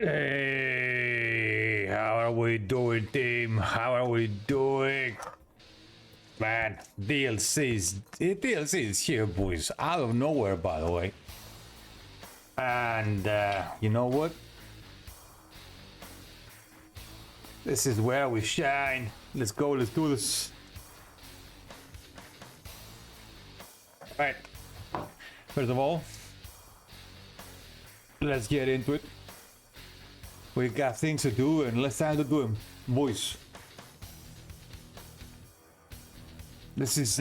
Hey, how are we doing, team? How are we doing? Man, DLC is here, boys. Out of nowhere, by the way. And you know what? This is where we shine. Let's go, let's do this. Alright. First of all, let's get into it. We got things to do and let's time to do them, boys. This is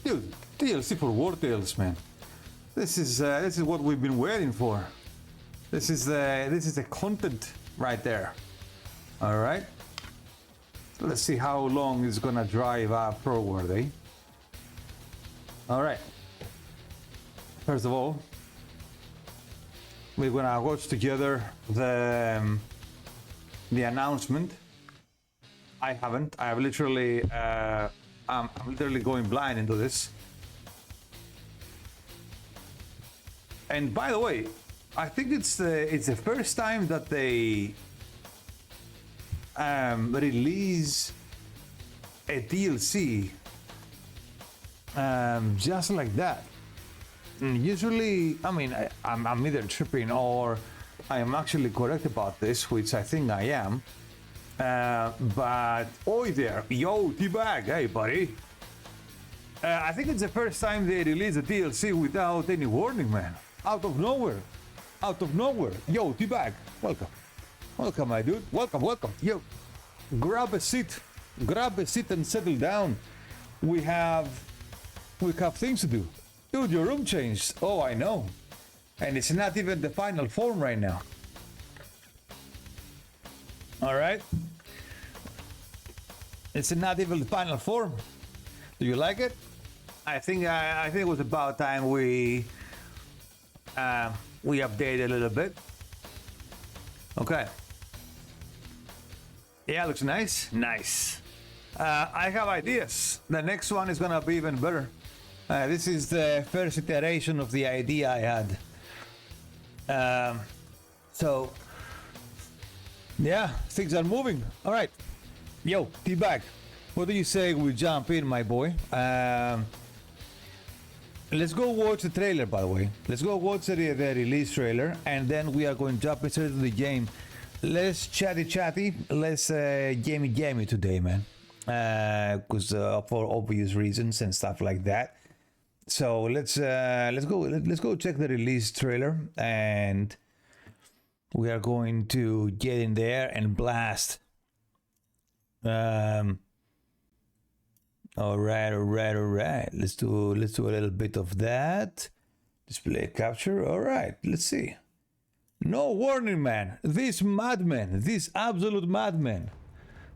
dude, DLC for Wartales, man. This is what we've been waiting for. This is the content right there. All right. Let's see how long it's gonna drive forward, eh? All right. First of all, we're gonna watch together the announcement. I haven't. I'm literally going blind into this. And by the way, I think it's the first time that they release a DLC just like that. Usually, I mean, I'm either tripping or I am actually correct about this, which I think I am. But oi there, yo, T-Bag, hey buddy. I think it's the first time they release a DLC without any warning, man. Out of nowhere. Yo, T-Bag, welcome. Welcome, my dude. Welcome. Yo, grab a seat and settle down. We have things to do. Dude, your room changed. Oh, I know. And it's not even the final form right now. All right. It's not even the final form. Do you like it? I think it was about time we update a little bit. Okay. Yeah, looks nice. Nice. I have ideas. The next one is gonna be even better. This is the first iteration of the idea I had. So, yeah, things are moving. All right. Yo, T-Bag, what do you say we jump in, my boy? Let's go watch the trailer, by the way. Let's go watch the release trailer, and then we are going to jump into the game. Let's chatty. Let's gamey today, man. Because for obvious reasons and stuff like that. So let's go check the release trailer, and we are going to get in there and blast. All right. Let's do a little bit of that. Display capture. All right. Let's see. No warning, man. This absolute madman.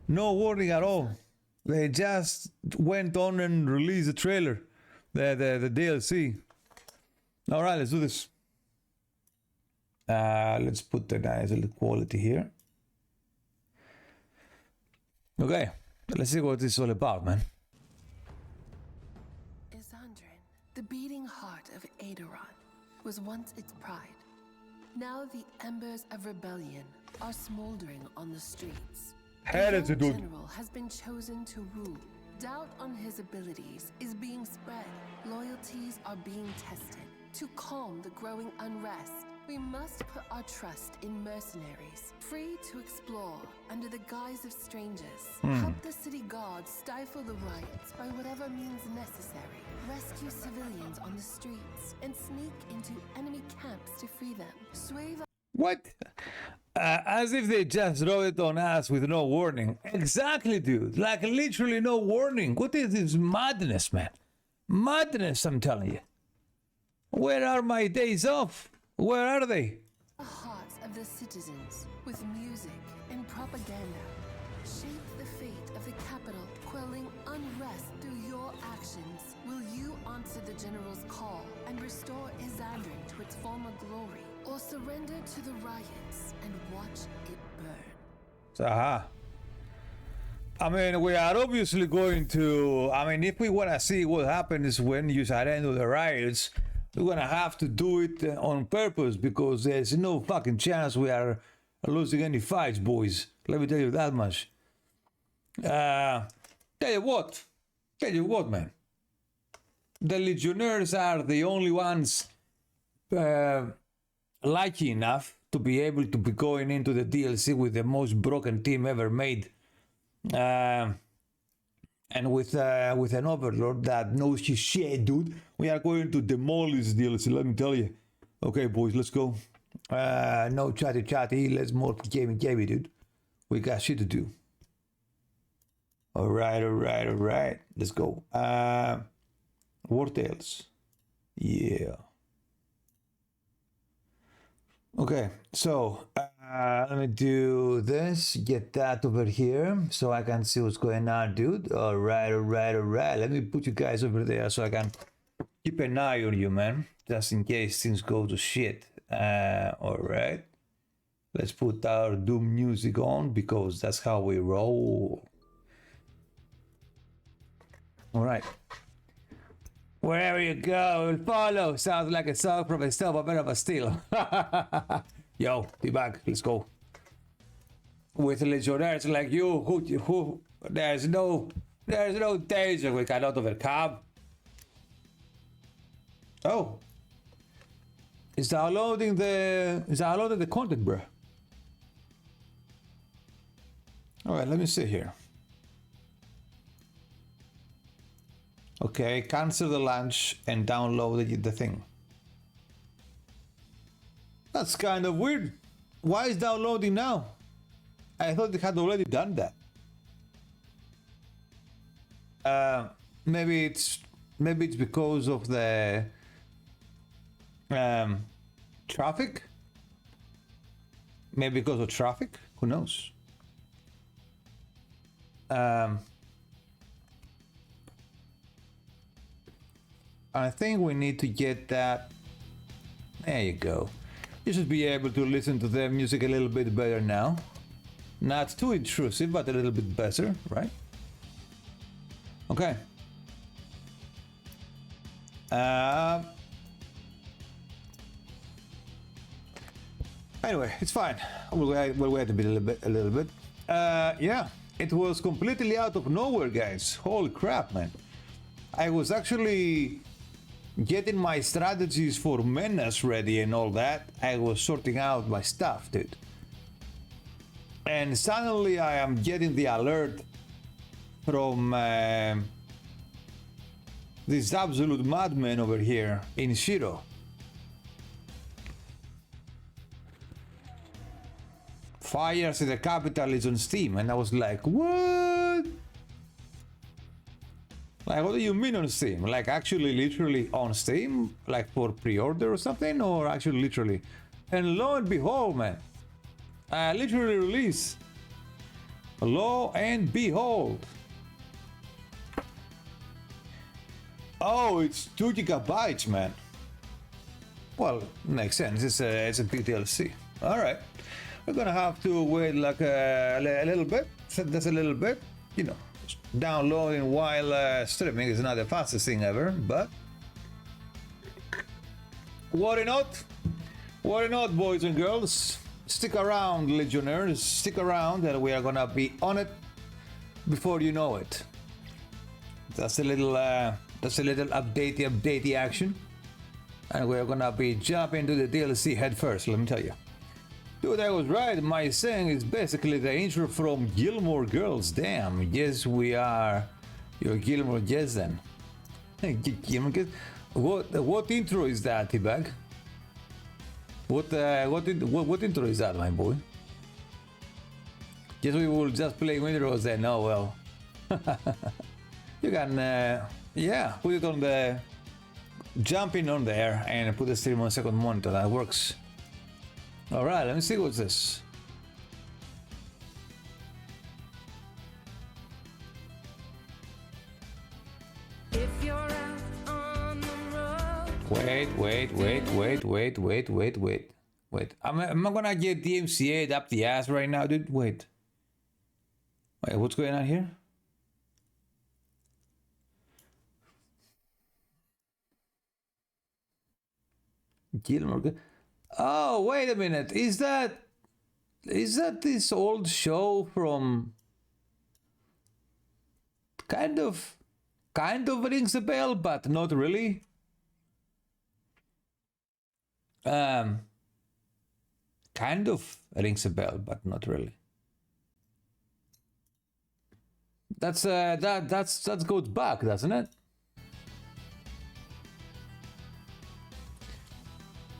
No warning at all. They just went on and released the trailer. The DLC. All right, let's do this. Let's put the nice little quality here. Okay, let's see what this is all about, man. Isandrin, the beating heart of Aedoron, was once its pride. Now the embers of rebellion are smoldering on the streets. The young general has been chosen to rule. Doubt on his abilities is being spread. Loyalties are being tested. To calm the growing unrest, we must put our trust in mercenaries, free to explore under the guise of strangers. Help the city guards stifle the riots by whatever means necessary. Rescue civilians on the streets and sneak into enemy camps to free them. Sway the What? As if they just wrote it on us with no warning. Exactly, dude. Like literally no warning. What is this madness, man? Madness, I'm telling you. Where are my days off? Where are they? The hearts of the citizens with music and propaganda. Shape the fate of the capital, quelling unrest through your actions. Will you answer the general's call and restore Isandrin to its former glory, or surrender to the riots and watch it burn? Aha. I mean, we are obviously going to. I mean, if we want to see what happens when you surrender the riots, We're gonna have to do it on purpose because there's no fucking chance we are losing any fights, boys. Let me tell you that much. Tell you what, man. The Legionnaires are the only ones lucky enough to be able to be going into the DLC with the most broken team ever made. And with an Overlord that knows his shit, dude, we are going to demolish DLC, let me tell you. Okay, boys, let's go. No chatty, let's more gamey, dude. We got shit to do. All right. Let's go. Wartales. Yeah. Okay, so let me do this, get that over here so I can see what's going on, dude. All right. Let me put you guys over there so I can keep an eye on you, man, just in case things go to shit. All right. Let's put our Doom music on because that's how we roll. All right. Wherever you go, we'll follow. Sounds like a song from a self a bit of a steal. Yo, be back. Let's go. With legionnaires like you, who there's no danger we cannot overcome. Oh, it's downloading the content, bro. All right, let me see here. Okay, cancel the launch and download the thing. That's kind of weird. Why is downloading now? I thought it had already done that. Maybe it's because of the traffic. Maybe because of traffic. Who knows? I think we need to get that. There you go. You should be able to listen to the music a little bit better now. Not too intrusive, but a little bit better, right? Okay. Anyway, it's fine. We'll wait a little bit. Yeah, it was completely out of nowhere, guys. Holy crap, man. I was actually getting my strategies for Menace ready and all that. I was sorting out my stuff, dude. And suddenly I am getting the alert from this absolute madman over here in Shiro. Fires in the capital is on Steam, and I was like, what? Like, what do you mean on Steam? Like, actually, literally on Steam? Like, for pre-order or something? Or actually, literally? And lo and behold, man. Literally release. Lo and behold. Oh, it's 2 gigabytes, man. Well, makes sense. It's a big DLC. All right. We're gonna have to wait like a little bit. Just a little bit, you know. Downloading while streaming is not the fastest thing ever, but worry not, boys and girls. Stick around, Legionnaires. Stick around, and we are gonna be on it before you know it. That's a little updatey action, and we're gonna be jumping to the DLC head first. Let me tell you. Dude, I was right. My saying is basically the intro from Gilmore Girls. Damn, yes, we are. You're Gilmore Girls then. Gilmore Girls. What intro is that, T-Bag? What intro is that, my boy? Yes, we will just play intros then. Oh well. You can, yeah, put it on the jumping on there and put the stream on second monitor. That works. All right, let me see what's this. If you're out on the road. Wait. Am I gonna get DMCA'd up the ass right now, dude? Wait, what's going on here? Gilmore. Oh, wait a minute. Is that this old show from kind of rings a bell, but not really? Kind of rings a bell, but not really. That goes back, doesn't it?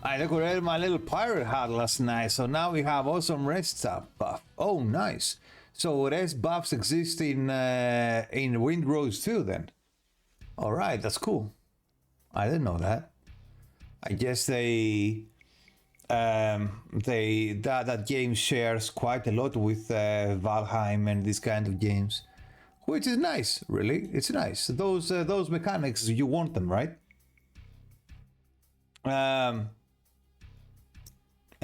I decorated my little pirate hat last night, so now we have awesome rest buff. Oh, nice. So rest buffs exist in Windrose too, then. All right, that's cool. I didn't know that. I guess that game shares quite a lot with Valheim and these kind of games, which is nice. Really, it's nice. Those mechanics, you want them, right? And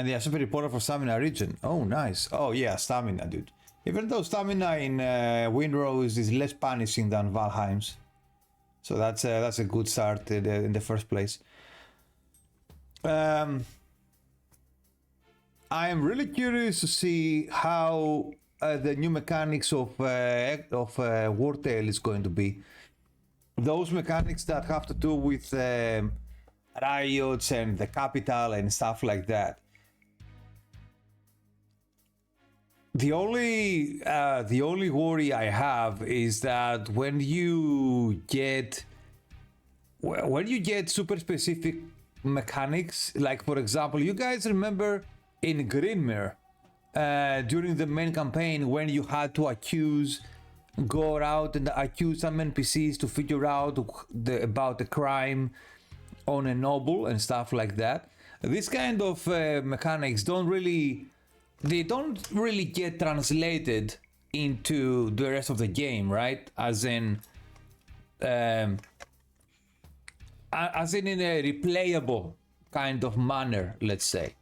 they are super important for stamina region. Oh, nice. Oh, yeah, stamina, dude. Even though stamina in Windrose is less punishing than Valheim's. So that's a good start in the first place. I am really curious to see how the new mechanics of Wartales is going to be. Those mechanics that have to do with riots and the capital and stuff like that. The only worry I have is that when you get super specific mechanics, like for example, you guys remember in Grimmer during the main campaign when you had to go out and accuse some NPCs to figure out about the crime on a noble and stuff like that. This kind of mechanics don't really get translated into the rest of the game, right? As in in a replayable kind of manner, let's say.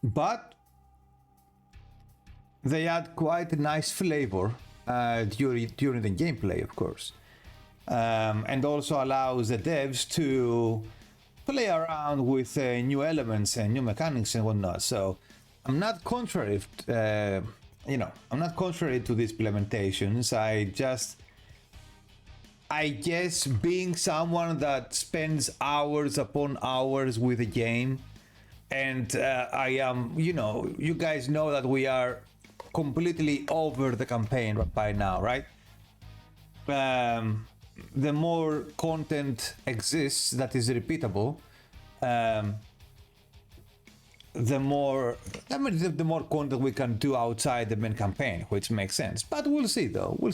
But they add quite a nice flavor during the gameplay, of course, and also allows the devs to play around with new elements and new mechanics and whatnot. So I'm not contrary, I'm not contrary to these implementations. I guess being someone that spends hours upon hours with a game, and I am, you guys know that we are completely over the campaign by now, right? The more content exists that is repeatable, the more content we can do outside the main campaign, which makes sense. But we'll see, though. We'll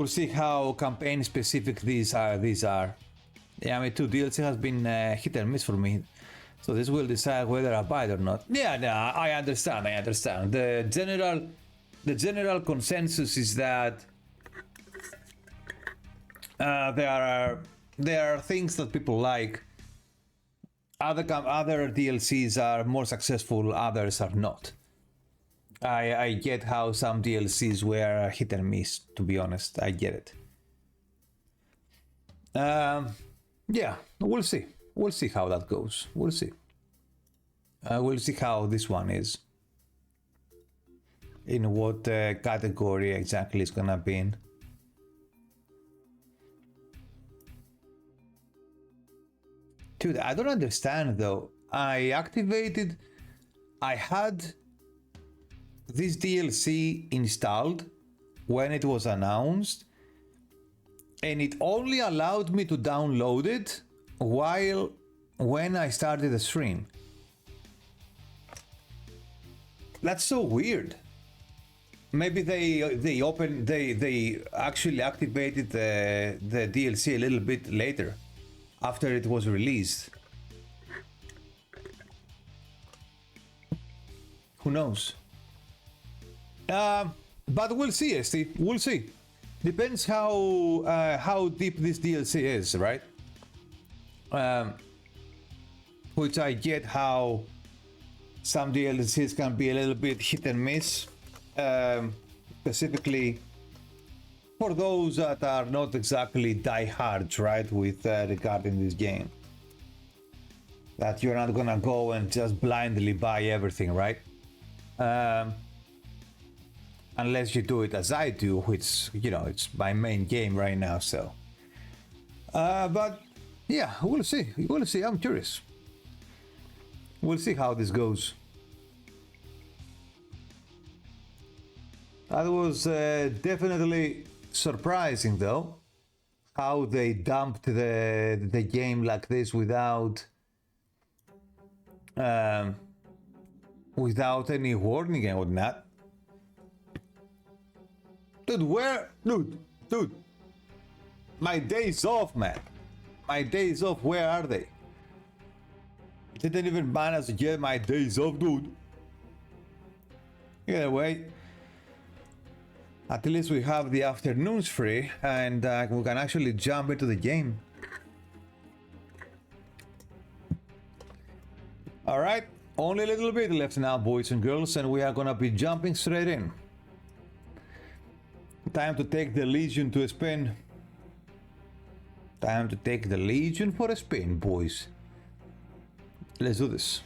see how campaign specific these are. Yeah, I mean, 2 DLC has been hit and miss for me, so this will decide whether I buy it or not. Yeah, no, I understand. The general consensus is that there are things that people like. Other DLCs are more successful, others are not. I get how some DLCs were hit and miss, to be honest. I get it. Yeah, we'll see. We'll see how that goes. We'll see. We'll see how this one is. In what category exactly it's gonna be in. Dude, I don't understand though. I had this DLC installed when it was announced, and it only allowed me to download it when I started the stream. That's so weird. Maybe they actually activated the DLC a little bit later, after it was released. Who knows? But we'll see, Steve. We'll see. Depends how deep this DLC is, right? Which I get how some DLCs can be a little bit hit and miss. Specifically for those that are not exactly diehards, right, with regarding this game, that you're not gonna go and just blindly buy everything, right? Unless you do it as I do, which, you know, it's my main game right now, so. But yeah, we'll see. We'll see. I'm curious. We'll see how this goes. That was definitely surprising, though, how they dumped the game like this without without any warning and whatnot. Dude, dude, my days off, man. My days off, where are they? Didn't even manage to get my days off, dude. Either way, at least we have the afternoons free, and we can actually jump into the game. Alright, only a little bit left now, boys and girls, and we are gonna be jumping straight in. Time to take the Legion to a spin. Time to take the Legion for a spin, boys. Let's do this.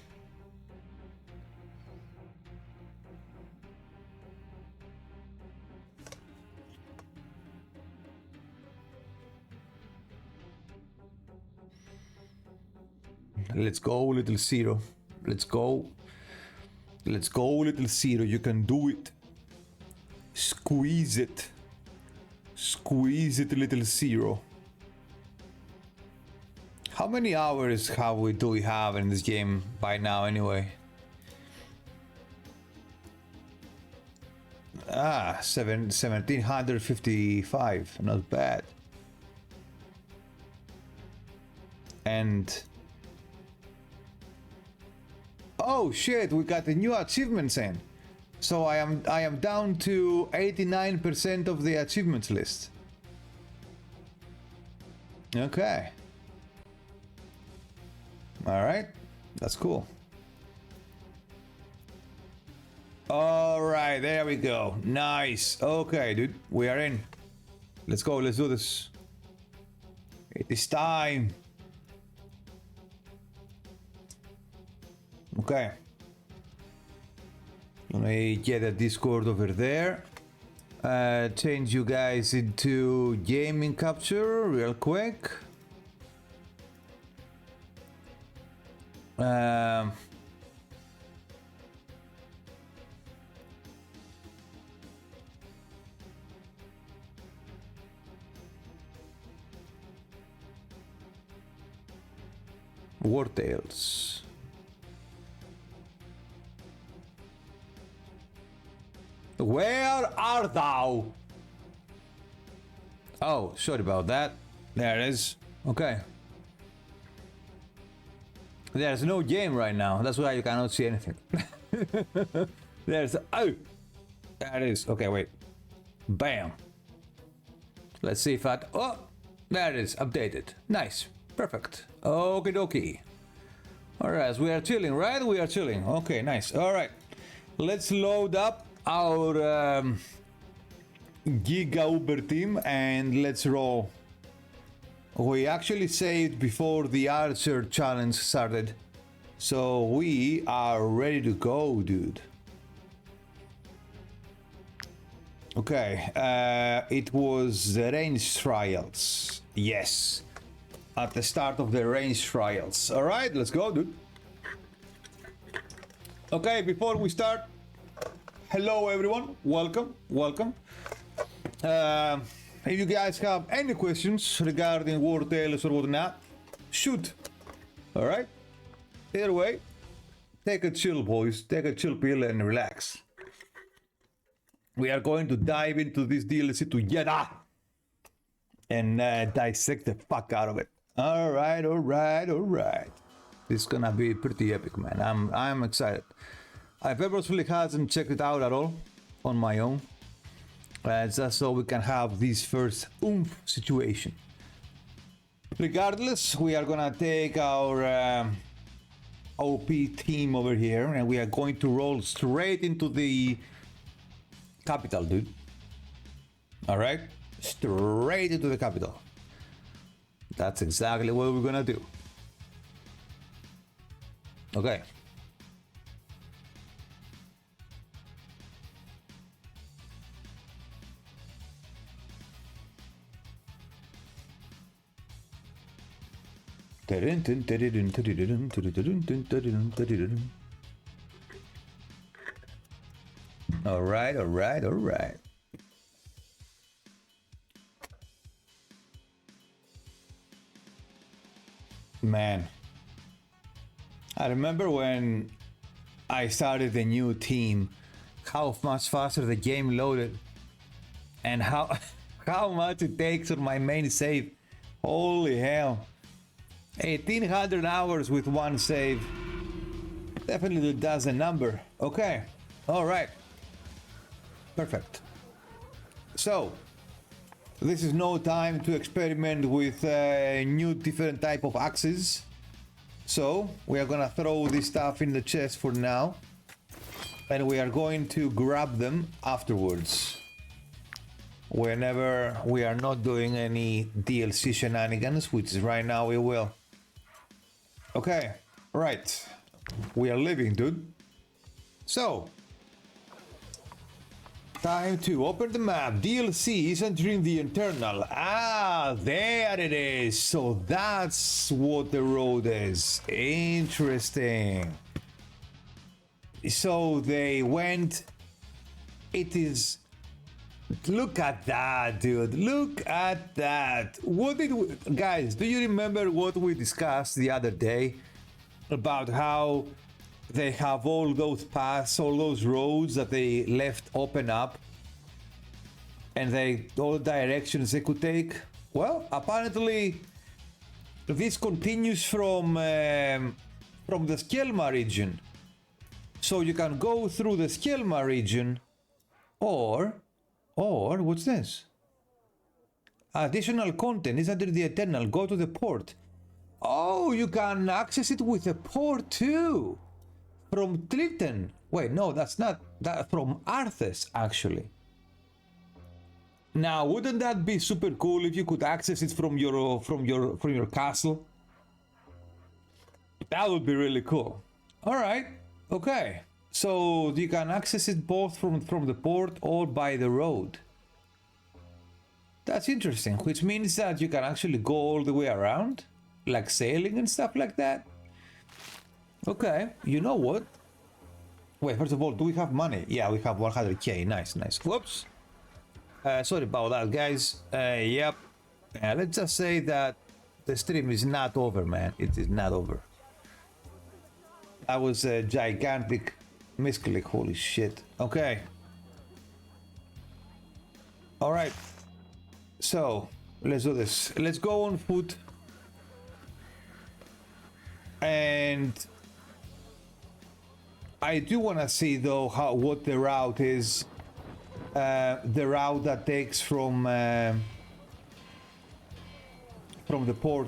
Let's go, little Zero. Let's go. Let's go, little Zero. You can do it. Squeeze it. Squeeze it, little Zero. How many hours do we have in this game by now anyway? 1755, not bad. And oh shit, we got the new achievements in. So I am down to 89% of the achievements list. Okay. All right, that's cool. All right, there we go. Nice. Okay, dude, we are in. Let's go. Let's do this. It is time. Okay. Let me get a Discord over there. Change you guys into gaming capture real quick. Wartales. Where art thou? Oh, sorry about that. There it is. Okay. There's no game right now. That's why you cannot see anything. There's... Oh! There it is. Okay, wait. Bam. Let's see if that... Oh! There it is. Updated. Nice. Perfect. Okie dokie. Alright, we are chilling, right? We are chilling. Okay, nice. Alright. Let's load up our Giga Uber team and let's roll. We actually saved before the Archer challenge started, so we are ready to go, dude. Okay, it was the range trials. Yes, at the start of the range trials. All right, let's go, dude. Okay, before we start, hello everyone, welcome. If you guys have any questions regarding Wartales or whatnot, shoot. All right. Either way, take a chill, boys. Take a chill pill and relax. We are going to dive into this DLC together and dissect the fuck out of it. All right. This is gonna be pretty epic, man. I'm excited. I purposefully hasn't checked it out at all on my own. Just so we can have this first oomph situation. Regardless, we are gonna take our OP team over here and we are going to roll straight into the capital, dude. Alright? straight into the capital. That's exactly what we're gonna do. Okay. All right, all right, all right. Man, I remember when I started the new team, how much faster the game loaded and how how much it takes on my main save. Holy hell. 1800 hours with one save. Definitely does a number. Okay. All right. Perfect. So, this is no time to experiment with new different type of axes. So, we are gonna throw this stuff in the chest for now. And we are going to grab them afterwards. Whenever we are not doing any DLC shenanigans, which is right now we will. Okay, right. We are leaving, dude. So, time to open the map. DLC is entering the internal. Ah, there it is. So that's what the road is. Interesting. So they went. It is. Look at that, dude. Look at that. What did we, guys, do you remember what we discussed the other day about how they have all those paths, all those roads that they left open up, and they all directions they could take? Well, apparently this continues from the Skelma region. So you can go through the Skelma region, or what's this? Additional content is under the Eternal. Go to the port. Oh, you can access it with a port too. From Triton. Wait, no, that's not that. From Arthas, actually. Now, wouldn't that be super cool if you could access it from your castle? That would be really cool. All right. Okay. So you can access it both from the port or by the road. That's interesting, which means that you can actually go all the way around, like sailing and stuff like that. Okay, you know what? Wait, first of all, do we have money? Yeah, we have 100k. Nice, nice. Whoops. Sorry about that, guys. Yep. Let's just say that the stream is not over, man. It is not over. That was a gigantic misclick. Holy shit. Okay. All right. So let's do this. Let's go on foot. And I do want to see though what the route is. The route that takes from the port.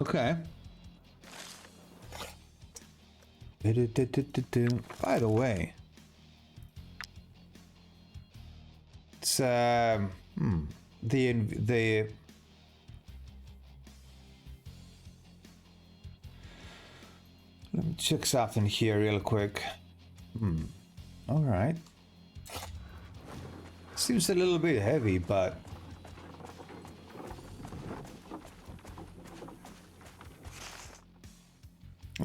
Okay. By the way, it's the let me check something here real quick. All right. Seems a little bit heavy, but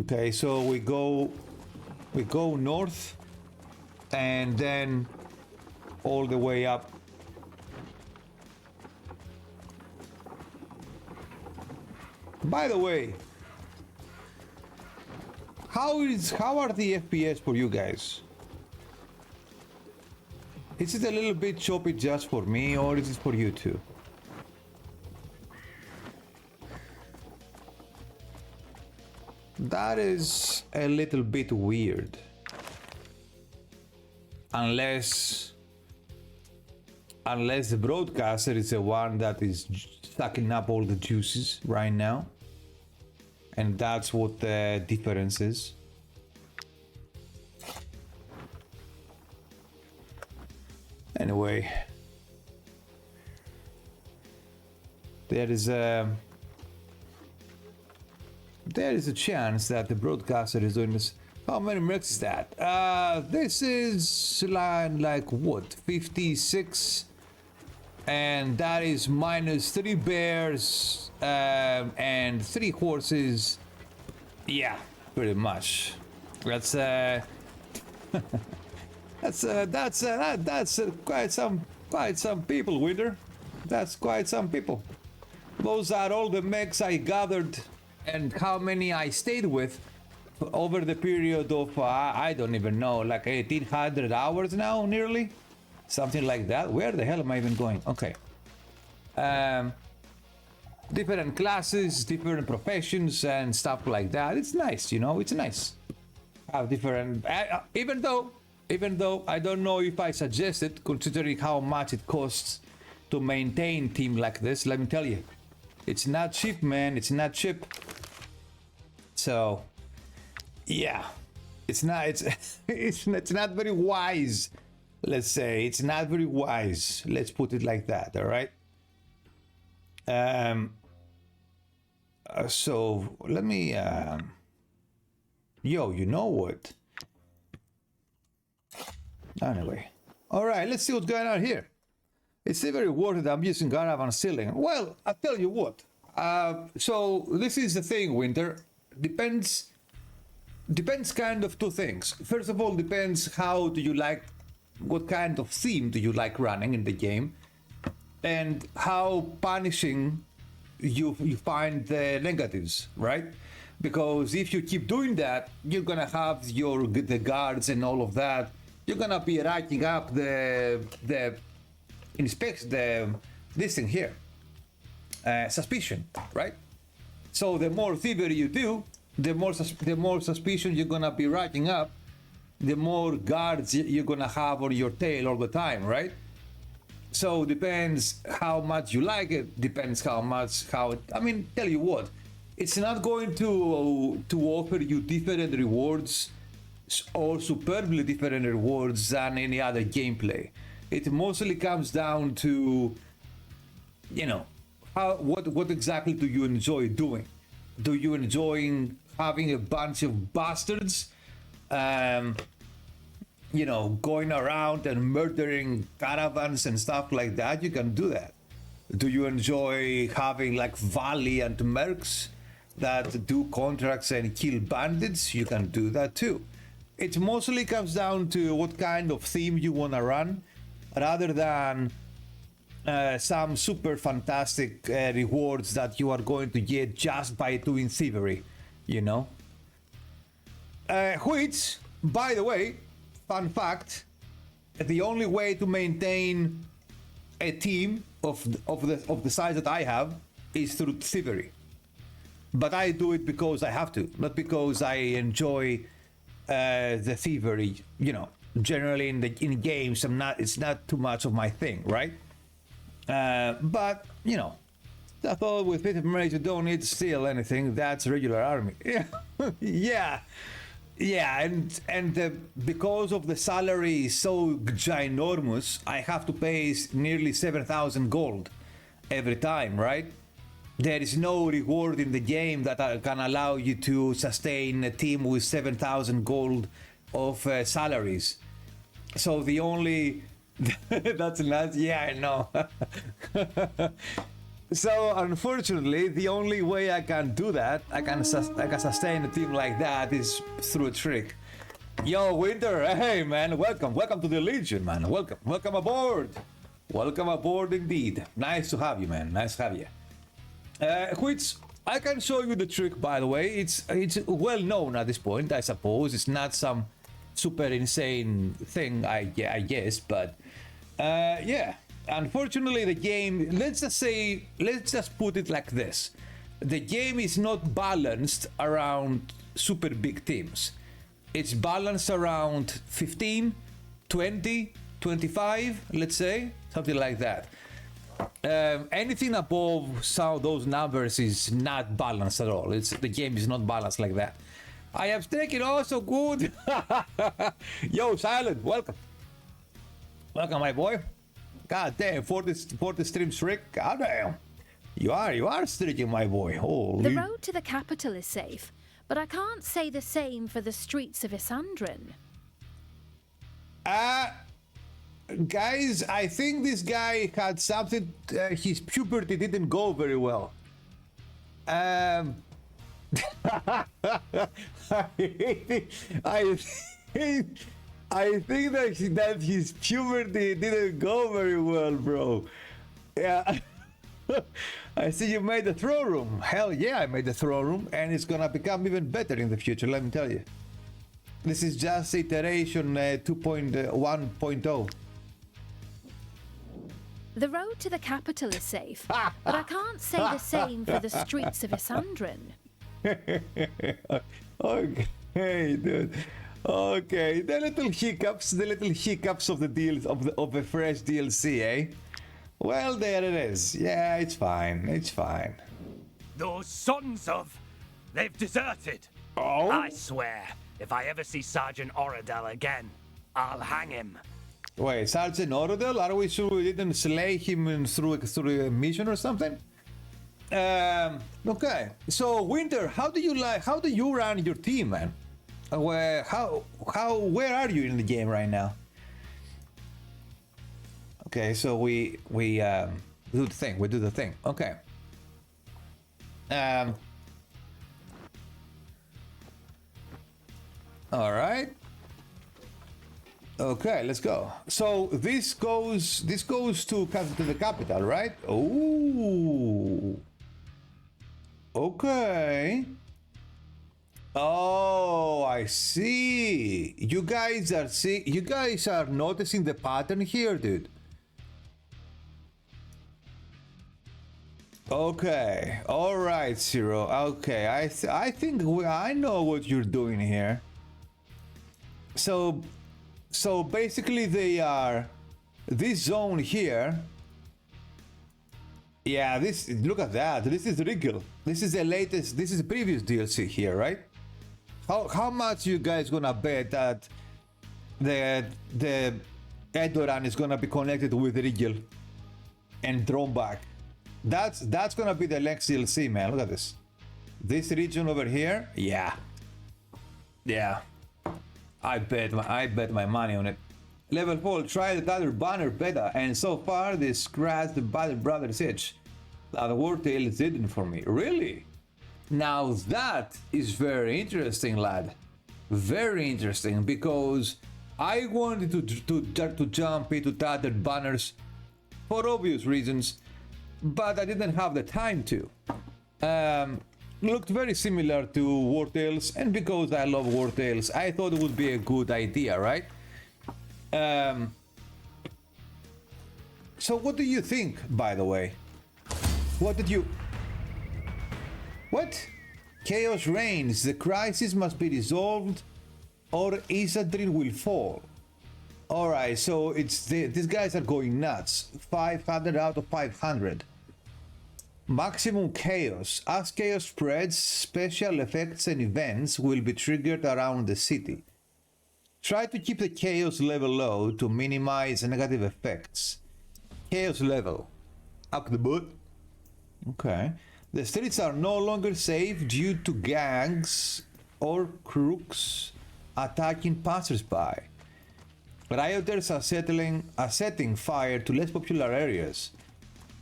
okay, so we go north and then all the way up. By the way, how are the FPS for you guys? Is it a little bit choppy just for me, or is it for you too? That is a little bit weird. Unless the broadcaster is the one that is sucking up all the juices right now. and that's what the difference is. Anyway, there is a chance that the broadcaster is doing this. How many mercs is that? This is like what, 56, and that is minus 3 bears and 3 horses. Yeah, pretty much. That's that's quite some people, Winter. That's quite some people. Those are all the mechs I gathered and how many I stayed with over the period of I don't even know, like 1800 hours now, nearly, something like that. Where the hell am I even going? Okay. Different classes, different professions and stuff like that. It's nice, you know, it's nice. Have different even though I don't know if I suggest it, considering how much it costs to maintain team like this. Let me tell you, it's not cheap, man. It's not cheap. So yeah, it's not not very wise. Let's say it's not very wise. Let's put it like that. All right. So let me yo, you know what? Anyway, all right, let's see what's going on here. It's very worth it. I'm using caravan ceiling. Well, I'll tell you what. So this is the thing, Winter. Depends kind of two things. First of all, depends how do you like, what kind of theme do you like running in the game, and how punishing you find the negatives, right? Because if you keep doing that, you're gonna have the guards and all of that. You're gonna be racking up the this thing here, suspicion, right? So the more thievery you do, the more suspicion you're gonna be racking up, the more guards you're gonna have on your tail all the time, right? So depends how much you like it, depends I mean, tell you what, it's not going to offer you different rewards or superbly different rewards than any other gameplay. It mostly comes down to, you know, what exactly do you enjoy doing? Do you enjoy having a bunch of bastards, you know, going around and murdering caravans and stuff like that? You can do that. Do you enjoy having like valiant mercs that do contracts and kill bandits? You can do that too. It mostly comes down to what kind of theme you want to run, rather than some super fantastic rewards that you are going to get just by doing thievery, you know. Which, by the way, fun fact, the only way to maintain a team of the size that I have is through thievery. But I do it because I have to, not because I enjoy the thievery, you know. Generally in games, it's not too much of my thing, right? But you know, I thought with Fifth Merge you don't need to steal anything. That's regular army. Yeah, and because of the salary is so ginormous, I have to pay nearly 7,000 gold every time, right? There is no reward in the game that can allow you to sustain a team with 7,000 gold of salaries. So the only that's not, yeah, I know. So unfortunately, the only way I can do that, I can sustain a team like that, is through a trick. Yo, Winter, hey man, welcome to the Legion, man. Welcome aboard indeed. Nice to have you, man. Nice to have you. Which I can show you the trick, by the way. It's well known at this point, I suppose. It's not some super insane thing, I guess, but yeah. Unfortunately, the game, let's just put it like this. The game is not balanced around super big teams. It's balanced around 15, 20, 25, let's say, something like that. Anything above some of those numbers is not balanced at all. The game is not balanced like that. I am taking also good. Yo, Silent, welcome. Welcome, my boy. God damn, 40 stream streak. God damn. You are streaking, my boy. Holy. The road to the capital is safe, but I can't say the same for the streets of Isandrin. Guys, I think this guy had something. His puberty didn't go very well. I think that his puberty didn't go very well, bro. Yeah. I see you made the throne room. Hell yeah, I made the throne room, and it's gonna become even better in the future, let me tell you. This is just iteration 2.1.0. The road to the capital is safe, but I can't say the same for the streets of Isandrin. Okay, dude. Okay, the little hiccups of the deals of a fresh DLC, eh? Well, there it is. Yeah, it's fine. It's fine. Those sons of... They've deserted. Oh? I swear, if I ever see Sergeant Oradell again, I'll hang him. Wait, Sergeant Oradell? Are we sure we didn't slay him through a mission or something? Okay. So, Winter, how do you run your team, man? Where are you in the game right now? Okay, so we do the thing. Okay. All right. Okay, let's go. So this goes to the capital, right? Oh. Okay. Oh, I see. You guys are noticing the pattern here, dude. Okay, all right, Zero. Okay, I think I know what you're doing here. So basically they are this zone here. Yeah, look at that. This is Regal. This is the latest. This is the previous DLC here, right? How much you guys gonna bet that the Edoran is gonna be connected with Regal and drawn back? That's gonna be the next DLC, man. Look at this. This region over here, yeah. I bet my money on it. Level 4, try the other banner beta, and so far they scratched the Battle Brothers itch. That Wartales didn't for me. Really? Now that is very interesting, lad. Very interesting, because I wanted to jump into tattered banners for obvious reasons, but I didn't have the time to. Looked very similar to Wartales, and because I love Wartales, I thought it would be a good idea, right? So what do you think, by the way? What? Chaos reigns. The crisis must be resolved, or Isadrin will fall. Alright, so these guys are going nuts. 500 out of 500. Maximum chaos. As chaos spreads, special effects and events will be triggered around the city. Try to keep the chaos level low to minimize negative effects. Chaos level. Up the butt. Okay. The streets are no longer safe due to gangs or crooks attacking passersby. Rioters are setting fire to less popular areas.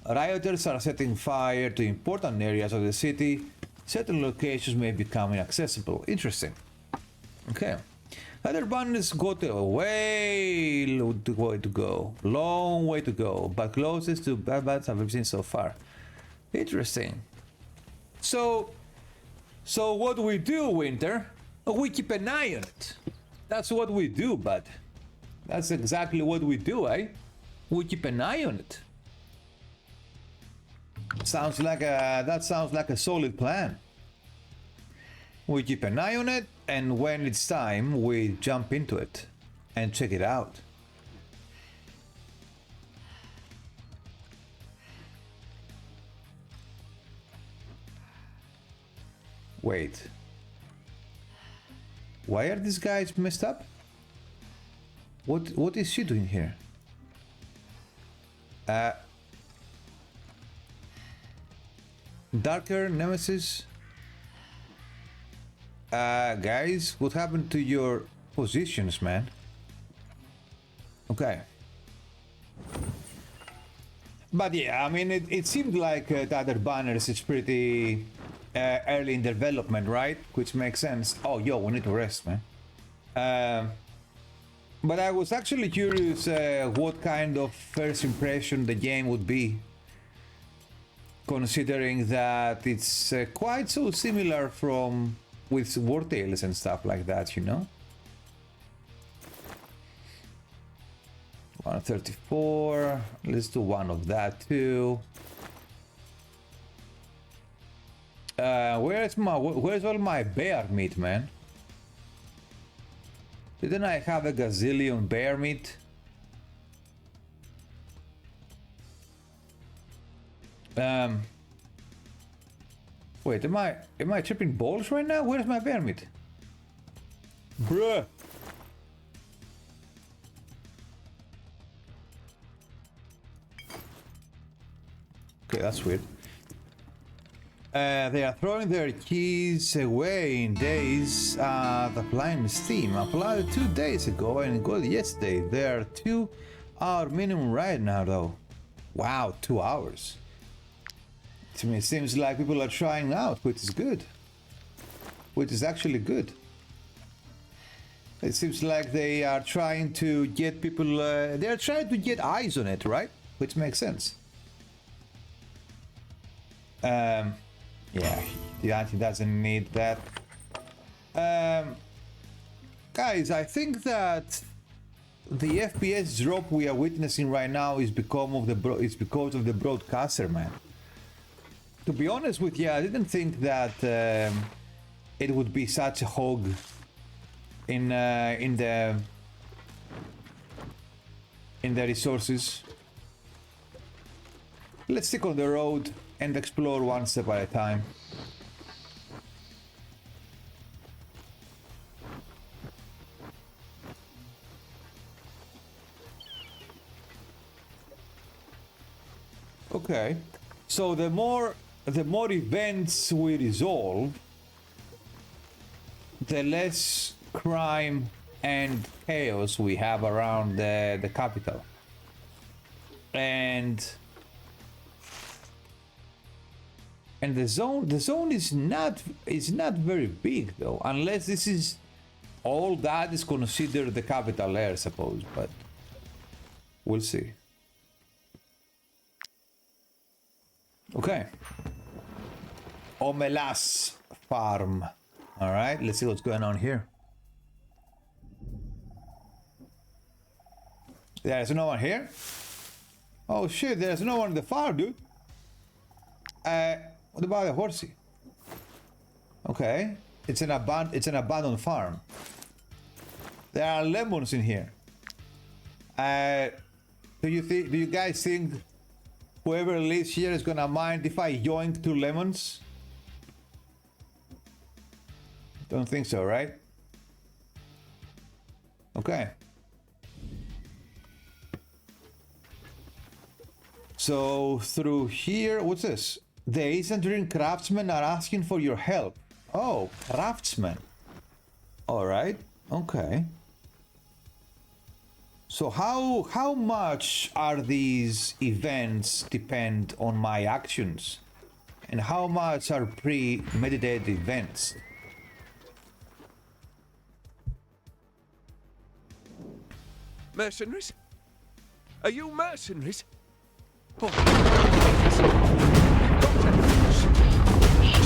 Rioters are setting fire to important areas of the city. Certain locations may become inaccessible. Interesting. Okay. Other banners got a way to go. Long way to go, but closest to bad bats I've seen so far. Interesting. So what we do, Winter? We keep an eye on it. That's what we do, bud. That's exactly what we do, eh? We keep an eye on it. That sounds like a solid plan. We keep an eye on it, and when it's time, we jump into it and check it out. Wait. Why are these guys messed up? What is she doing here? Darker Nemesis. Guys, what happened to your positions, man? Okay. But yeah, I mean, it seemed like the other banners is pretty early in development, right? Which makes sense. Oh, yo, we need to rest, man. But I was actually curious what kind of first impression the game would be, considering that it's quite so similar from with Wartales and stuff like that, you know? 134. Let's do one of that too. Where's all my bear meat, man? Didn't I have a gazillion bear meat? Wait, am I tripping balls right now? Where's my bear meat? Bruh. Okay, that's weird. They are throwing their keys away in days. Applying Steam. Applied 2 days ago and got yesterday. They are 2-hour minimum right now, though. Wow, 2 hours. To me, it seems like people are trying out, which is good. Which is actually good. It seems like they are trying to get people. They are trying to get eyes on it, right? Which makes sense. Yeah, the anti doesn't need that. Guys, I think that the FPS drop we are witnessing right now is because of the broadcaster, man. To be honest with you, I didn't think that it would be such a hog in the resources. Let's stick on the road and explore one step at a time. Okay, so the more events we resolve, the less crime and chaos we have around the capital. And the zone is not very big though, unless this is all that is considered the capital I suppose, but we'll see. Okay. Omelas farm. All right, let's see what's going on here. There's no one here. Oh shit, there's no one in the farm, dude. What about the horsey? Okay, it's an abandoned farm. There are lemons in here. Do you guys think whoever lives here is gonna mind if I yoink 2 lemons? Don't think so, right? Okay. So through here, what's this? The Ascending craftsmen are asking for your help. Oh, craftsmen. All right. Okay. So how much are these events depend on my actions, and how much are premeditated events? Mercenaries? Are you mercenaries? Oh.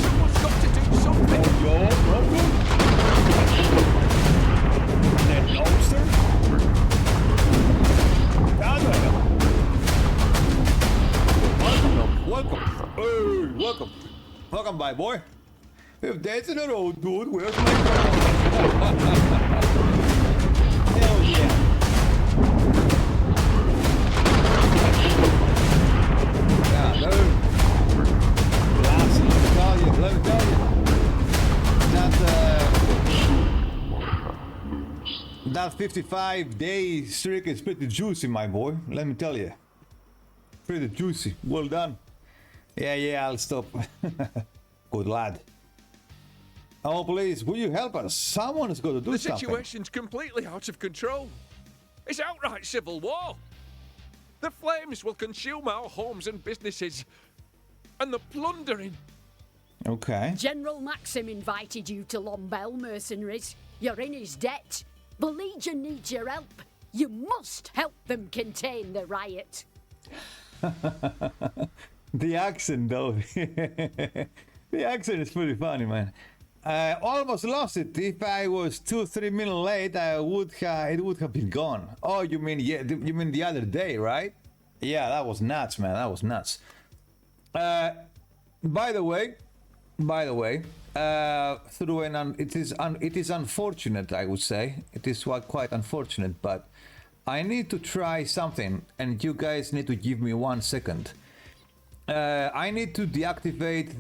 Someone's got to do something. Yo, brother. That lobster? Welcome. Hey, welcome. Welcome by, boy. If that's in the road, dude, where's my car? Hell yeah. Yeah, dude. Let me tell you. That 55-day streak is pretty juicy, my boy. Let me tell you. Pretty juicy. Well done. Yeah, I'll stop. Good lad. Oh, please, will you help us? Someone is going to do The something. situation's completely out of control. It's outright civil war. The flames will consume our homes and businesses. And the plundering. Okay. General Maxim invited you to Lombell, mercenaries. You're in his debt. The Legion needs your help. You must help them contain the riot. The accent, though. The accent is pretty funny, man. Almost lost it. If I was 2-3 minutes late, it would have been gone. Oh, you mean you mean the other day, right? Yeah, that was nuts, man. That was nuts. By the way, it is unfortunate, I would say. It is quite unfortunate, but I need to try something, and you guys need to give me 1 second. I need to deactivate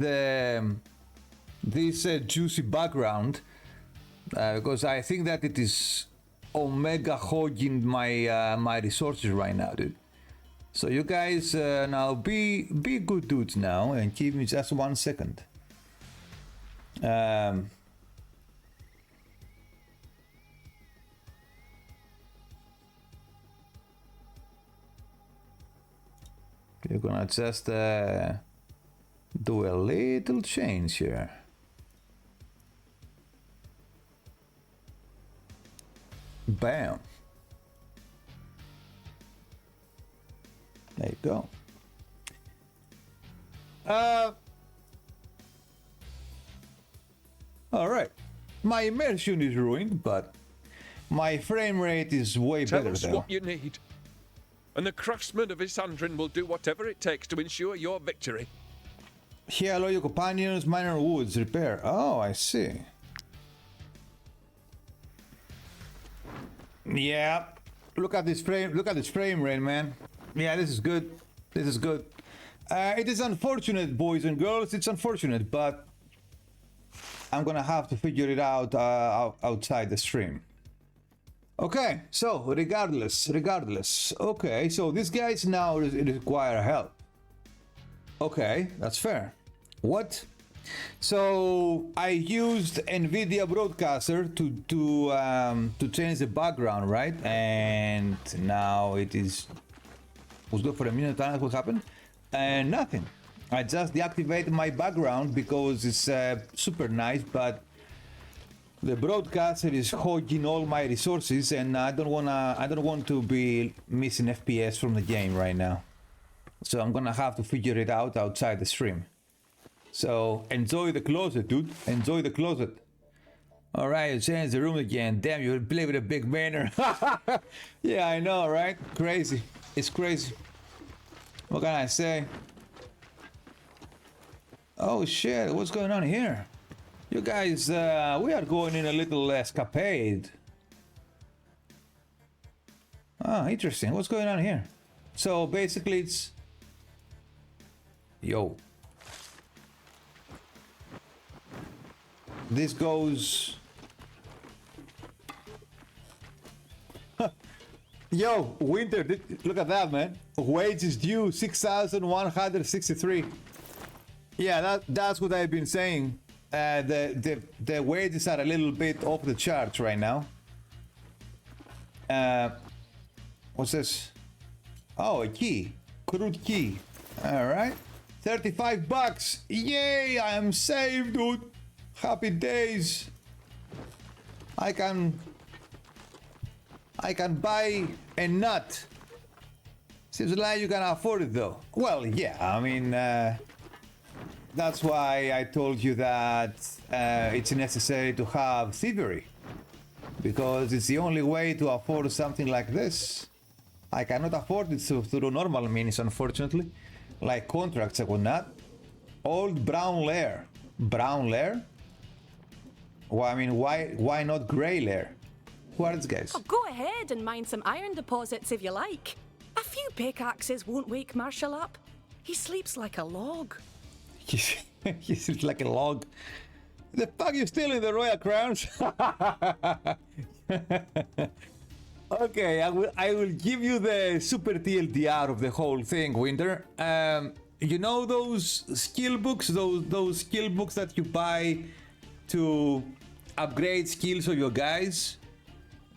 this juicy background because I think that it is omega hogging my resources right now, dude. So you guys now be good dudes now and give me just 1 second. You're gonna just do a little change here. Bam. There you go. All right. My immersion is ruined, but my frame rate is way Tell better us though. what you need. And the craftsmen of Isandrin will do whatever it takes to ensure your victory. Here, loyal companions, minor woods, repair. Oh, I see. Yeah. Look at this frame rate, man. Yeah, this is good. This is good. It is unfortunate, boys and girls. It's unfortunate, but I'm gonna have to figure it out outside the stream. Okay, so regardless. Okay, so these guys now require help. Okay, that's fair. What? So I used NVIDIA Broadcaster to change the background, right? And now it was good for a minute. And what happened? And nothing. I just deactivated my background because it's super nice, but the broadcaster is hogging all my resources, and I don't want to be missing FPS from the game right now. So I'm gonna have to figure it out outside the stream. So enjoy the closet, dude. Enjoy the closet. All right, you change the room again. Damn, you play with a big banner. Yeah, I know, right? Crazy. It's crazy. What can I say? Oh shit! What's going on here? You guys, we are going in a little escapade. Ah, interesting. What's going on here? So basically it's... Yo. This goes... Yo, Winter, look at that, man. Wage is due 6,163. Yeah, that's what I've been saying. The wages are a little bit off the charts right now. What's this? Oh, a key. Crude key. All right. $35. Yay, I am saved, dude. Happy days. I can buy a nut. Seems like you can afford it though. Well, yeah, I mean, that's why I told you that it's necessary to have thievery, because it's the only way to afford something like this. I cannot afford it through normal means, unfortunately, like contracts and whatnot. Old brown lair. Brown lair? Well, I mean, why not grey lair? Who are these guys? Oh, go ahead and mine some iron deposits if you like. A few pickaxes won't wake Marshall up. He sleeps like a log. He's like a log. The fuck you stealing the royal crowns? Okay, I will give you the super TLDR of the whole thing, Winter. You know those skill books, those skill books that you buy to upgrade skills of your guys?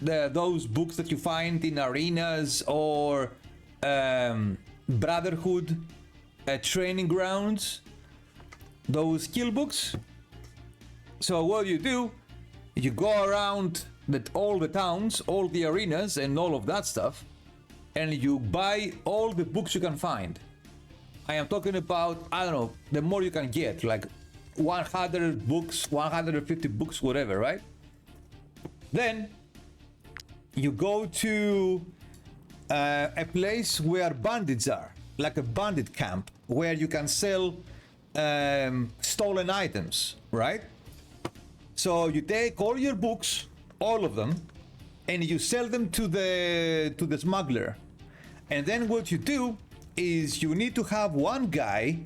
Those books that you find in arenas or Brotherhood training grounds, those skill books. So what you do, you go around all the towns, all the arenas and all of that stuff, and you buy all the books you can find. I am talking about, I don't know, the more you can get, like 100 books, 150 books, whatever, right? Then you go to a place where bandits are, like a bandit camp, where you can sell stolen items, right? So you take all your books, all of them, and you sell them to the smuggler. And then what you do is you need to have one guy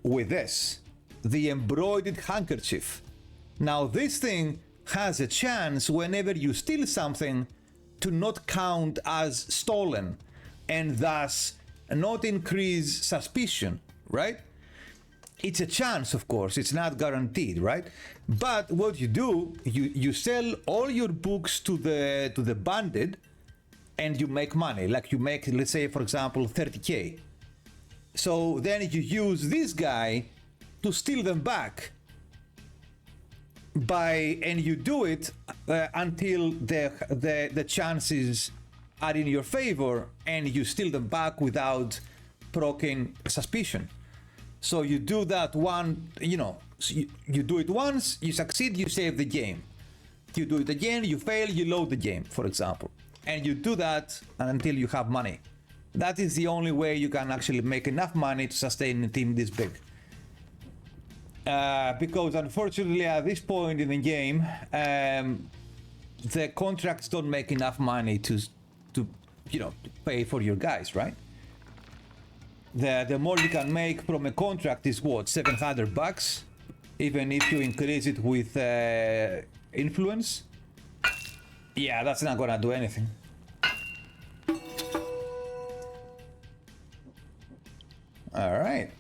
with this, the embroidered handkerchief. Now this thing has a chance whenever you steal something to not count as stolen and thus not increase suspicion, right? It's a chance, of course, it's not guaranteed, right? But what you do, you sell all your books to the bandit and you make money. Like you make, let's say, for example, 30k. So then you use this guy to steal them back and you do it until the chances are in your favor and you steal them back without provoking suspicion. So you do that one, so you do it once, you succeed, you save the game. You do it again, you fail, you load the game, for example. And you do that until you have money. That is the only way you can actually make enough money to sustain a team this big. Because unfortunately at this point in the game, the contracts don't make enough money to pay for your guys, right? The more you can make from a contract is what, $700, even if you increase it with influence. Yeah, that's not gonna do anything. All right.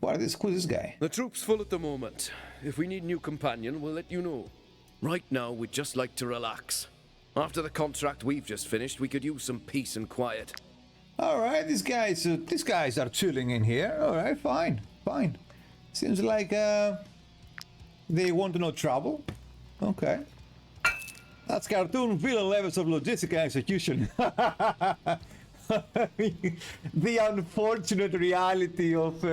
Who's this guy? The troop's full at the moment. If we need a new companion, we'll let you know. Right now, we'd just like to relax. After the contract we've just finished, we could use some peace and quiet. All right, these guys are chilling in here. All right, fine. Seems like they want no trouble. Okay. That's cartoon villain levels of logistical execution. The unfortunate reality of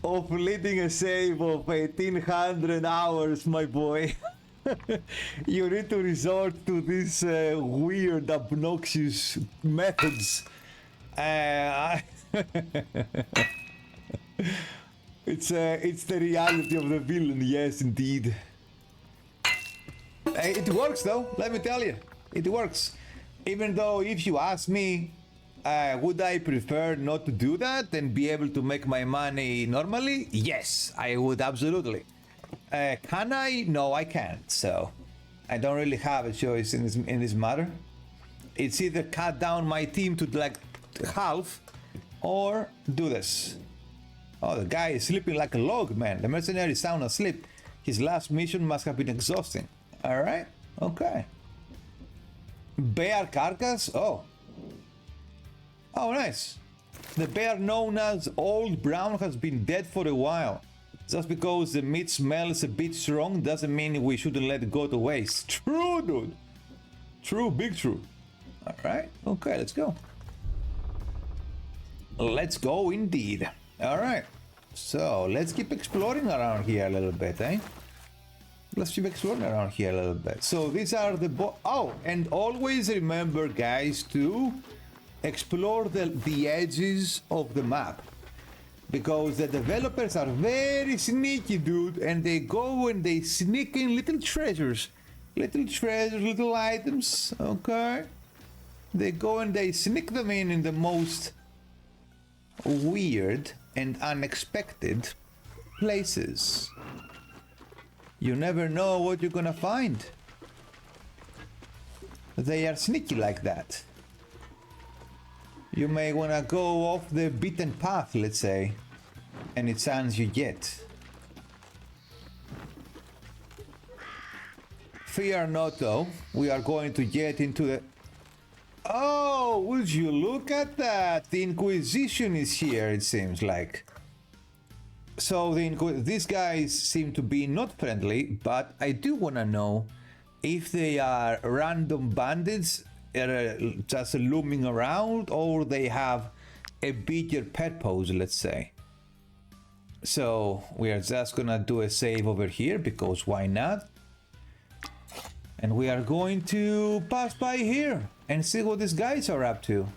of leading a save of 1800 hours, my boy. You need to resort to these weird, obnoxious methods. It's the reality of the villain, yes, indeed. It works, though. Let me tell you, it works. Even though, if you ask me, would I prefer not to do that and be able to make my money normally? Yes, I would absolutely. Can I? No, I can't. So I don't really have a choice in this matter. It's either cut down my team to like half or do this. Oh, the guy is sleeping like a log, man. The mercenary is sound asleep. His last mission must have been exhausting. All right. Okay. Bear carcass? Oh, nice. The bear known as Old Brown has been dead for a while. Just because the meat smells a bit strong doesn't mean we shouldn't let it go to waste. True, dude. True, big true. All right. Okay, let's go. Let's go indeed. All right. So let's keep exploring around here a little bit, eh? Let's keep exploring around here a little bit. So these are the and always remember, guys, to explore the edges of the map, because the developers are very sneaky, dude, and they go and they sneak in little treasures, little items. Okay, they go and they sneak them in the most weird and unexpected places. You never know what you're gonna find. They are sneaky like that. You may wanna go off the beaten path, let's say, any chance you get. Fear not though, we are going to get into the... Oh, would you look at that? The Inquisition is here, it seems like. So these guys seem to be not friendly, but I do want to know if they are random bandits just looming around, or they have a bigger purpose, let's say. So we are just gonna do a save over here, because why not? And we are going to pass by here and see what these guys are up to.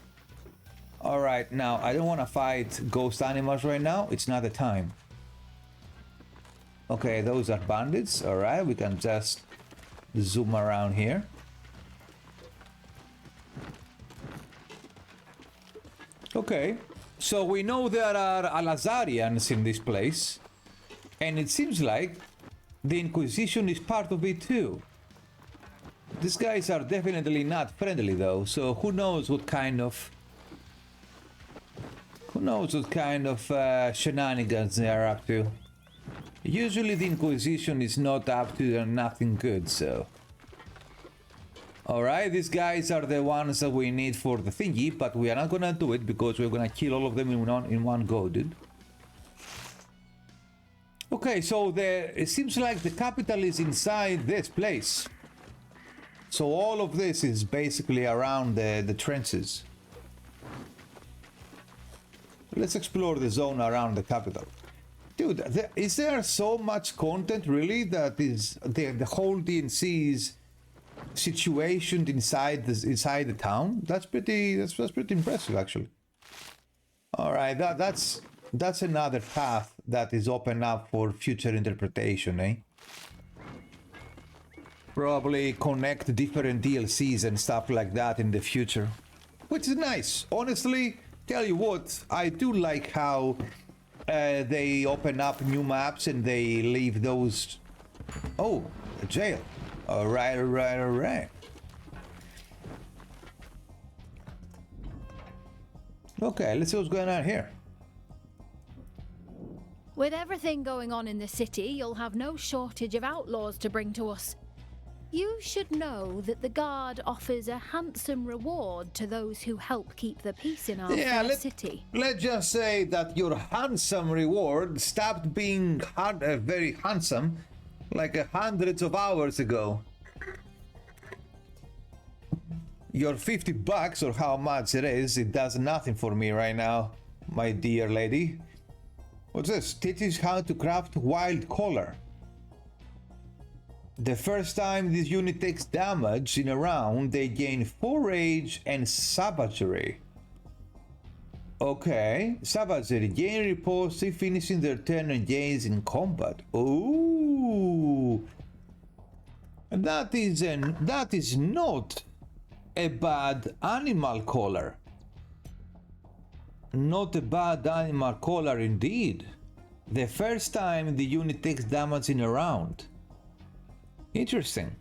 Alright, now I don't want to fight ghost animals right now, it's not the time. Okay, those are bandits. Alright, we can just zoom around here. Okay, so we know there are Alazarians in this place, and it seems like the Inquisition is part of it too. These guys are definitely not friendly though, so who knows what kind of shenanigans they are up to. Usually the Inquisition is not up to nothing good, so... Alright, these guys are the ones that we need for the thingy, but we are not gonna do it because we're gonna kill all of them in one go, dude. Okay, so it seems like the capital is inside this place. So all of this is basically around the trenches. Let's explore the zone around the capital. Dude, is there so much content really that is the whole DNC is situationed inside the town? That's pretty impressive actually. All right, that's another path that is open up for future interpretation, eh? Probably connect different DLCs and stuff like that in the future, which is nice. Honestly, tell you what, I do like how they open up new maps and they leave those... Oh, a jail. Alright. Okay, let's see what's going on here. With everything going on in the city, you'll have no shortage of outlaws to bring to us. You should know that the Guard offers a handsome reward to those who help keep the peace in our fair city. Let's just say that your handsome reward stopped being very handsome like hundreds of hours ago. Your $50 or how much it is, it does nothing for me right now, my dear lady. What's this? Teaches how to craft wild color. The first time this unit takes damage in a round, they gain 4 rage and savagery. Okay, savagery. Gain repose if finishing their turn and gains in combat. Ooh, that is not a bad animal color. Not a bad animal color indeed. The first time the unit takes damage in a round. Interesting.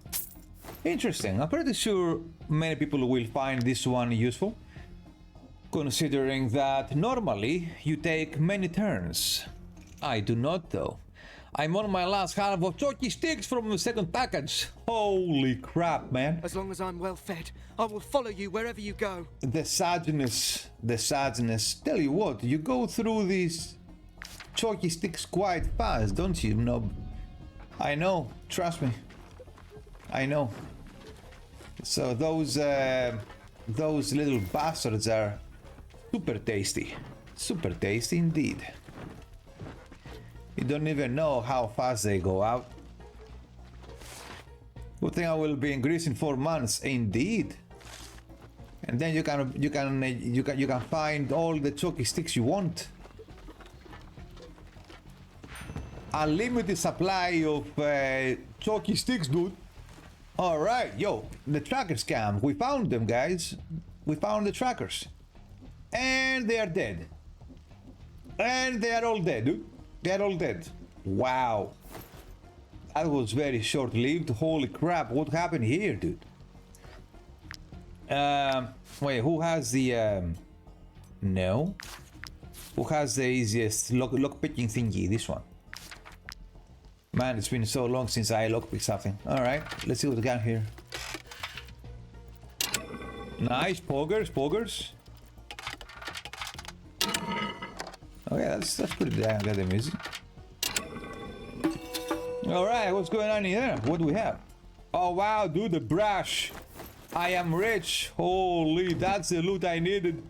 I'm pretty sure many people will find this one useful, considering that normally you take many turns. I do not though. I'm on my last half of chalky sticks from the second package. Holy crap, man. As long as I'm well fed, I will follow you wherever you go. The sadness. Tell you what, you go through these chalky sticks quite fast, don't you, Nob? I know, trust me. I know. So those little bastards are super tasty indeed. You don't even know how fast they go out. Good thing I will be in Greece in 4 months, indeed. And then you can find all the chalky sticks you want. Unlimited supply of chalky sticks, dude. Alright, yo, the tracker scam. We found them, guys. We found the trackers. And they are dead. And they are all dead, dude. They are all dead. Wow. That was very short-lived. Holy crap, what happened here, dude? Wait, who has the, No. Who has the easiest lock-picking thingy? This one. Man, it's been so long since I lockpicked something. Alright, let's see what we got here. Nice, poggers. Okay, that's pretty damn amazing. Alright, what's going on here? What do we have? Oh wow, dude, the brush. I am rich. Holy, that's the loot I needed.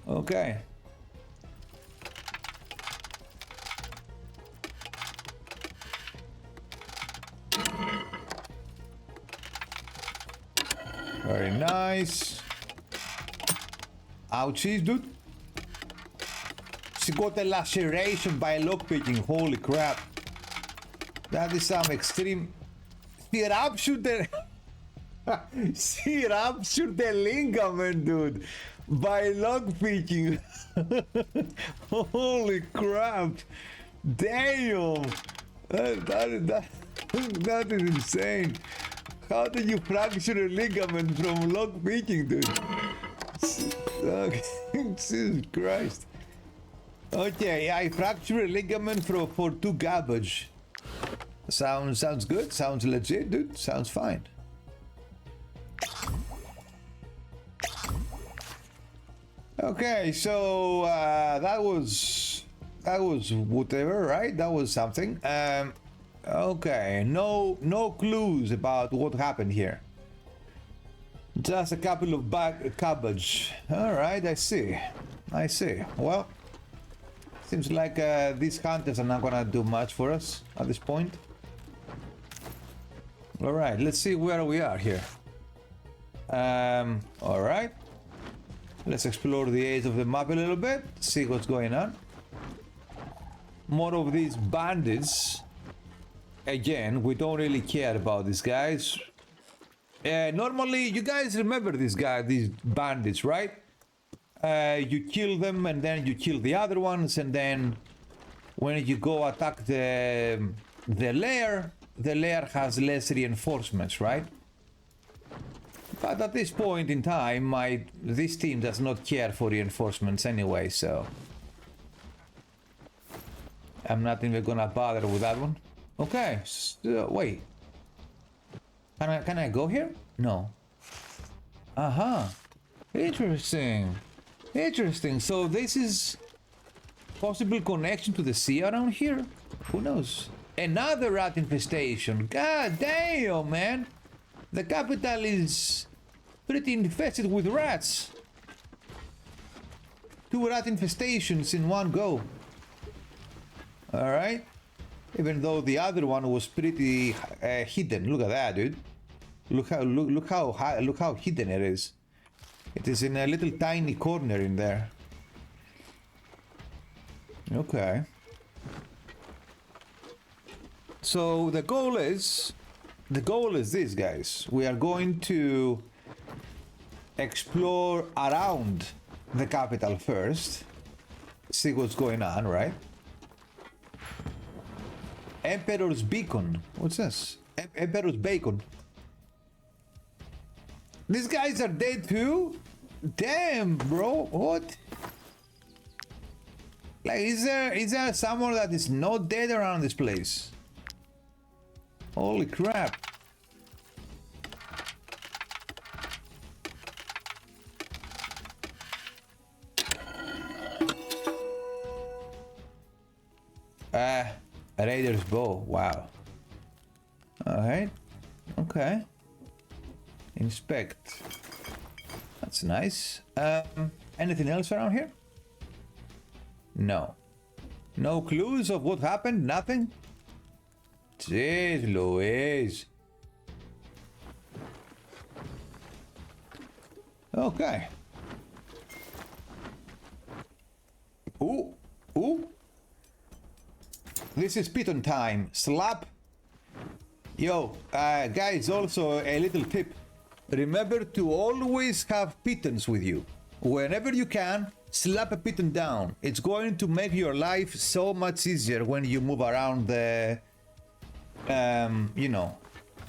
Okay. Very nice. Ouchies, dude. She got a laceration by lockpicking. Holy crap. That is some extreme. She ruptured the she ruptured the ligament, dude, by lockpicking. Holy crap. Damn. That is insane. How do you fracture a ligament from lockpicking, dude? Jesus Christ. Okay, I fractured a ligament for 2 garbage. Sounds good. Sounds legit, dude. Sounds fine. Okay, so that was whatever, right? That was something. Okay, no clues about what happened here. Just a couple of cabbage. All right, I see. Well, seems like these hunters are not gonna do much for us at this point. All right, let's see where we are here. All right. Let's explore the edge of the map a little bit, see what's going on. More of these bandits. Again, we don't really care about these guys. Normally, you guys remember these bandits, right? You kill them and then you kill the other ones, and then when you go attack the lair has less reinforcements, right? But at this point in time, this team does not care for reinforcements anyway, so I'm not even gonna bother with that one. Okay, so, wait. Can I go here? No. Interesting. So this is possible connection to the sea around here? Who knows? Another rat infestation. God damn, man. The capital is pretty infested with rats. 2 rat infestations in one go. Alright. Even though the other one was pretty hidden. Look at that, dude. Look how hidden it is. It is in a little tiny corner in there. Okay. So the goal is this, guys. We are going to explore around the capital first. See what's going on, right? Emperor's Beacon. What's this? Emperor's Bacon. These guys are dead too? Damn, bro. What? Like, is there someone that is not dead around this place? Holy crap. Raider's bow. Wow. Alright. Okay. Inspect. That's nice. Anything else around here? No. No clues of what happened? Nothing? Jeez Louise. Okay. Ooh. This is piton time. Slap. Yo, guys, also a little tip. Remember to always have pitons with you. Whenever you can, Slap a piton down. It's going to make your life so much easier when you move around the, you know,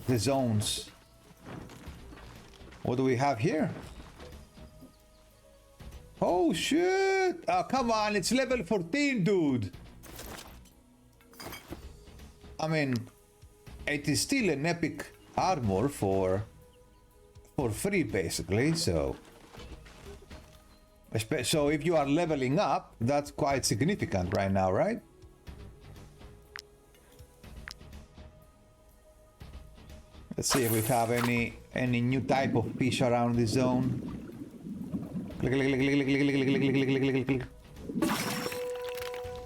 the zones. What do we have here? Oh shit! Oh, come on, it's level 14, dude. I mean, it is still an epic armor for free, basically, so... So if you are leveling up, that's quite significant right now, right? Let's see if we have any new type of fish around the zone.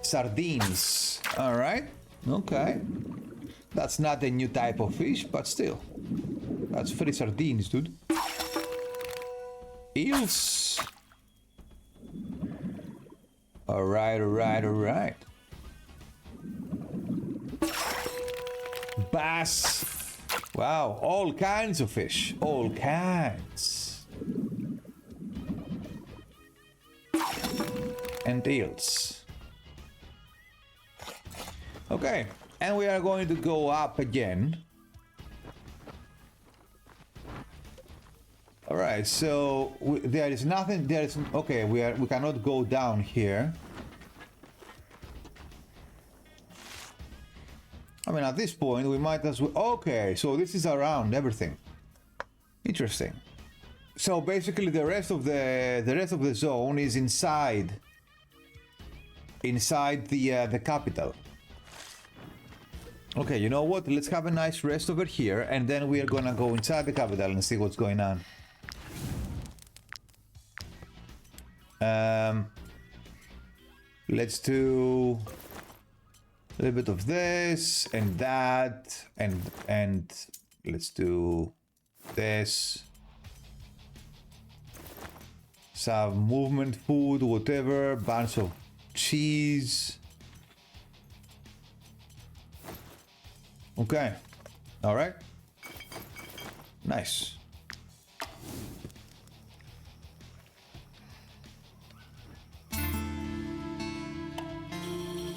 Sardines. All right. Okay. That's not a new type of fish, but still. That's free sardines, dude. Eels. All right, all right, all right. Bass. Wow, all kinds of fish. All kinds. And eels. Okay, and we are going to go up again. All right, so there is nothing. There is okay. We cannot go down here. I mean, at this point, we might as well. Okay, so this is around everything. Interesting. So basically, the rest of the zone is inside the capital. Okay, you know what? Let's have a nice rest over here, and then we are gonna go inside the capital and see what's going on. Let's do a little bit of this and that, and let's do this. Some movement food, whatever, bunch of cheese. Okay, all right, nice.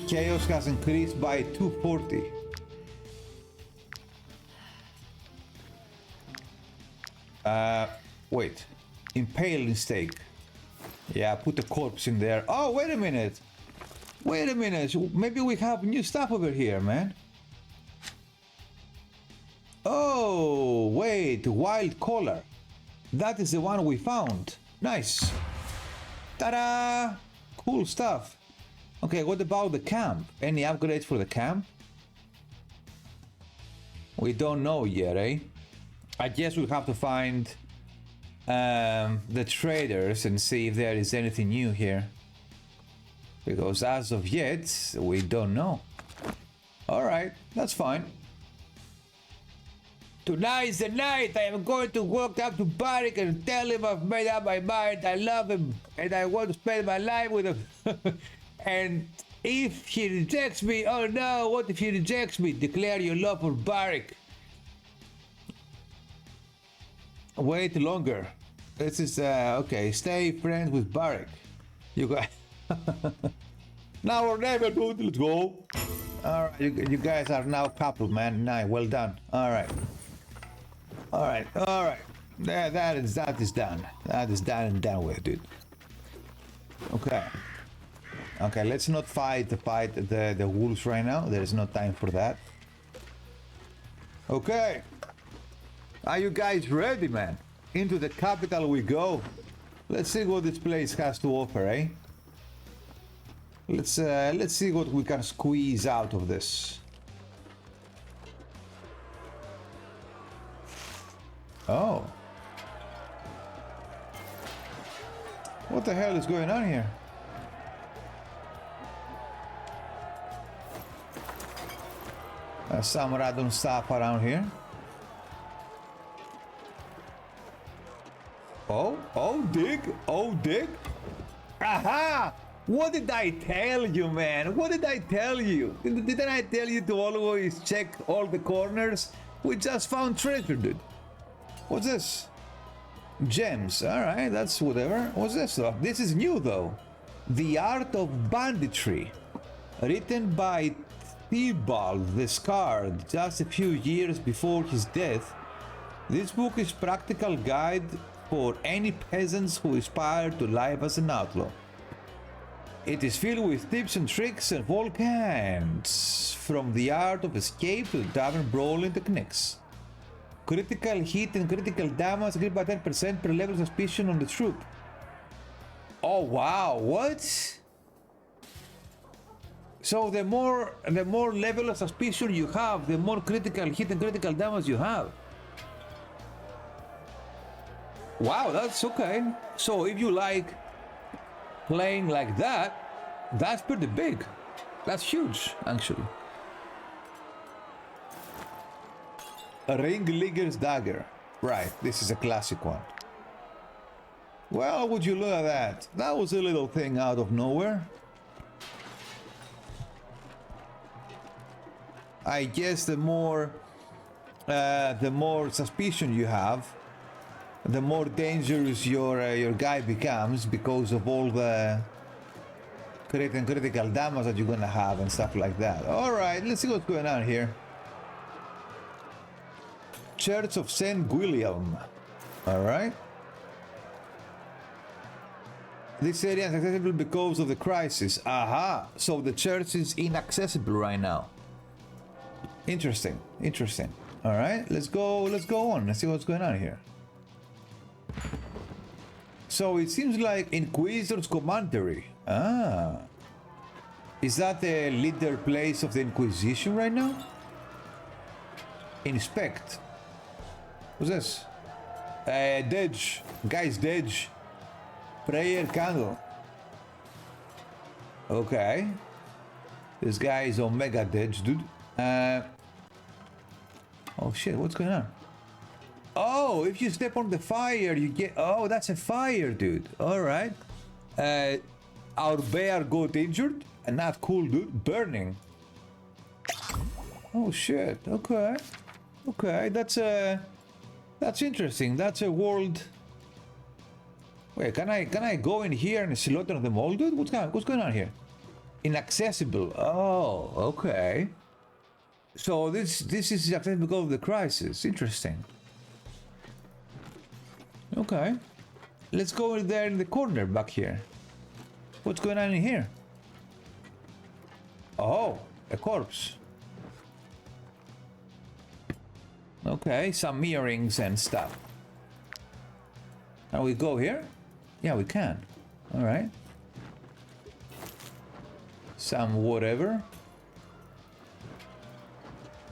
Chaos has increased by 240. Wait. Impaling steak. Yeah, put the corpse in there. Oh, wait a minute. Wait a minute. Maybe we have new stuff over here, man. Oh, wait. Wild collar. That is the one we found. Nice. Ta-da! Cool stuff. Okay, what about the camp? Any upgrades for the camp? We don't know yet, eh? I guess we'll have to find the traders and see if there is anything new here. Because as of yet, we don't know. Alright, that's fine. Tonight's the night I am going to walk up to Barik and tell him I've made up my mind. I love him and I want to spend my life with him. And if he rejects me, oh no, what if he rejects me? Declare your love for Barik. Wait longer. This is, okay, stay friends with Barik. You guys. Now or never, dude, let's go. Alright, you guys are now couple, man. Nice, well done. Alright. Alright, alright. That is done. That is done and done with, dude. Okay. Okay, let's not fight the wolves right now. There is no time for that. Okay. Are you guys ready, man? Into the capital we go. Let's see what this place has to offer, eh? Let's see what we can squeeze out of this. Oh. What the hell is going on here? Some random stuff around here. Oh, dig. Aha! What did I tell you, man? What did I tell you? Didn't I tell you to always check all the corners? We just found treasure, dude. What's this? Gems. Alright, that's whatever. What's this stuff? This is new, though. The Art of Banditry, written by Theobald the Scarred just a few years before his death. This book is practical guide for any peasants who aspire to life as an outlaw. It is filled with tips and tricks of all kinds, from the art of escape to tavern brawling techniques. Critical hit and critical damage increased by 10% per level of suspicion on the troop. Oh wow, what? So the more level of suspicion you have, the more critical hit and critical damage you have. Wow, that's okay. So if you like playing like that, that's pretty big. That's huge, actually. A Ringleader's Dagger. Right, this is a classic one. Well, would you look at that? That was a little thing out of nowhere. I guess the more suspicion you have, the more dangerous your guy becomes because of all the crit and critical damage that you're gonna have and stuff like that. All right, let's see what's going on here. Church of Saint William. All right. This area is accessible because of the crisis. Aha! So the church is inaccessible right now. Interesting. Interesting. All right, let's go on. Let's see what's going on here. So it seems like Inquisitor's Commentary. Ah. Is that the leader place of the Inquisition right now? Inspect. What's this? Dedge. Guys, Dedge. Prayer candle. Okay. This guy is Omega Dedge, dude. Oh shit, what's going on? Oh, if you step on the fire, you get... Oh, that's a fire, dude. Alright. Our bear got injured. Not cool, dude. Burning. Oh shit, okay. Okay, that's interesting. That's a world... Wait, can I go in here and slaughter them all, dude? What's going on here? Inaccessible. Oh, okay. So this is accessible because of the crisis. Interesting. Okay. Let's go in there in the corner back here. What's going on in here? Oh, a corpse. Okay, some earrings and stuff. Can we go here? Yeah, we can. All right. Some whatever.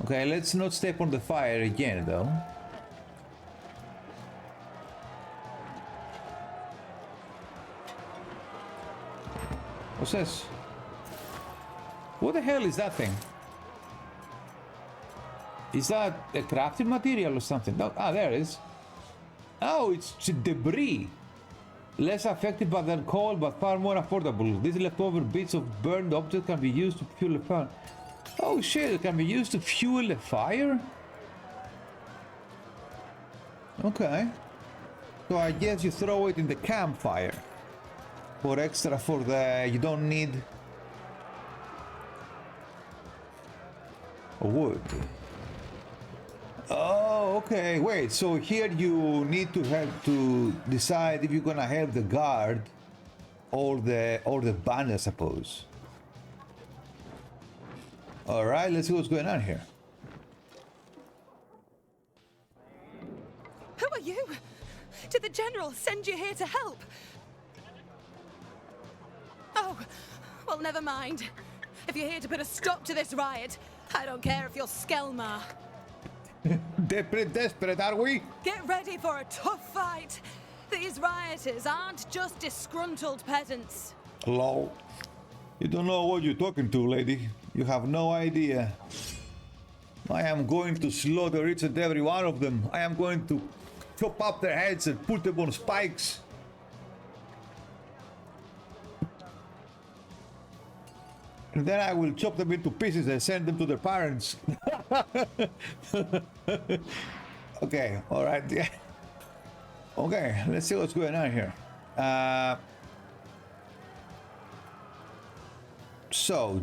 Okay, let's not step on the fire again, though. What's this? What the hell is that thing? Is that a crafting material or something? No, there it is. Oh, it's debris. Less affected by the alcohol, but far more affordable. These leftover bits of burned objects can be used to fuel a fire. Oh shit, it can be used to fuel a fire? Okay. So I guess you throw it in the campfire. For extra for the... You don't need... wood. Oh, okay. Wait, so here you need to have to decide if you're gonna help the guard or the band, I suppose. All right, let's see what's going on here. Who are you? Did the general send you here to help? Oh, well, never mind. If you're here to put a stop to this riot, I don't care if you're Skelmar. Desperate, are we? Get ready for a tough fight. These rioters aren't just disgruntled peasants. Lol. You don't know what you're talking to, lady. You have no idea. I am going to slaughter each and every one of them. I am going to chop up their heads and put them on spikes. And then I will chop them into pieces and send them to their parents. Okay, alright. Okay, let's see what's going on here. So,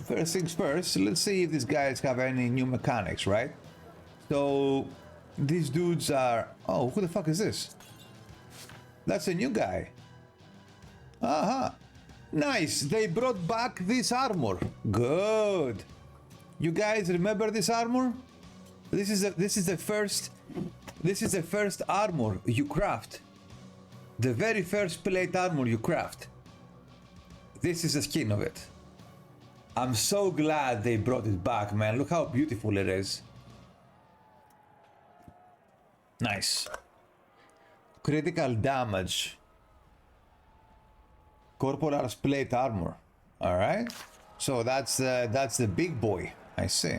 first things first, let's see if these guys have any new mechanics, right? So, these dudes are... Oh, who the fuck is this? That's a new guy. Uh-huh. Nice, they brought back this armor. Good. You guys remember this armor? This is the first armor you craft. The very first plate armor you craft. This is a skin of it. I'm so glad they brought it back, man. Look how beautiful it is. Nice. Critical damage. Corporal's plate armor. All right. So that's the big boy. I see.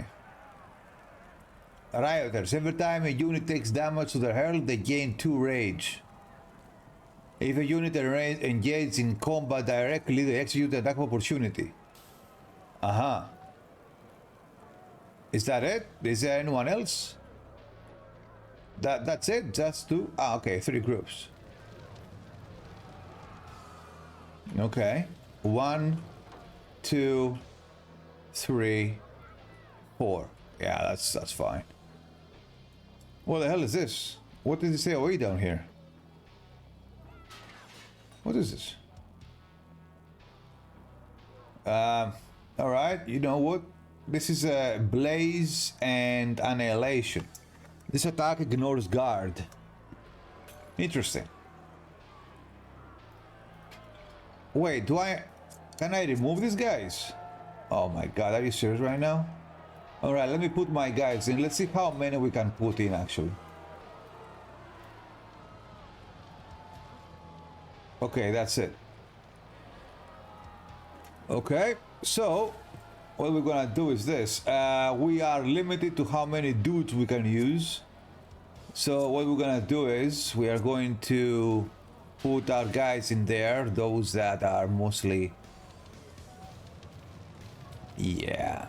Rioters. Every time a unit takes damage to their health, they gain 2 rage. If a unit engaged in combat directly, they execute an attack of opportunity. Uh-huh. Is that it? Is there anyone else? That's it? Just 2? Ah, okay, 3 groups. Okay. 1, 2, 3, 4. Yeah, that's fine. What the hell is this? What did it say away down here? What is this? Alright, you know what? This is a blaze and annihilation. This attack ignores guard. Interesting. Wait, can I remove these guys? Oh my god, are you serious right now? Alright, let me put my guys in. Let's see how many we can put in actually. Okay, that's it. Okay, so what we're gonna do is this. We are limited to how many dudes we can use. So what we're gonna do is we are going to put our guys in there, those that are mostly... Yeah.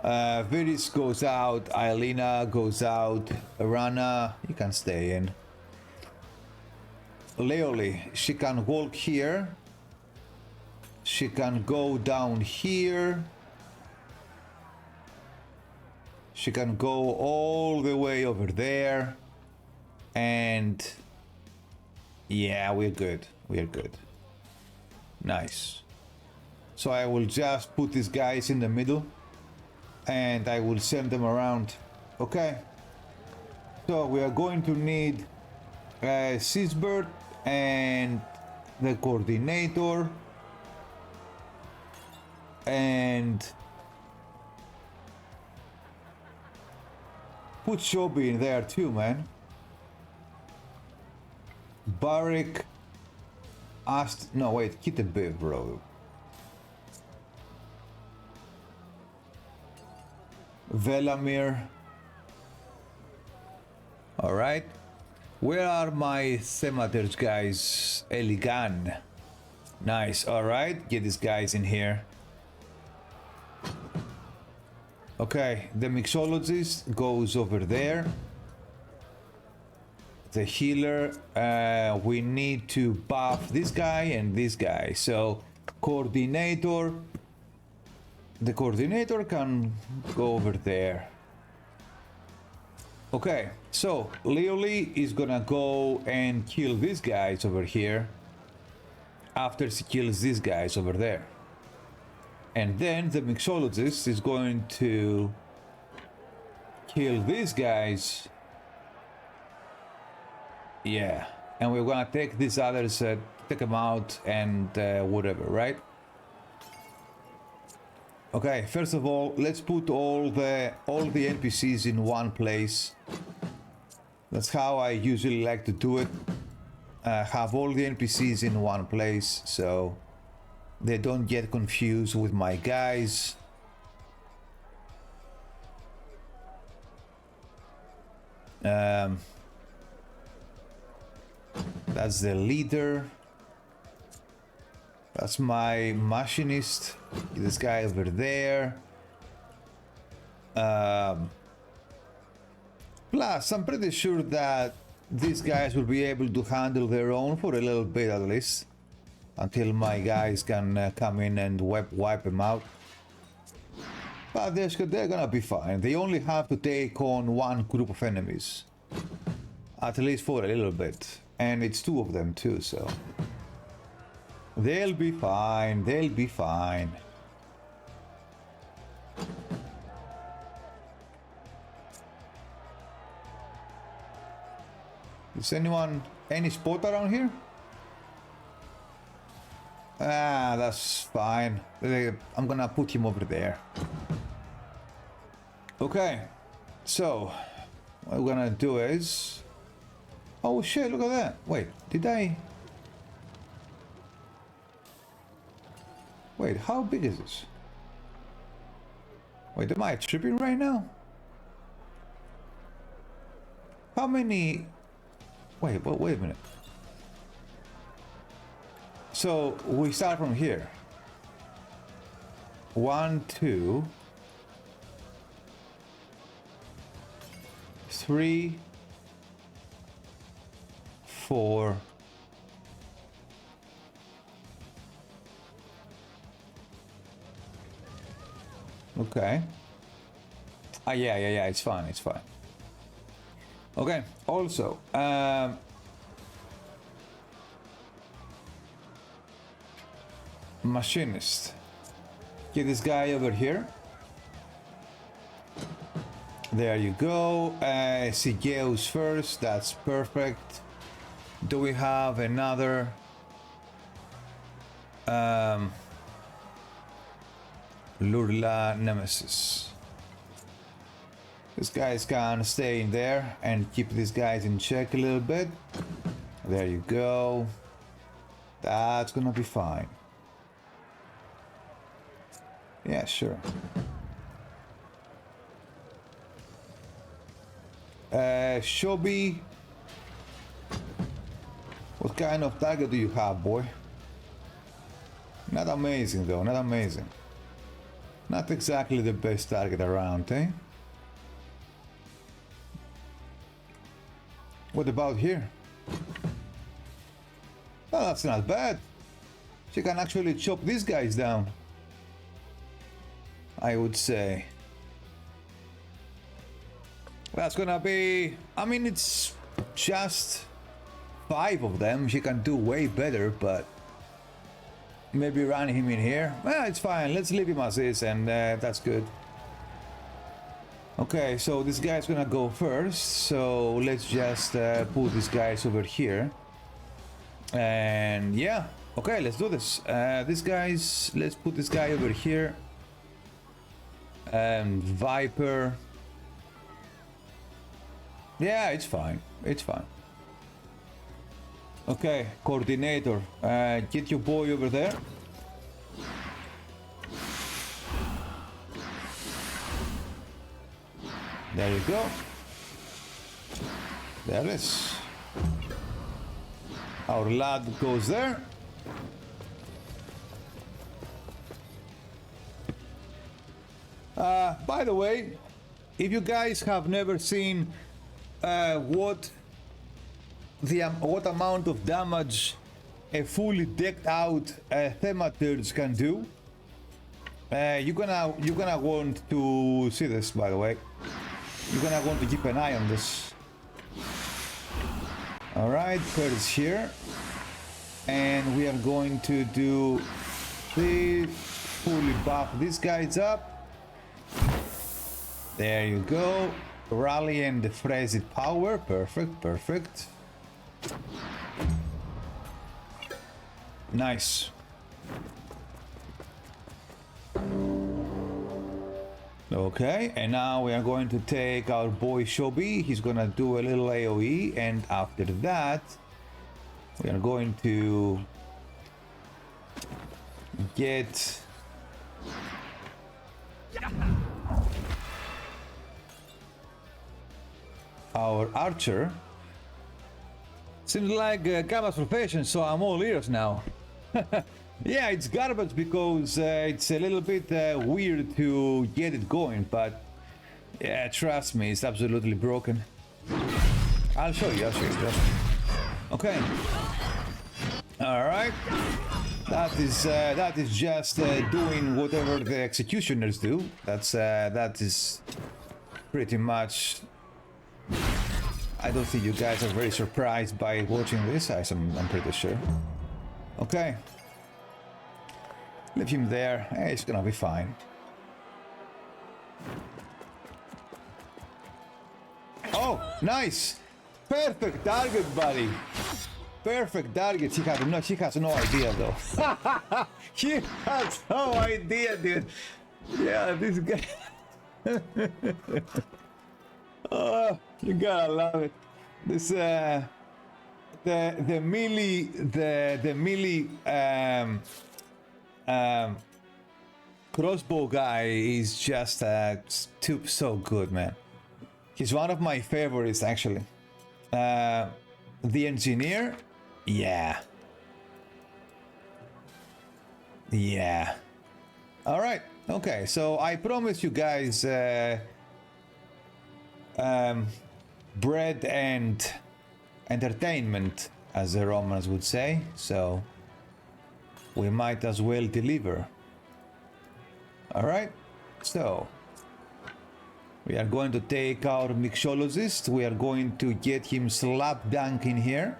Viris goes out, Aelina goes out, Rana, you can stay in. Leoli, she can walk here. She can go down here. She can go all the way over there. And yeah, we're good. We're good. Nice. So I will just put these guys in the middle and I will send them around. Okay. So we are going to need Seasbird and the coordinator and put Shobi in there too, man. Barik asked, no wait, Kittebev, bro. Velamir. All right. Where are my Thematers guys? Eligan. Nice. All right. Get these guys in here. Okay. The mixologist goes over there. The healer. We need to buff this guy and this guy. So coordinator. The coordinator can go over there. Okay, so Leoli is gonna go and kill these guys over here after she kills these guys over there. And then the mixologist is going to kill these guys. Yeah, and we're gonna take these others, take them out and whatever, right? Okay, first of all, let's put all the NPCs in one place. That's how I usually like to do it. Have all the NPCs in one place so they don't get confused with my guys. That's the leader. That's my machinist. This guy over there. Plus, I'm pretty sure that these guys will be able to handle their own for a little bit at least. Until my guys can come in and wipe them out. But they're gonna be fine. They only have to take on one group of enemies. At least for a little bit. And it's two of them too, so... They'll be fine, they'll be fine. Is anyone... any spot around here? Ah, that's fine. I'm gonna put him over there. Okay, so what we're gonna do is... Oh shit, look at that. Wait, did I... Wait, how big is this? Wait, am I tripping right now? How many... Wait a minute. So we start from here. 1, 2, 3, 4. Okay. Yeah, it's fine, it's fine. Okay, also, machinist. Get this guy over here. There you go. Sigeus first, that's perfect. Do we have another Lurla Nemesis? This guy's gonna stay in there and keep these guys in check a little bit. There you go. That's gonna be fine. Yeah, sure. Shobi. What kind of target do you have, boy? Not amazing though, not amazing. Not exactly the best target around, eh? What about here? Oh, that's not bad. She can actually chop these guys down, I would say. That's gonna be... I mean, it's just 5 of them. She can do way better, but... maybe run him in here. Well, it's fine. Let's leave him as is, and that's good. Okay, so this guy's gonna go first. So let's just put these guys over here. And yeah, okay, let's do this. Let's put this guy over here. And Viper. Yeah, it's fine. It's fine. Okay, coordinator, get your boy over there. There you go. There it is. Our lad goes there. By the way, if you guys have never seen what amount of damage a fully decked out Thematurge can do, you're gonna want to see this. By the way, you're gonna want to keep an eye on this. All right, Kurt's here, and we are going to do this. Fully buff these guys up. There you go. Rally and the Frenzied Power. Perfect, perfect. Nice. Okay, and now we are going to take our boy Shobi. He's gonna do a little AoE, and after that we are going to get our archer. Seems like garbage profession, so I'm all ears now. Yeah, it's garbage because it's a little bit weird to get it going, but yeah, trust me, it's absolutely broken. I'll show you. Okay. All right. That is just doing whatever the executioners do. That is pretty much. I don't think you guys are very surprised by watching this. I'm pretty sure. Okay. Leave him there. Hey, it's gonna be fine. Oh, nice! Perfect target, buddy. Perfect target. He has no idea though. He has no idea, dude. Yeah, this guy. Oh, you gotta love it. This the melee crossbow guy is just so good, man. He's one of my favorites actually. The engineer, yeah. All right, okay. So I promise you guys bread and entertainment, as the Romans would say. So we might as well deliver. All right. So we are going to take our mixologist. We are going to get him slap dunk in here.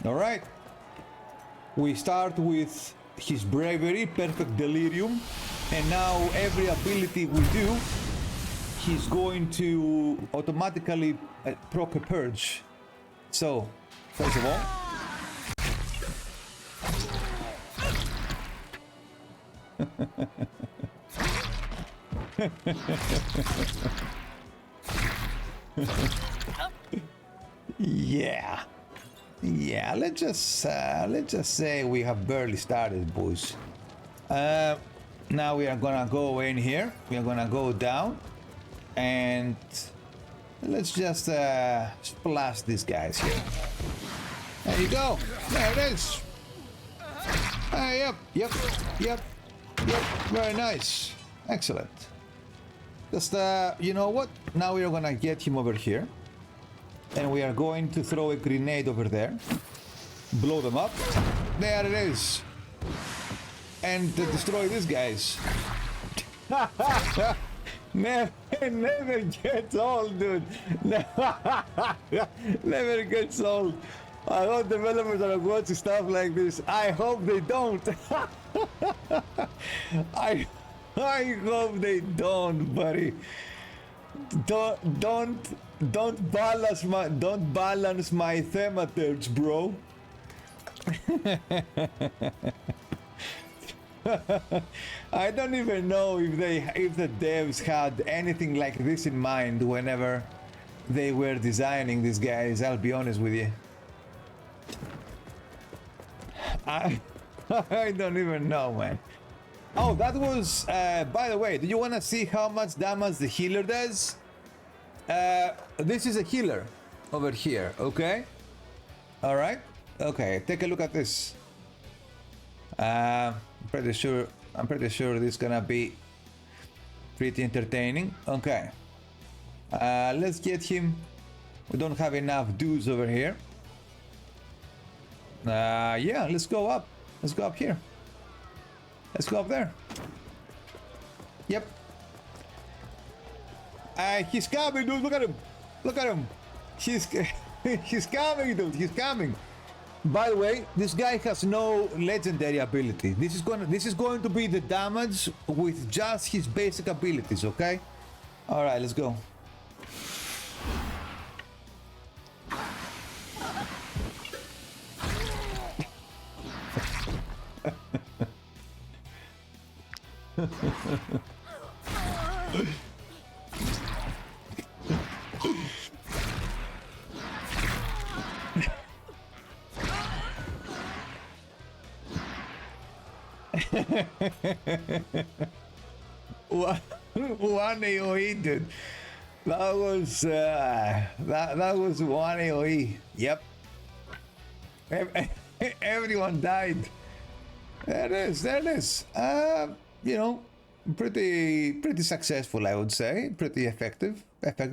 All right. We start with his bravery, perfect delirium, and now every ability we do, he's going to automatically proc a purge. So, first of all, yeah, let's just say we have barely started, boys. Now we are gonna go in here. We are gonna go down, and let's just splash these guys here. There you go. There it is. Yep. Very nice. Excellent. Just you know what? Now we are gonna get him over here, and we are going to throw a grenade over there, blow them up. There it is, and destroy these guys. Never gets old, dude. Never gets old. I hope developers are watching stuff like this. I hope they don't. I hope they don't, buddy. Don't balance my thematurge, bro. I don't even know if the devs had anything like this in mind whenever they were designing these guys. I'll be honest with you. I don't even know, man. Oh, that was, by the way, do you want to see how much damage the healer does? This is a healer over here, okay? All right, okay, take a look at this. I'm pretty sure this is gonna be pretty entertaining. Okay, let's get him. We don't have enough dudes over here. Yeah, let's go up. Let's go up here. Let's go up there. Yep. He's coming, dude. Look at him. Look at him. He's coming, dude. He's coming. By the way, this guy has no legendary ability. This is going to be the damage with just his basic abilities, okay? All right, let's go. One AOE, dude. That was that was one AOE. Yep. Everyone died. There it is. There it is. You know, pretty successful, I would say. Pretty effective.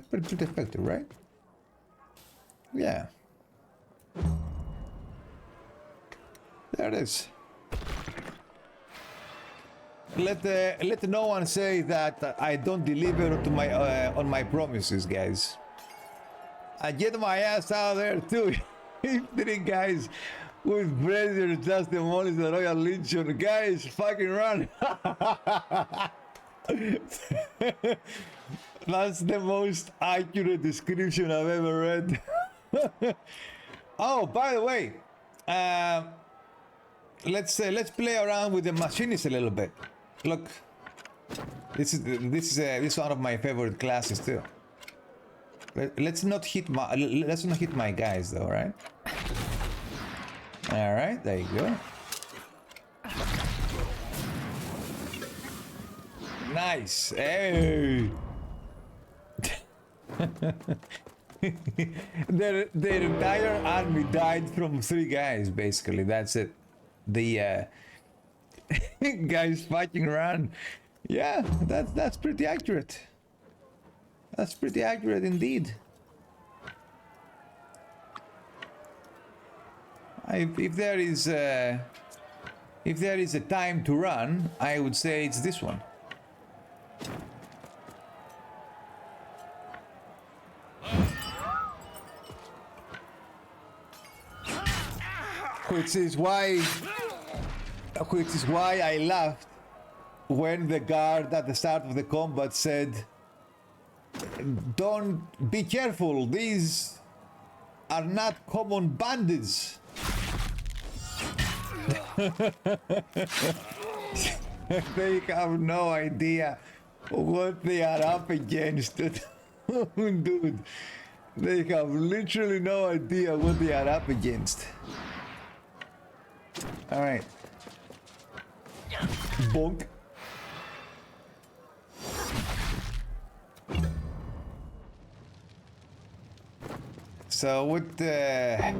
Pretty effective, right? Yeah. There it is. Let no one say that I don't deliver to my on my promises, guys. I get my ass out there too. If 3 guys with braziers just demolish the Royal Legion, guys, fucking run! That's the most accurate description I've ever read. Oh, by the way, let's play around with the machinists a little bit. Look, this is one of my favorite classes too. Let's not hit my guys though, right? All right, there you go. Nice. Hey. Their entire army died from 3 guys, basically. That's it. The guys fighting around. Yeah, that's pretty accurate. That's pretty accurate indeed. If there is a time to run, I would say it's this one. Which is why I laughed when the guard at the start of the combat said, "Don't be careful, these are not common bandits." They have no idea what they are up against. Dude, they have literally no idea what they are up against. All right. Bonk. So what I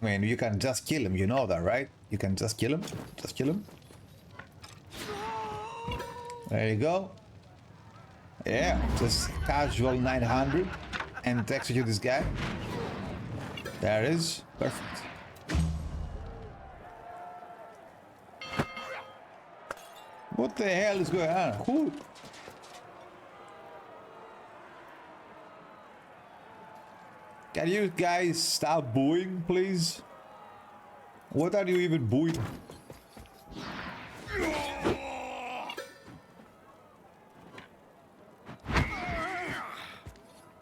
mean, you can just kill him, you know that, right? You can just kill him. Just kill him. There you go. Yeah, just casual 900 and execute this guy. There it is. Perfect. What the hell is going on? Who? Can you guys stop booing, please? What are you even booing?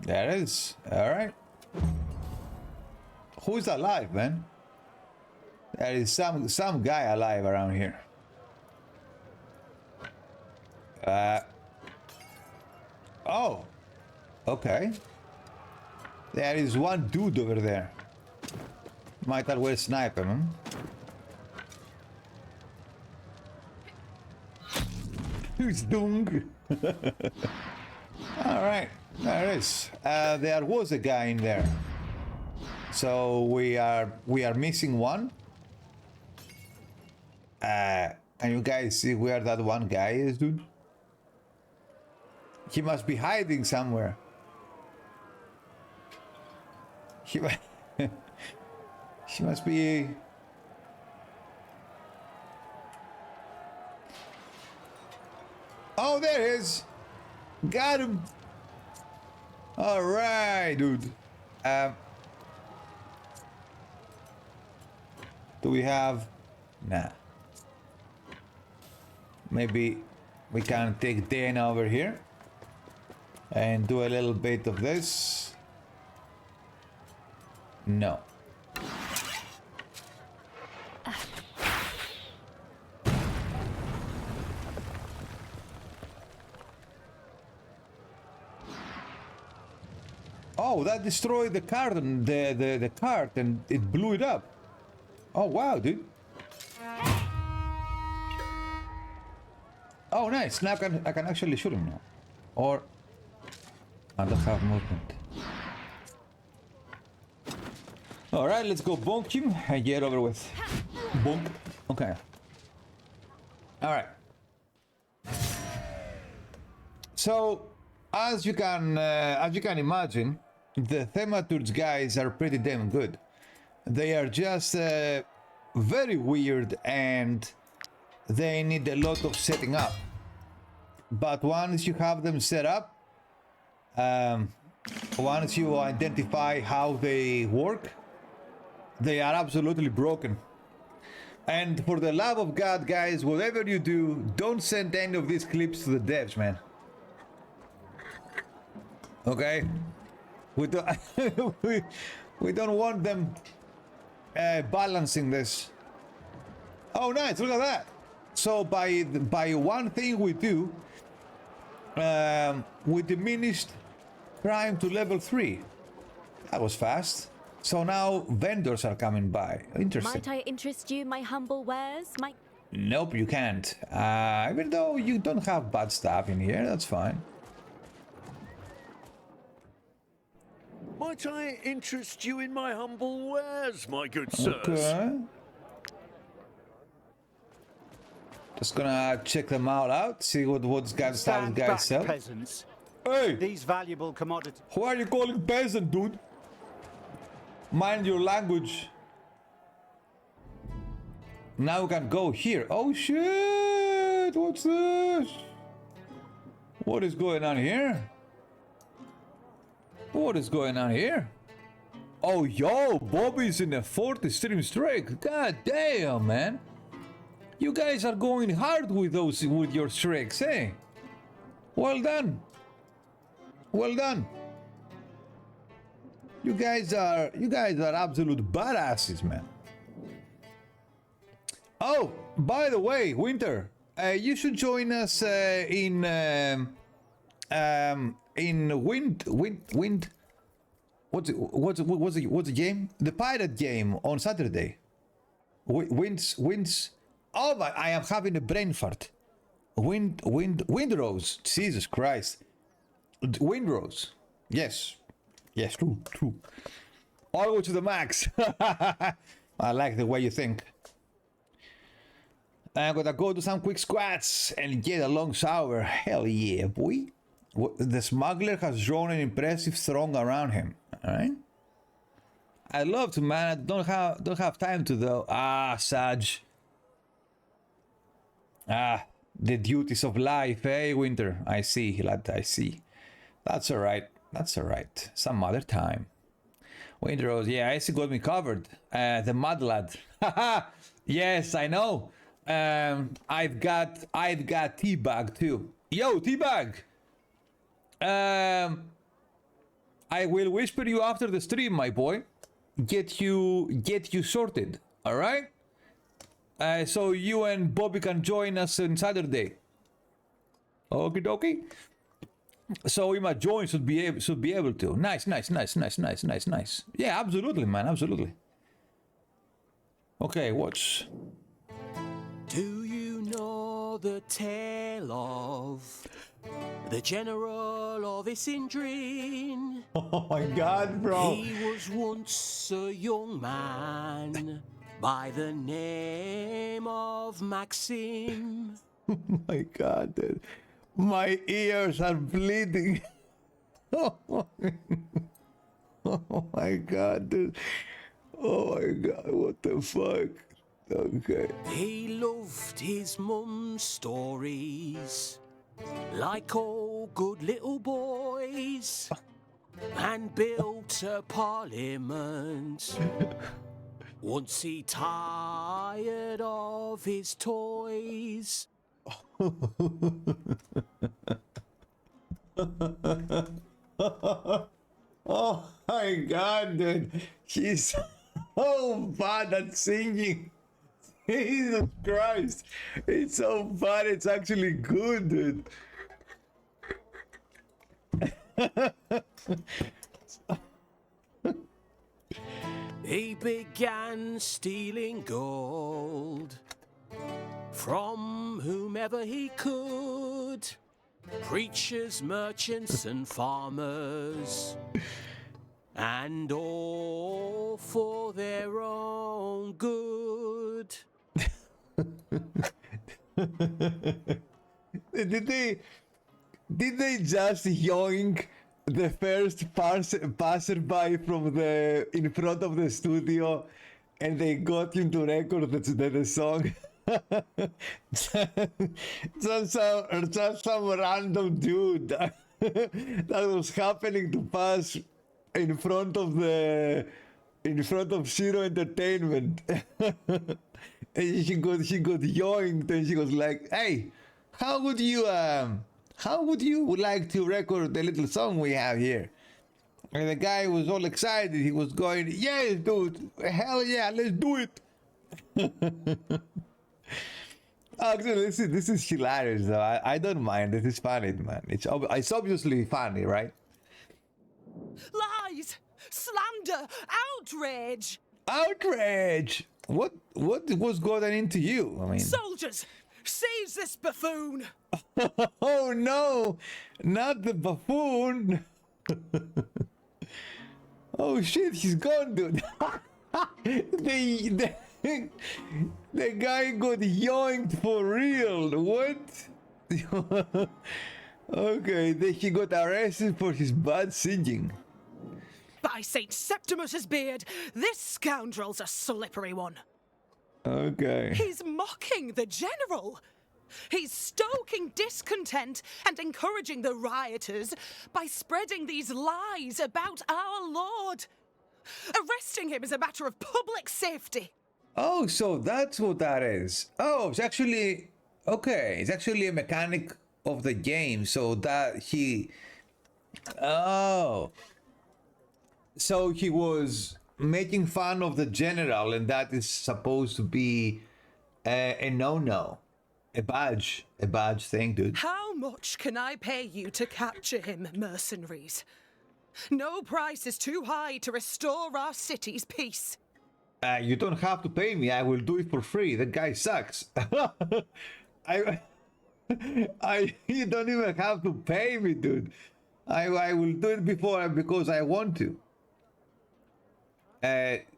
There it is. All right. Who's alive, man? There is some guy alive around here. Oh. Okay. There is one dude over there. Might as well snipe him, huh? Who's dung? Alright, there it is. There was a guy in there. So we are missing one. Can you guys see where that one guy is, dude? He must be hiding somewhere. She must be. Oh, there he is. Got him. All right, dude. Do we have? Nah. Maybe we can take Dana over here and do a little bit of this. No. Oh, that destroyed the cart and the cart and it blew it up. Oh wow, dude. Oh nice. Now I can actually shoot him now. Or I don't have movement. Alright, let's go bonk him and get over with. Bonk. Okay. Alright. So as you can imagine, the Thaumaturge guys are pretty damn good. They are just very weird and they need a lot of setting up. But once you have them set up, once you identify how they work, they are absolutely broken. And for the love of God, guys, whatever you do, don't send any of these clips to the devs, man. Okay? We don't, we don't want them balancing this. Oh, nice, look at that. So by one thing we do, we diminished crime to level 3. That was fast. So now vendors are coming by. Interesting. Might I interest you in my humble wares? Nope, you can't. Even though you don't have bad stuff in here, that's fine. Might I interest you in my humble wares, my good sirs? Okay. Just gonna check them all out, see what guys sell. Peasants. Hey! These valuable commodities. Who are you calling peasant, dude? Mind your language. Now we can go here. Oh shit! What's this? What is going on here? What is going on here? Oh yo, Bobby's in a 40 stream streak. God damn, man. You guys are going hard with your streaks, eh? Well done. Well done. You guys are absolute badasses, man. Oh, by the way, Winter, you should join us in Wind. What's the game? The pirate game on Saturday. Winds. Oh my! I am having a brain fart. Windrose. Jesus Christ. Windrose. Yes. Yes, true. Always to the max. I like the way you think. I'm gonna go do some quick squats and get a long shower. Hell yeah, boy. The smuggler has drawn an impressive throng around him. Alright? I love to, man. I don't have time to though. Ah, Saj. Ah, the duties of life, eh, Winter? I see, lad, I see. That's alright. That's alright. Some other time. Windrose, yeah, Icy got me covered. The mud lad. Haha! Yes, I know. I've got Teabag too. Yo, Teabag! I will whisper you after the stream, my boy. Get you sorted, alright? So you and Bobby can join us on Saturday. Okie dokie. So Ima join should be able to. Nice. Yeah, absolutely, man, absolutely. Okay, watch. Do you know the tale of the General of Isindrin? Oh my God, bro! He was once a young man by the name of Maxim. Oh my God, dude. My ears are bleeding. Oh my God, dude. Oh my God, what the fuck? Okay. He loved his mum's stories, like all good little boys, and built a parliament. Once he tired of his toys. Oh my God, dude. She's so bad at singing. Jesus Christ. It's so bad, it's actually good, dude. He began stealing gold from whomever he could, preachers, merchants and farmers, and all for their own good. Did they just yoink the first passerby from the in front of the studio, and they got him to record the song. just some random dude that was happening to pass in front of Zero Entertainment. And she got yoinked, and she was like, "Hey, how would you like to record the little song we have here?" And the guy was all excited. He was going, "Yes, dude, hell yeah, let's do it." Actually, this is hilarious though. I don't mind. This is funny, man. It's obviously funny, right? Lies! Slander! Outrage! Outrage! What was gotten into you? I mean, Soldiers! Seize this buffoon! Oh no! Not the buffoon! Oh shit, he's gone, dude. The guy got yoinked for real. What? Okay, then he got arrested for his bad singing. By St. Septimus's beard, this scoundrel's a slippery one. Okay. He's mocking the general. He's stoking discontent and encouraging the rioters by spreading these lies about our Lord. Arresting him is a matter of public safety. Oh, so that's what that is. Oh, it's actually... Okay, it's actually a mechanic of the game, so that he... Oh... So he was making fun of the general, and that is supposed to be a no-no. A badge thing, dude. How much can I pay you to capture him, mercenaries? No price is too high to restore our city's peace. You don't have to pay me. I will do it for free. The guy sucks. You don't even have to pay me, dude. I will do it because I want to.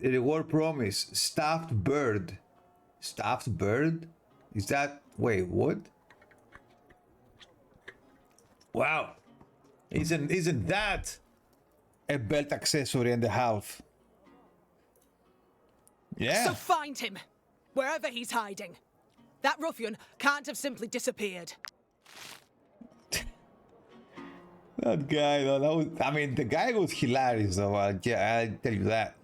Reward promise. Stuffed bird. Stuffed bird? Is that... Wait, what? Wow. Isn't that a belt accessory and a half? Yeah. So find him, wherever he's hiding. That ruffian can't have simply disappeared. That guy, though, the guy was hilarious, though. I'll tell you that.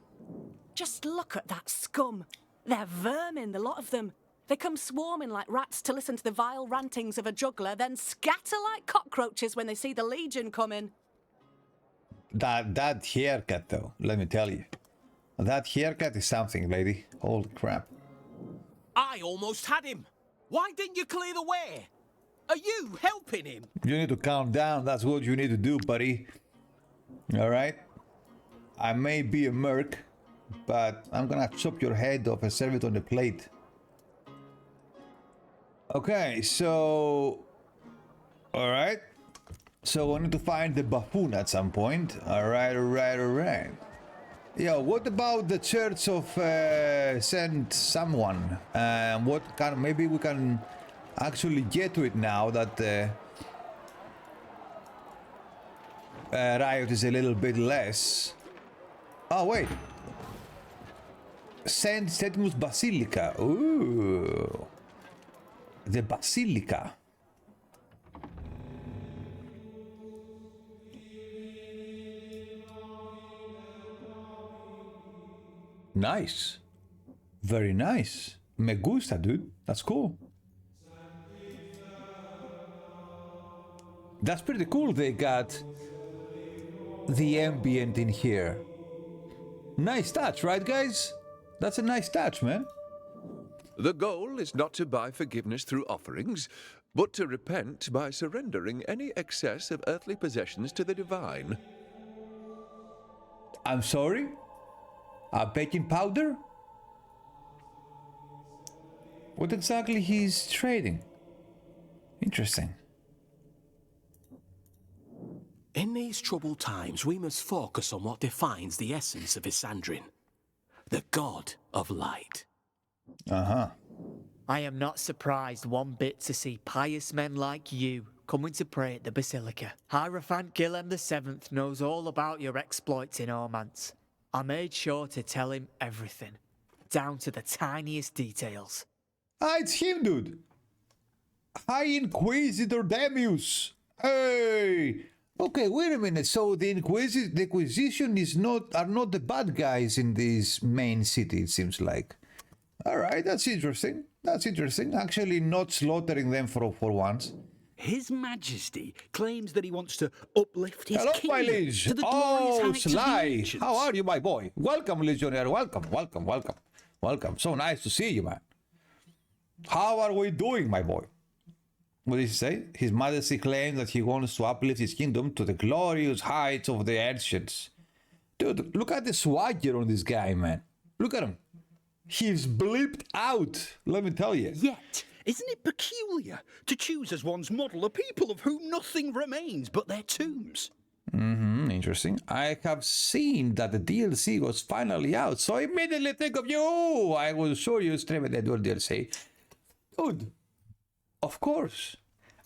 Just look at that scum. They're vermin, the lot of them. They come swarming like rats to listen to the vile rantings of a juggler, then scatter like cockroaches when they see the Legion coming. That haircut, though, let me tell you. That haircut is something, lady. Holy crap. I almost had him. Why didn't you clear the way? Are you helping him? You need to calm down. That's what you need to do, buddy. All right? I may be a merc, but I'm gonna chop your head off and serve it on a plate. Okay, so... Alright. So I need to find the buffoon at some point. Alright. Yo, what about the Church of Saint Someone? Maybe we can actually get to it now that riot is a little bit less. Oh, wait. Saint Septimus Basilica. Ooh. The Basilica. Nice. Very nice. Me gusta, dude. That's cool. That's pretty cool. They got the ambient in here. Nice touch, right, guys? That's a nice touch, man. The goal is not to buy forgiveness through offerings, but to repent by surrendering any excess of earthly possessions to the divine. I'm sorry? Baking powder? What exactly he's trading? Interesting. In these troubled times, we must focus on what defines the essence of Isandrin. The God of Light. Uh-huh. I am not surprised one bit to see pious men like you coming to pray at the Basilica. Hierophant Guilhem VII knows all about your exploits in Ormance. I made sure to tell him everything, down to the tiniest details. Ah, it's him, dude. High Inquisitor Demius. Hey. Okay, wait a minute. So the Inquisition are not the bad guys in this main city, it seems like. All right, that's interesting. That's interesting. Actually, not slaughtering them for once. His Majesty claims that he wants to uplift his Hello, kingdom my liege. to the glorious Oh, heights of the Sly. ancients. How are you, my boy? Welcome, Legionnaire. Welcome. So nice to see you, man. How are we doing, my boy? What did he say? His Majesty claims that he wants to uplift his kingdom to the glorious heights of the ancients. Dude, look at the swagger on this guy, man. Look at him. He's blipped out, let me tell you. Yet, isn't it peculiar to choose as one's model a people of whom nothing remains but their tombs? Interesting. I have seen that the DLC was finally out, so I immediately think of you. I will show you streaming the DLC. Dude, of course.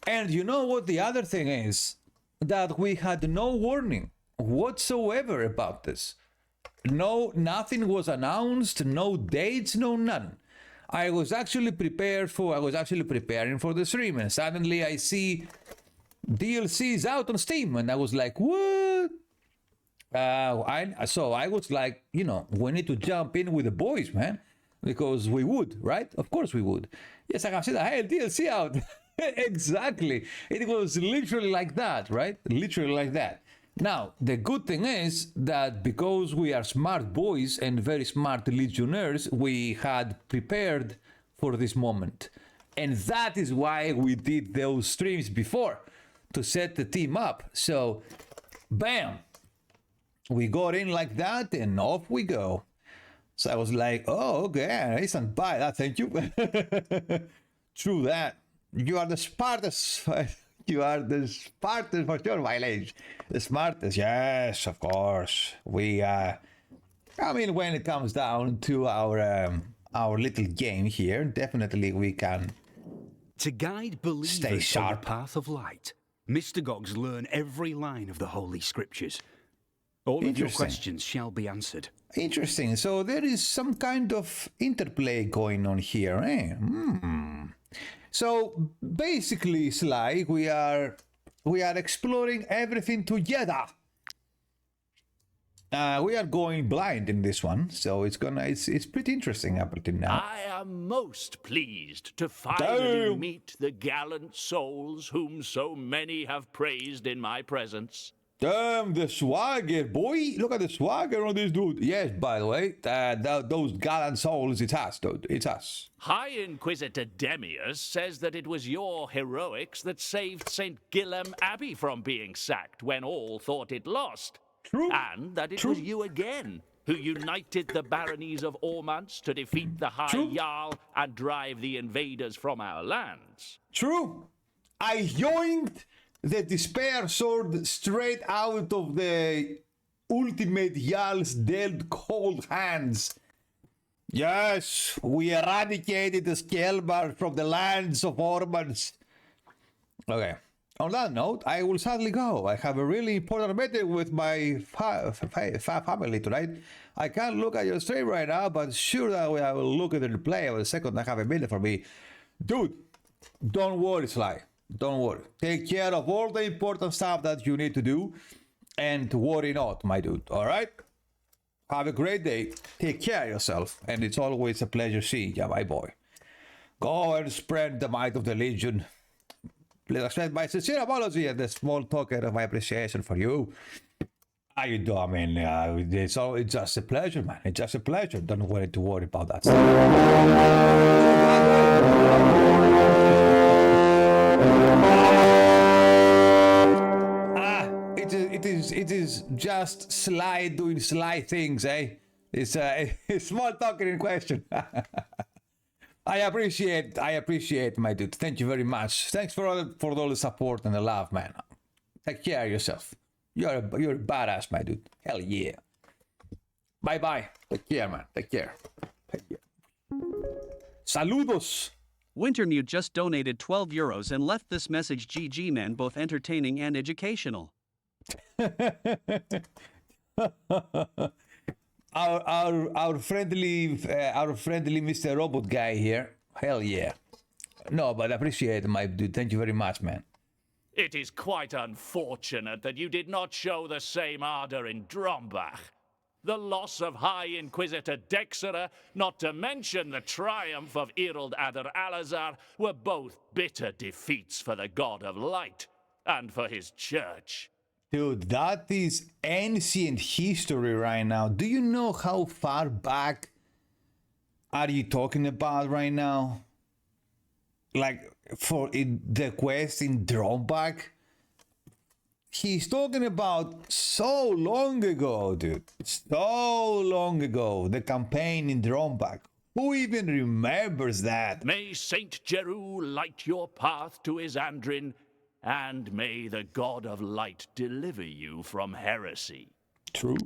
And you know what the other thing is? That we had no warning whatsoever about this. No, nothing was announced, no dates, no none. I was actually preparing for the stream, and suddenly I see DLCs out on Steam, and I was like, what? So I was like, you know, we need to jump in with the boys, man, because we would, right? Of course we would. Yes, I have seen the hell DLC out. Exactly. It was literally like that, right? Literally like that. Now, the good thing is that because we are smart boys and very smart legionnaires, we had prepared for this moment. And that is why we did those streams before, to set the team up. So, bam, we got in like that and off we go. So I was like, oh, okay, I stand by that, thank you. True that. You are the smartest. You are the smartest for sure, my liege. The smartest, yes, of course. I mean, when it comes down to our little game here, definitely we can to guide believers on the path of light. Mystagogs learn every line of the Holy Scriptures. All of your questions shall be answered. Interesting. So there is some kind of interplay going on here, eh? So basically, Sly, we are exploring everything together. We are going blind in this one, so it's pretty interesting up until now. I am most pleased to finally meet the gallant souls whom so many have praised in my presence. Damn, the swagger, boy. Look at the swagger on this dude. Yes, by the way, those gallant souls, it's us, dude. It's us. High Inquisitor Demius says that it was your heroics that saved St. Guilhem Abbey from being sacked when all thought it lost. True. And that it was you again who united the baronies of Ormance to defeat the High Jarl and drive the invaders from our lands. True. I yoinked the despair sword straight out of the ultimate Jarl's dealt cold hands. Yes, we eradicated the Skjelbar from the lands of Ormance. Okay. On that note, I will sadly go. I have a really important meeting with my family tonight. I can't look at your stream right now, but sure that I will look at the replay of the second I have a minute for me. Dude, don't worry, Sly. Don't worry. Take care of all the important stuff that you need to do, and worry not, my dude. All right? Have a great day. Take care of yourself, and it's always a pleasure seeing you, my boy. Go and spread the might of the Legion. Please accept my sincere apology and the small token of my appreciation for you. How you do? I mean, it's just a pleasure, man. It's just a pleasure. Don't worry about that stuff. It is just Sly doing Sly things, eh? It's a small token in question. I appreciate, my dude. Thank you very much. Thanks for all the support and the love, man. Take care of yourself. You're a badass, my dude. Hell yeah. Bye. Take care, man. Take care. Saludos. Wintermute just donated 12 euros and left this message: GG man, both entertaining and educational. our friendly Mr. Robot guy here. Hell yeah. No, but I appreciate it, my dude. Thank you very much, man. It is quite unfortunate that you did not show the same ardor in Drombach. The loss of High Inquisitor Dexerer, not to mention the triumph of Irald Adar Alazar, were both bitter defeats for the God of Light and for his church. Dude, that is ancient history right now. Do you know how far back are you talking about right now? Like, for the quest in Drombach? He's talking about so long ago, dude. So long ago. The campaign in Drombach. Who even remembers that? May Saint Jeru light your path to Isandrin, and may the God of Light deliver you from heresy. True.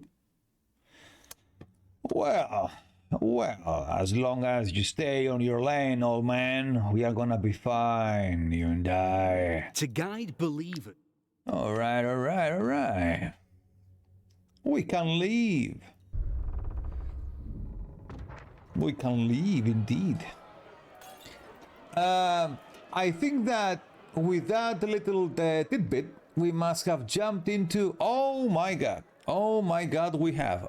Well, as long as you stay on your lane, old man, we are gonna be fine, you and I. To guide believers. All right. We can leave. We can leave, indeed. I think that with that little tidbit, we must have jumped into... Oh my god, we have.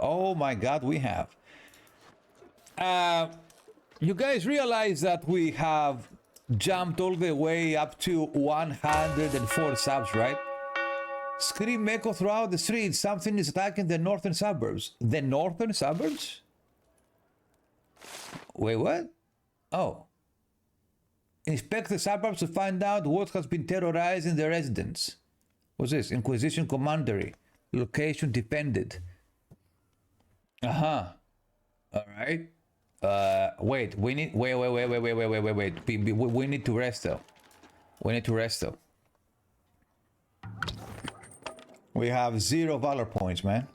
You guys realize that we have jumped all the way up to 104 subs, right? Scream echo throughout the streets. Something is attacking the northern suburbs. The northern suburbs? Wait, what? Oh. Inspect the suburbs to find out what has been terrorizing the residents. What's this? Inquisition Commandery. Location defended. All right. Wait. We need. Wait. We need to rest though. We have 0 valor points, man.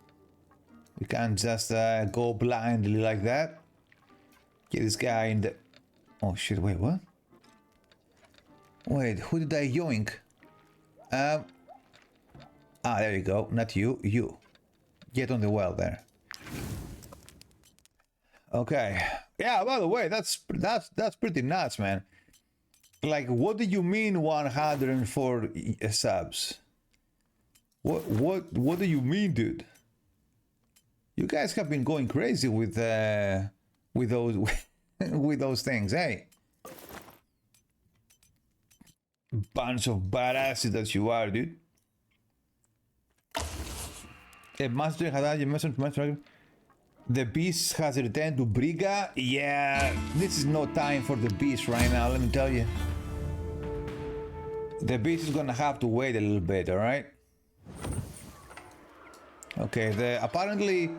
We can't just go blindly like that. Get this guy in the... Oh shit, wait, what? Wait, who did I yoink? There you go. Not you, you. Get on the well there. Okay. Yeah, by the way, that's pretty nuts, man. Like, what do you mean 104 subs? What do you mean, dude? You guys have been going crazy with those with those things, hey? Bunch of badasses that you are, dude. The beast has returned to Briga. Yeah, this is no time for the beast right now, let me tell you. The beast is gonna have to wait a little bit, alright? Okay, apparently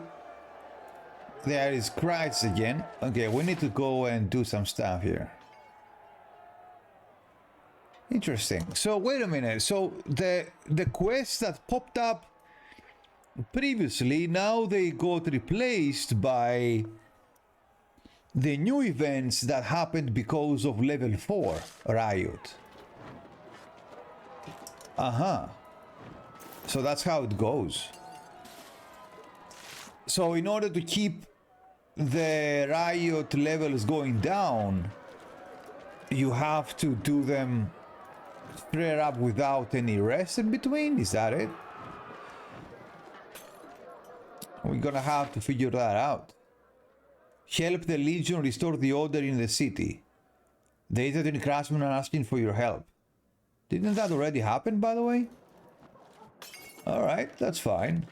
there is Christ again. Okay, we need to go and do some stuff here. Interesting. So wait a minute. So the quests that popped up previously, now they got replaced by the new events that happened because of level 4 Riot. So that's how it goes. So in order to keep the Riot levels going down, you have to do them straight up without any rest in between? Is that it? We're gonna have to figure that out. Help the Legion restore the order in the city. The Italian craftsmen are asking for your help. Didn't that already happen, by the way? Alright, that's fine.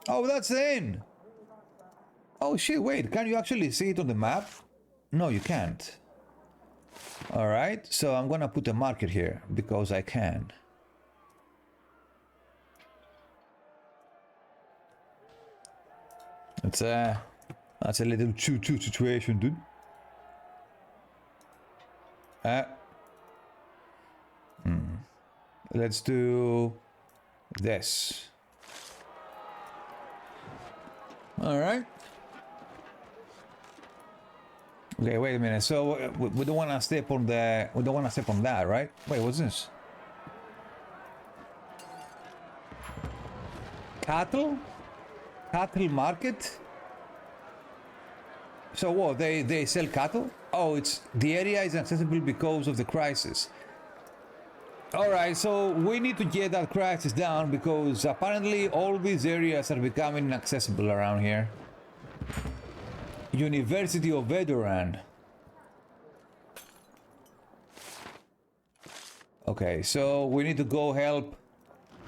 Oh, that's the inn! Oh shit, wait, can you actually see it on the map? No, you can't. Alright, so I'm gonna put a marker here, because I can. That's a little choo-choo situation, dude. Let's do this. Alright. Okay, wait a minute. So we don't want to step on the. We don't want to step on that, right? Wait, what's this? Cattle? Cattle market? So what? They sell cattle? Oh, it's the area is accessible because of the crisis. All right, so we need to get that crisis down because apparently all these areas are becoming inaccessible around here. University of Edoran. Okay, so we need to go help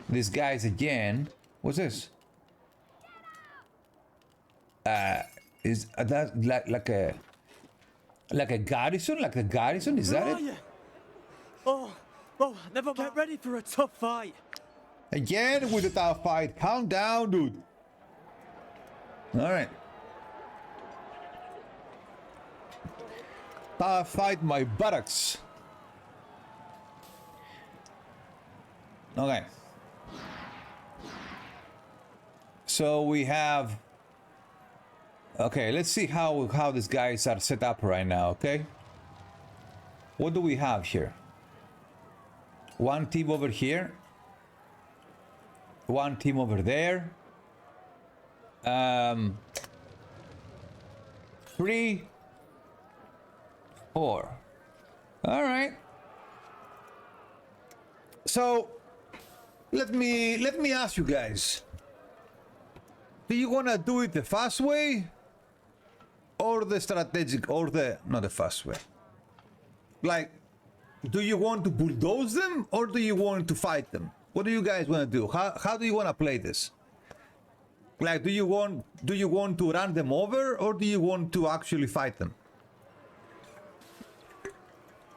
these guys again. What's this? Is that like a garrison? Like a garrison? Is that it? Oh, never get ready for a tough fight. Again with a tough fight. Calm down, dude. All right. Tough fight, my buttocks. Okay. So we have. Okay, let's see how these guys are set up right now. Okay. What do we have here? One team over here. One team over there. 3, 4. All right. So let me ask you guys. Do you want to do it the fast way or the strategic or the not the fast way? Like, do you want to bulldoze them or do you want to fight them? What do you guys want to do? How do you want to play this? Like, do you want to run them over or do you want to actually fight them?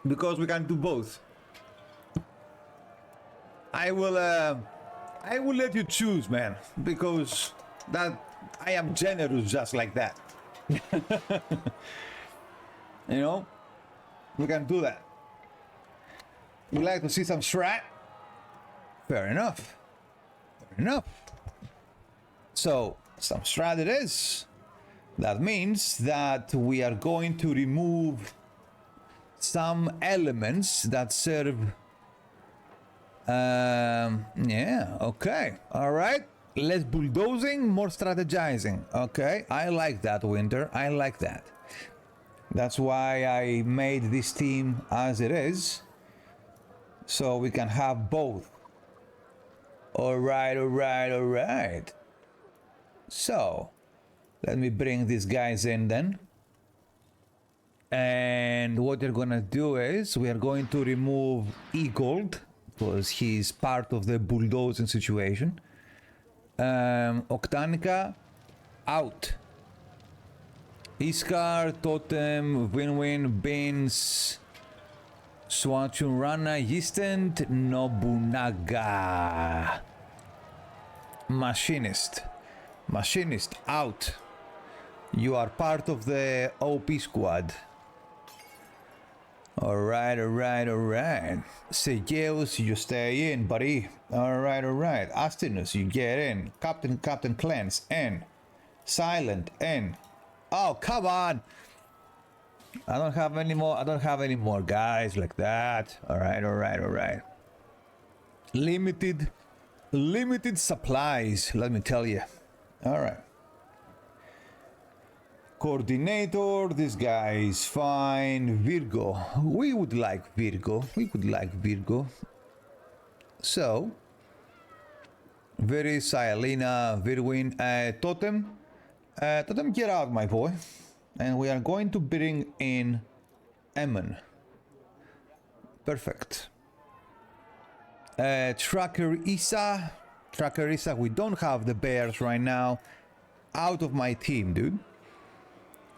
Because we can do both. I will let you choose, man, because that I am generous just like that. You know, we can do that. You like to see some strat? Fair enough. Fair enough. So some strat it is. That means that we are going to remove some elements that serve. Yeah, okay, all right. Less bulldozing, more strategizing. Okay, I like that, Winter. I like that. That's why I made this team as it is, so we can have both. All right, all right, all right. So, let me bring these guys in then. And what they're gonna do is we are going to remove Egold because he's part of the bulldozing situation. Octanica out. Iskar, Totem, Winwin, Bins, Swachurana, Yistent, Nobunaga. Machinist out. You are part of the OP squad. Alright. Segeus, you stay in, buddy. Alright. Astinus, you get in. Captain Clance, in. Silent, in. Oh, come on! I don't have any more guys like that. Alright. Limited supplies, let me tell you. Alright. Coordinator, this guy is fine. Virgo, we would like Virgo. So, Viris, Ialina, Virwin, Totem. Totem, get out, my boy. And we are going to bring in Eamon. Perfect. Tracker Isa, we don't have the bears right now. Out of my team, dude.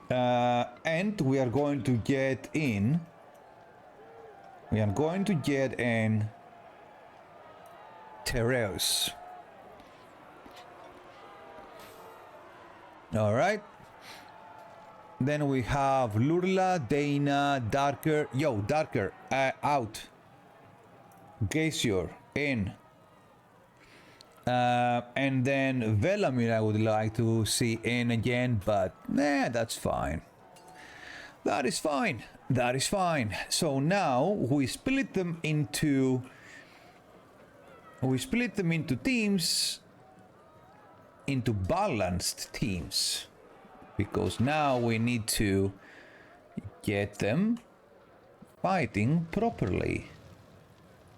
And we are going to get in. Tereus. Alright. Then we have Lurla, Dana, Darker. Yo, Darker, out. Gaseor, in. And then Velamir I would like to see in again, but nah, that's fine. That is fine. That is fine. So now we split them into teams, into balanced teams, because now we need to get them fighting properly.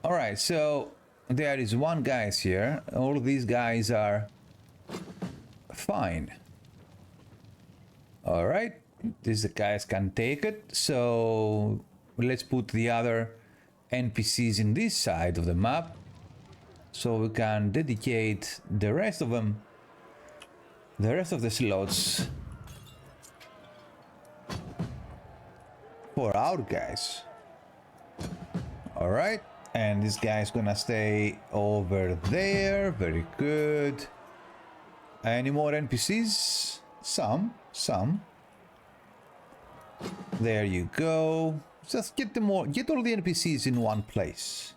All right, so there is one guy here. All these guys are fine. All right, these guys can take it. So let's put the other NPCs in this side of the map, so we can dedicate the rest of them, the rest of the slots, for our guys. All right, and this guy's gonna stay over there. Very good. Any more NPCs? Some. There you go. Just get them all. Get all the NPCs in one place.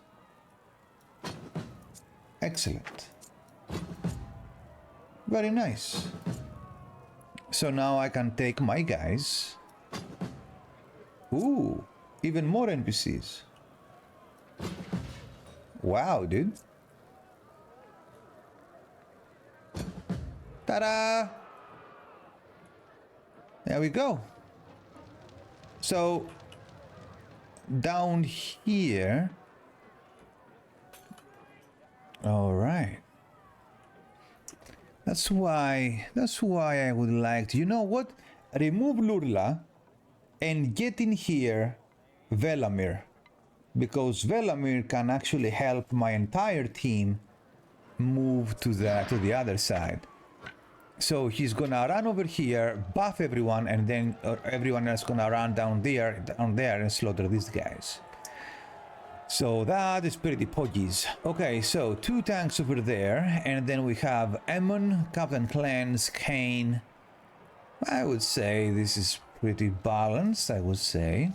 Excellent. Very nice. So now I can take my guys. Ooh, even more NPCs. Wow, dude. Ta-da! There we go. So down here. All right. That's why I would like to, you know what? Remove Lurla and get in here Velamir, because Velamir can actually help my entire team move to the other side. So he's gonna run over here, buff everyone, and then everyone else gonna run down there and slaughter these guys. So that is pretty poggies. Okay, so 2 tanks over there, and then we have Emmon, Captain Clance, Kane. I would say this is pretty balanced, I would say.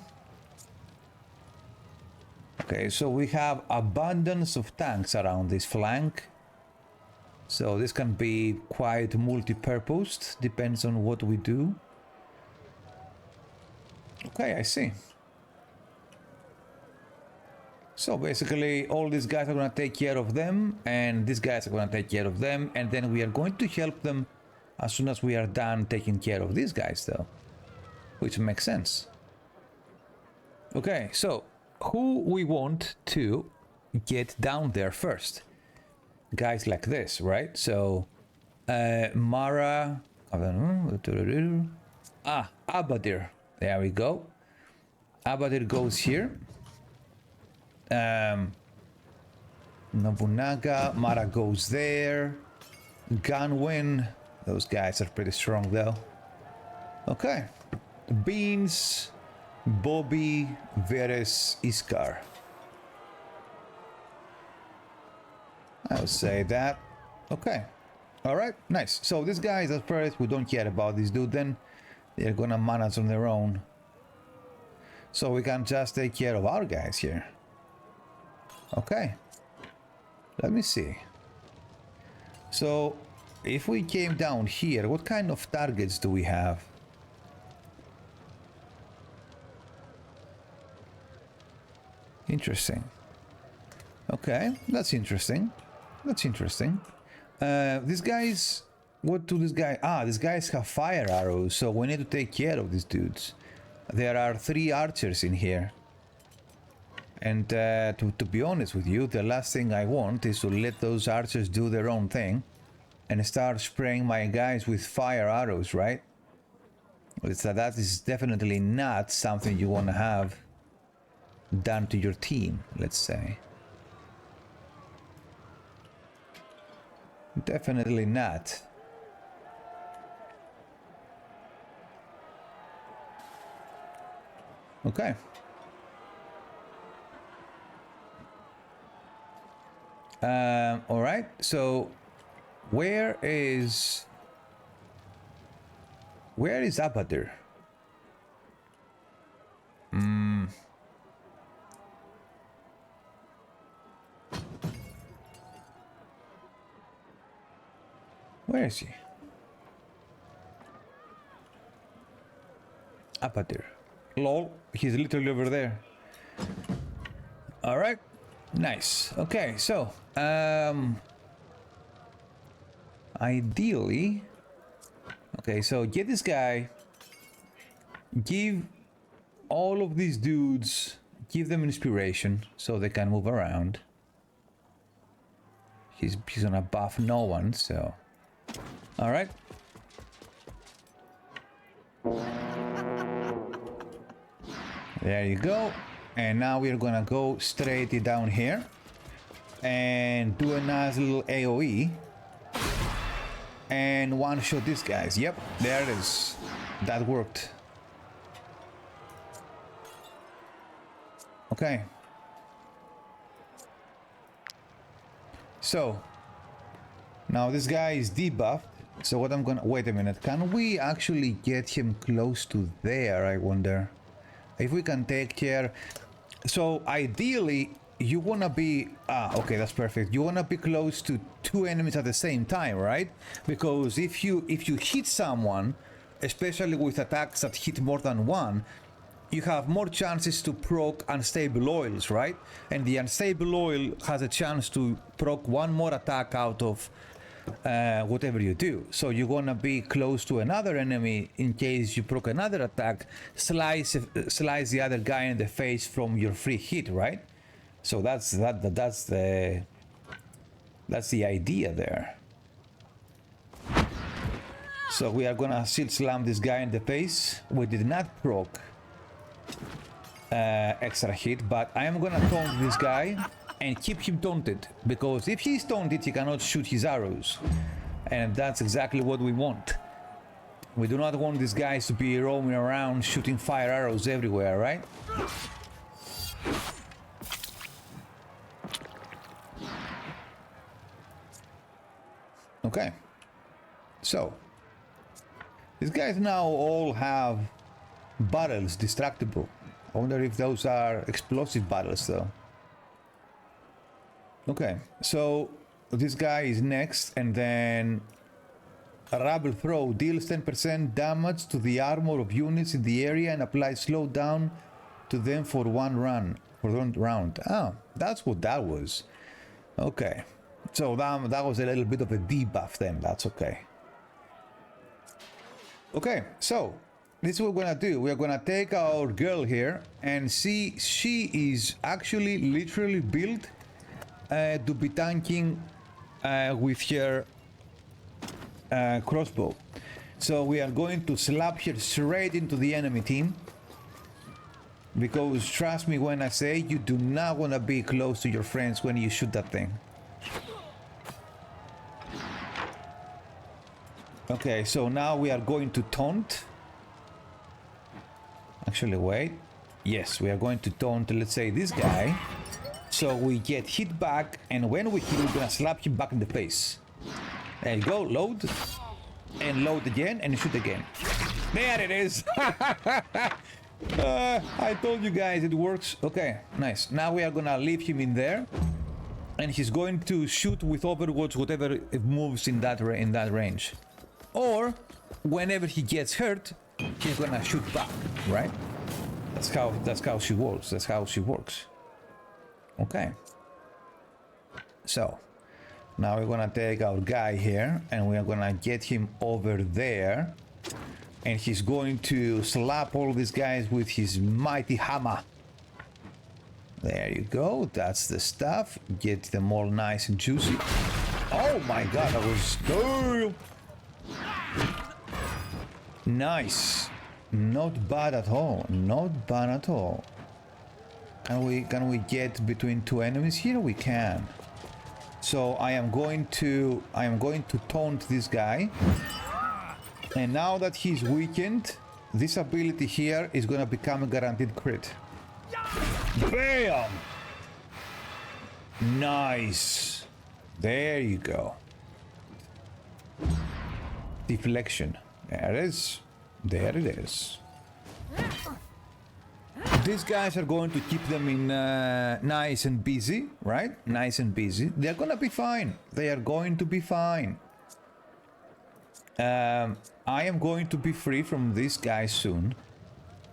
Okay, so we have abundance of tanks around this flank. So this can be quite multi-purposed, depends on what we do. Okay, I see. So basically all these guys are going to take care of them, and these guys are going to take care of them, and then we are going to help them as soon as we are done taking care of these guys though, which makes sense. Okay, so who we want to get down there first? Guys like this, right? So Mara, Abadir, there we go. Abadir goes here. Nobunaga, Mara goes there. Ganwin, those guys are pretty strong though. Okay, Beans, Bobby, Veres, Iskar. I would say that. Okay, all right, nice. So these guys at first, we don't care about this dude, then they're gonna manage on their own. So we can just take care of our guys here. Okay, let me see. So if we came down here, what kind of targets do we have? Interesting. Okay, that's interesting. That's interesting. These guys, what do these guys? These guys have fire arrows, so we need to take care of these dudes. There are 3 archers in here. And to be honest with you, the last thing I want is to let those archers do their own thing and start spraying my guys with fire arrows, right? That is definitely not something you want to have done to your team, let's say. Definitely not. Okay. All right. So, where is Abadir? Where is he? Abadir. Lol, he's literally over there. Alright, nice. Okay, so, ideally... Okay, so get this guy, give all of these dudes, give them inspiration so they can move around. He's gonna buff no one, so... Alright. There you go. And now we're gonna go straight down here and do a nice little AoE and one-shot these guys. Yep, there it is. That worked. Okay. So now this guy is debuffed. So what I'm gonna... Wait a minute. Can we actually get him close to there, I wonder? If we can take care... So ideally, you wanna be... okay, that's perfect. You wanna be close to two enemies at the same time, right? Because if you hit someone, especially with attacks that hit more than one, you have more chances to proc unstable oils, right? And the unstable oil has a chance to proc one more attack out of whatever you do. So you're gonna be close to another enemy in case you proc another attack, slice the other guy in the face from your free hit, right? So that's the idea there. So we are gonna shield slam this guy in the face. We did not proc extra hit, but I am gonna taunt this guy and keep him taunted, because if he's taunted he cannot shoot his arrows, and that's exactly what we want. We do not want these guys to be roaming around shooting fire arrows everywhere, right? Okay, so these guys now all have barrels, distractible. I wonder if those are explosive barrels though. Okay, so this guy is next, and then a Rabble Throw deals 10% damage to the armor of units in the area and applies slowdown to them for one round. Ah, that's what that was. Okay, so that was a little bit of a debuff then, that's okay. Okay, so this is what we're gonna do. We're gonna take our girl here and see, she is actually literally built to be tanking with her crossbow. So we are going to slap her straight into the enemy team, because trust me when I say you do not want to be close to your friends when you shoot that thing. Okay, so now we are going to taunt. Actually, wait. Yes, we are going to taunt, let's say, this guy. So we get hit back, and when we hit, we're gonna slap him back in the face. There you go, load. And load again, and shoot again. There it is! I told you guys it works. Okay, nice. Now we are gonna leave him in there, and he's going to shoot with Overwatch whatever it moves in that range. Or, whenever he gets hurt, he's gonna shoot back, right? That's how she works. That's how she works. Okay. So now we're gonna take our guy here and we're gonna get him over there, and he's going to slap all these guys with his mighty hammer. There you go. That's the stuff. Get them all nice and juicy. Oh my god, that was cool. Nice. Not bad at all. Not bad at all. Can we get between two enemies here? We can. So I am going to taunt this guy. And now that he's weakened, this ability here is gonna become a guaranteed crit. Bam! Nice. There you go. Deflection. There it is. There it is. These guys are going to keep them in nice and busy, right? Nice and busy. They're gonna be fine. They are going to be fine. I am going to be free from this guy soon.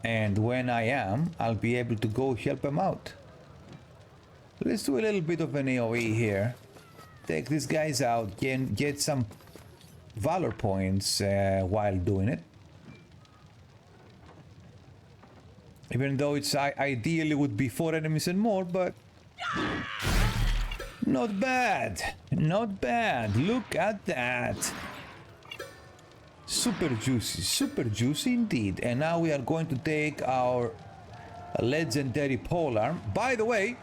And when I am, I'll be able to go help him out. Let's do a little bit of an AoE here. Take these guys out, get some valor points while doing it. Even though it's ideally would be 4 enemies and more, but not bad, not bad. Look at that. Super juicy indeed. And now we are going to take our legendary polearm. By the way,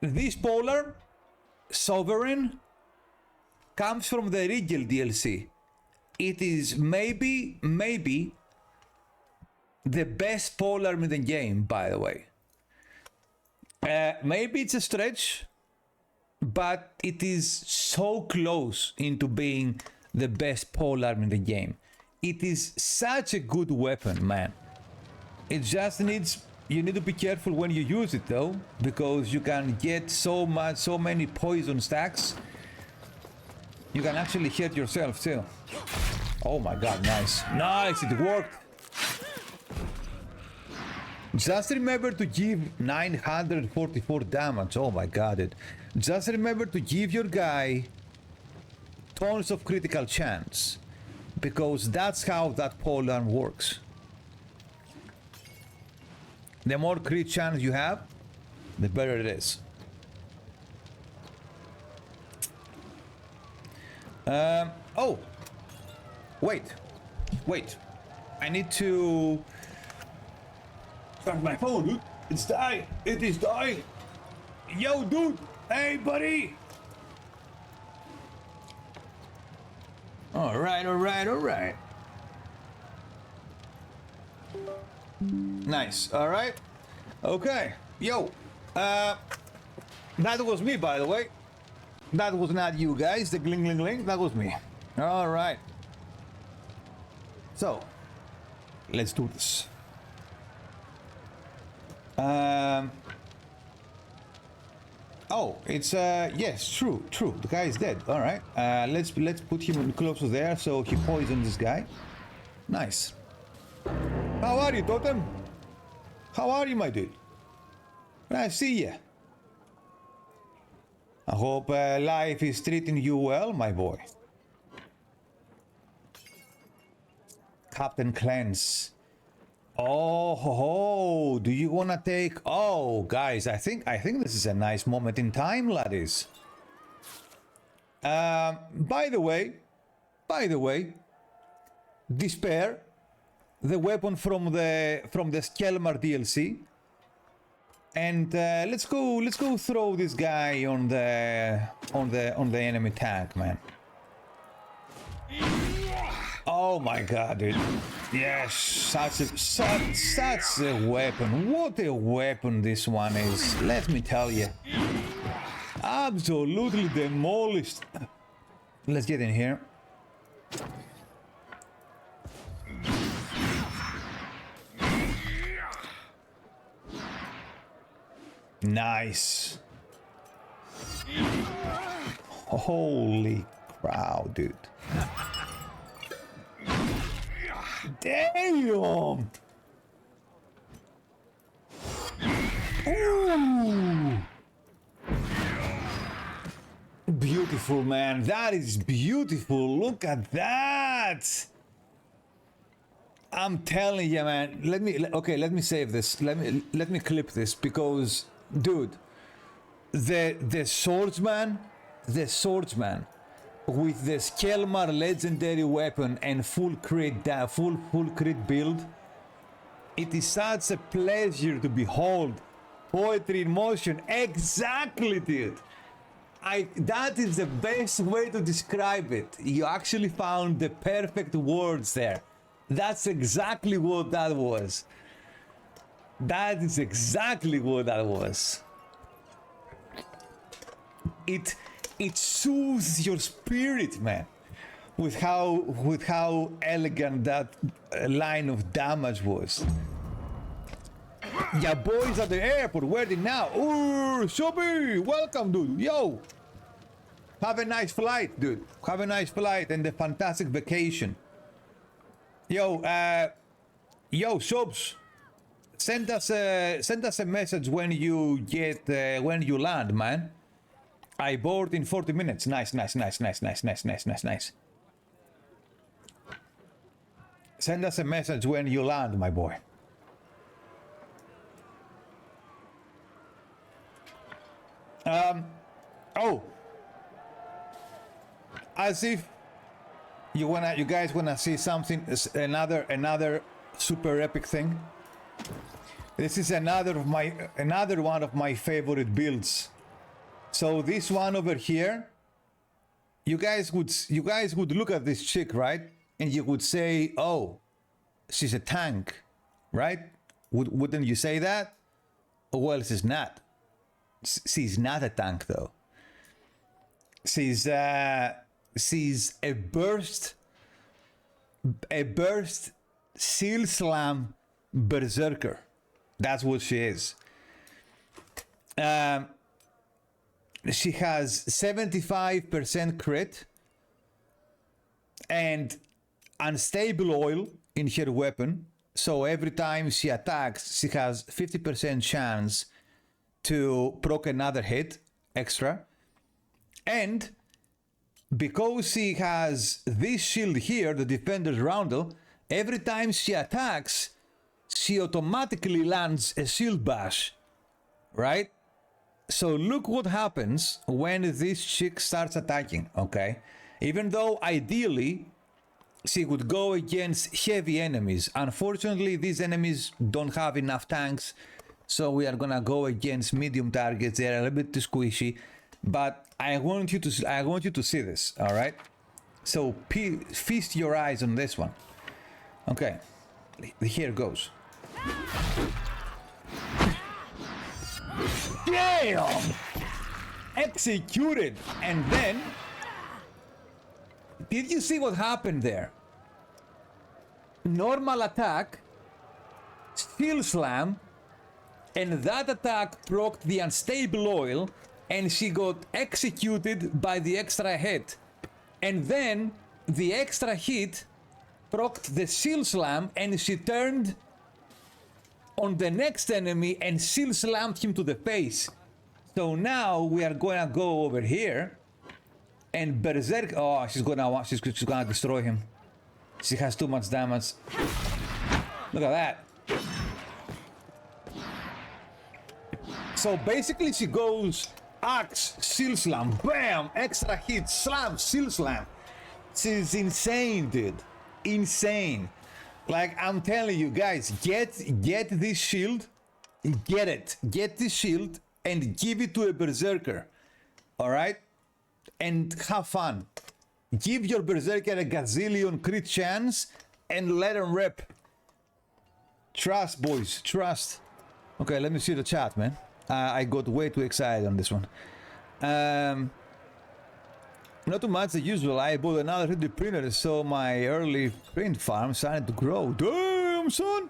this polearm, Sovereign, comes from the Regal DLC. It is maybe the best polearm in the game, by the way. Maybe it's a stretch, but it is so close into being the best polearm in the game. It is such a good weapon, man. It just needs, you need to be careful when you use it though, because you can get so many poison stacks. You can actually hurt yourself too. Oh my god, nice. Nice, it worked. Just remember to give 944 damage. Oh my god, dude. Just remember to give your guy tons of critical chance, because that's how that polearm works. The more crit chance you have, the better it is. Oh, wait, I need to start my phone, dude. It's dying. It is dying. Yo, dude. Hey, buddy. All right. Nice. All right. Okay. Yo. That was me, by the way. That was not you guys. The gling gling gling. That was me. All right. So, let's do this. Oh, it's yes, true. The guy is dead. All right. Let's put him close to there so he poisons this guy. Nice. How are you, Totem? How are you, my dude? Nice to see ya. I hope life is treating you well, my boy. Captain Cleanse. Oh, do you wanna take? Oh, guys, I think this is a nice moment in time, laddies. By the way, Despair, the weapon from the Skelmar DLC, and let's go throw this guy on the enemy tank, man. Oh my god, dude. Yes, such a weapon. What a weapon this one is. Let me tell you. Absolutely demolished. Let's get in here. Nice. Holy cow, dude. Damn! Ooh. Beautiful, man. That is beautiful. Look at that. I'm telling you, man. Let me save this. Let me clip this, because, dude, the swordsman with the Skelmar legendary weapon and full crit build, it is such a pleasure to behold. Poetry in motion. Exactly, dude. That is the best way to describe it. You actually found the perfect words there. That's exactly what that was. That is exactly what that was. It soothes your spirit, man, with how elegant that line of damage was. Yeah, boys at the airport, where they now? Ooh, Shobi, welcome, dude. Yo, have a nice flight, dude. Have a nice flight and a fantastic vacation. Yo, Yo, subs, send us a message when you get when you land, man. I board in 40 minutes. Nice. Send us a message when you land, my boy. Oh, as if you guys wanna see something, another super epic thing. This is another one of my favorite builds. So this one over here, you guys would look at this chick, right? And you would say, oh, she's a tank, right? Wouldn't you say that? Well, she's not. She's not a tank, though. She's a burst seal slam berserker. That's what she is. She has 75% crit and unstable oil in her weapon. So every time she attacks, she has 50% chance to proc another hit extra. And because she has this shield here, the Defender's Roundel, every time she attacks, she automatically lands a shield bash, right? So look what happens when this chick starts attacking, okay? Even though ideally she would go against heavy enemies. Unfortunately, these enemies don't have enough tanks, so we are gonna go against medium targets. They're a little bit too squishy, but I want you to see this, all right? So feast your eyes on this one. Okay, here goes. Damn! Executed! And then, did you see what happened there? Normal attack, steel slam, and that attack procced the unstable oil, and she got executed by the extra hit. And then the extra hit procced the seal slam, and she turned on the next enemy and seal slammed him to the face. So now we are gonna go over here and berserk. Oh, she's gonna destroy him. She has too much damage. Look at that. So basically she goes axe, seal slam, bam, extra hit, slam, seal slam. She's insane, dude. Insane. Like, I'm telling you guys, get this shield, get this shield and give it to a berserker, all right? And have fun. Give your berserker a gazillion crit chance and let him rip. Trust, boys, trust. Okay, let me see the chat, man. I got way too excited on this one. Not too much as usual. I bought another 3D printer, so my early print farm started to grow. Damn, son!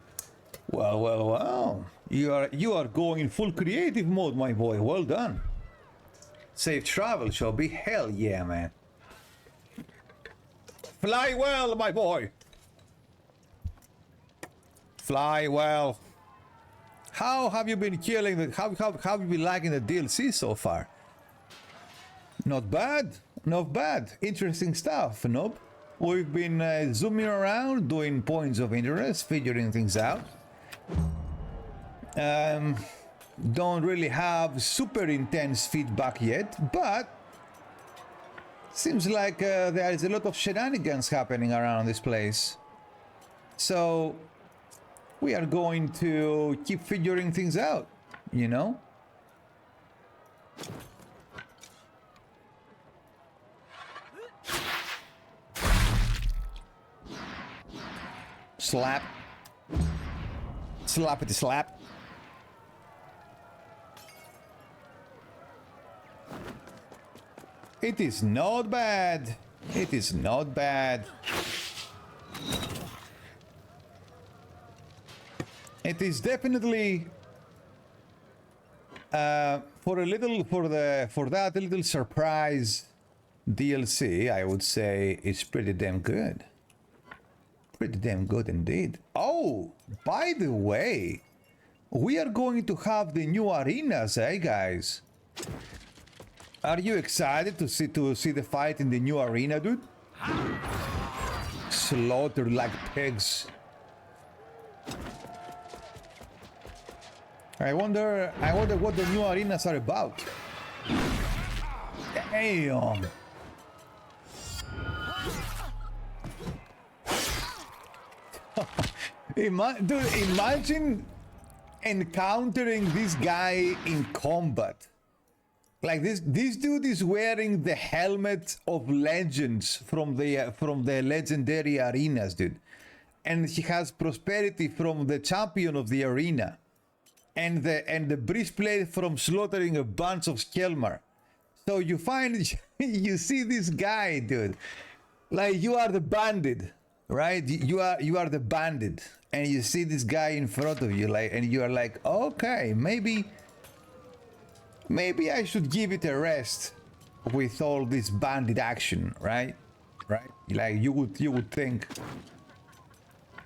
Well. You are going in full creative mode, my boy. Well done. Safe travel, Shelby. Hell yeah, man. Fly well, my boy. Fly well. How have you been killing the? How have you been liking the DLC so far? Not bad. Not bad. Interesting stuff, nope. We've been zooming around, doing points of interest, figuring things out. Don't really have super intense feedback yet, but seems like there is a lot of shenanigans happening around this place. So we are going to keep figuring things out, you know? Slap. Slappity slap. It is not bad. It is not bad. It is definitely for that little surprise DLC, I would say it's pretty damn good. Pretty damn good indeed. Oh, Oh, by the way, we are going to have the new arenas, eh, guys? Are you excited to see the fight in the new arena, dude? Slaughtered like pigs. I wonder what the new arenas are about. Damn. Dude, imagine encountering this guy in combat. Like this dude is wearing the helmet of legends from the legendary arenas, dude. And he has prosperity from the champion of the arena. And the breastplate from slaughtering a bunch of Skelmar. So you see this guy, dude. Like you are the bandit, right? You are the bandit, and you see this guy in front of you, like, and you are like, okay, maybe I should give it a rest with all this bandit action, right? Right? Like you would think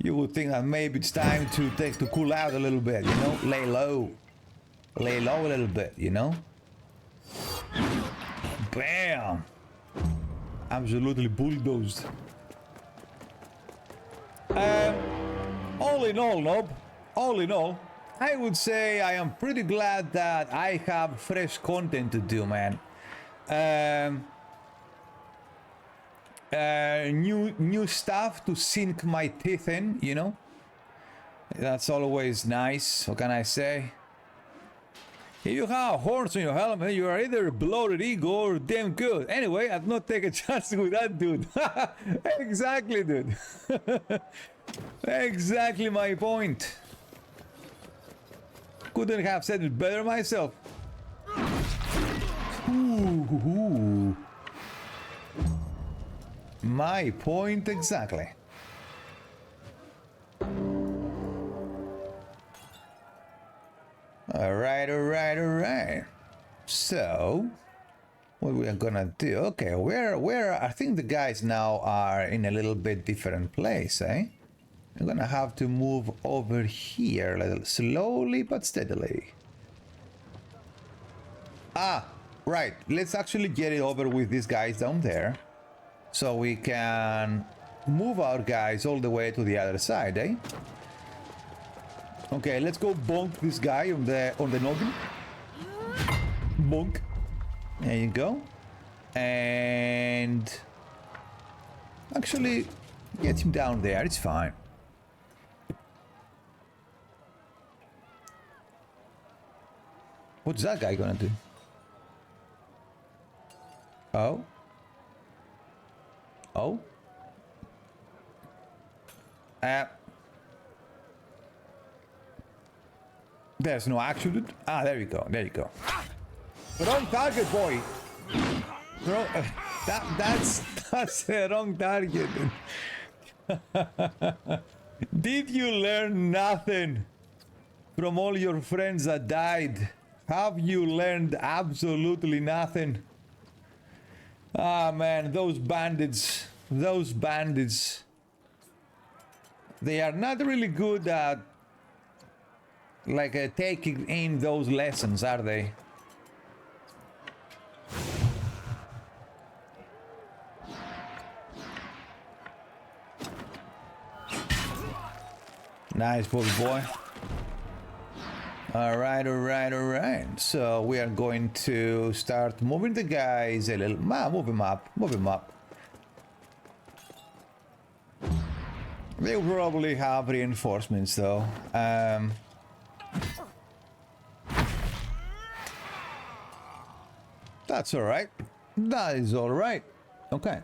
that maybe it's time to cool out a little bit, you know, lay low a little bit, you know. Bam! Absolutely bulldozed. All in all, Nob, all in all, I would say I am pretty glad that I have fresh content to do, man. New stuff to sink my teeth in, you know. That's always nice. What can I say? If you have horns on your helmet, you are either a bloated ego or damn good. Anyway, I'd not take a chance with that dude. Exactly, dude. Exactly my point. Couldn't have said it better myself. Ooh. My point exactly. Alright. So, what we are gonna do? Okay, where I think the guys now are in a little bit different place, eh? I'm gonna have to move over here a little slowly but steadily. Ah, right. Let's actually get it over with these guys down there, so we can move our guys all the way to the other side, eh? Okay, let's go bonk this guy on the noggin. Bonk. There you go. And actually get him down there. It's fine. What's that guy gonna do? Oh. There's no action, dude. Ah, there you go. Wrong target, boy. That's the wrong target. Did you learn nothing from all your friends that died? Have you learned absolutely nothing? Ah, man, those bandits. They are not really good at taking in those lessons, are they? Nice, Bobby boy. All right. So we are going to start moving the guys a little. Move him up. They'll probably have reinforcements though. That's all right. That is all right. Okay.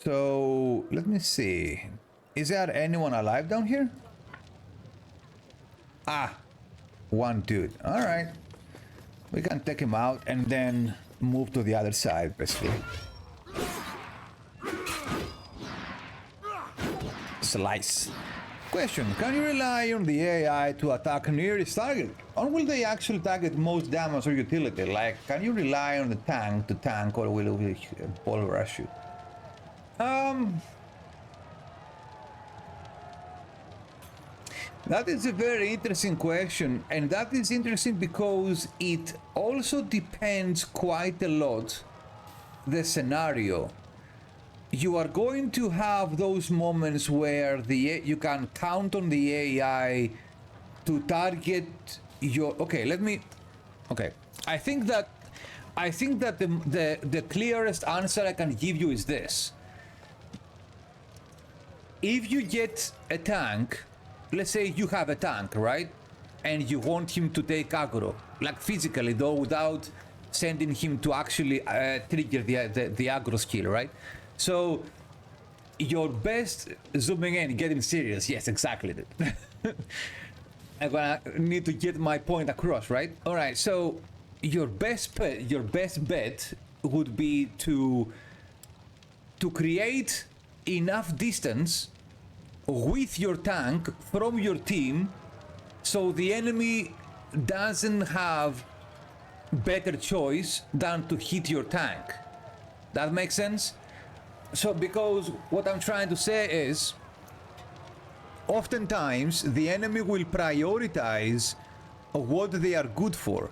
So let me see. Is there anyone alive down here? Ah, one dude. All right. We can take him out and then move to the other side, basically. Slice. Question, can you rely on the AI to attack nearest target? Or will they actually target most damage or utility? Like, can you rely on the tank to tank, or will it ball rush you? That is a very interesting question, and that is interesting because it also depends quite a lot the scenario. You are going to have those moments where you can count on the AI to target your... I think that the clearest answer I can give you is this. If you get a tank, let's say you have a tank, right? And you want him to take aggro, like physically though, without sending him to actually trigger the aggro skill, right? So your best, zooming in, getting serious, yes, exactly. I'm gonna need to get my point across, right? All right, so your best bet would be to create enough distance with your tank from your team so the enemy doesn't have better choice than to hit your tank. That makes sense? So because what I'm trying to say is oftentimes the enemy will prioritize what they are good for.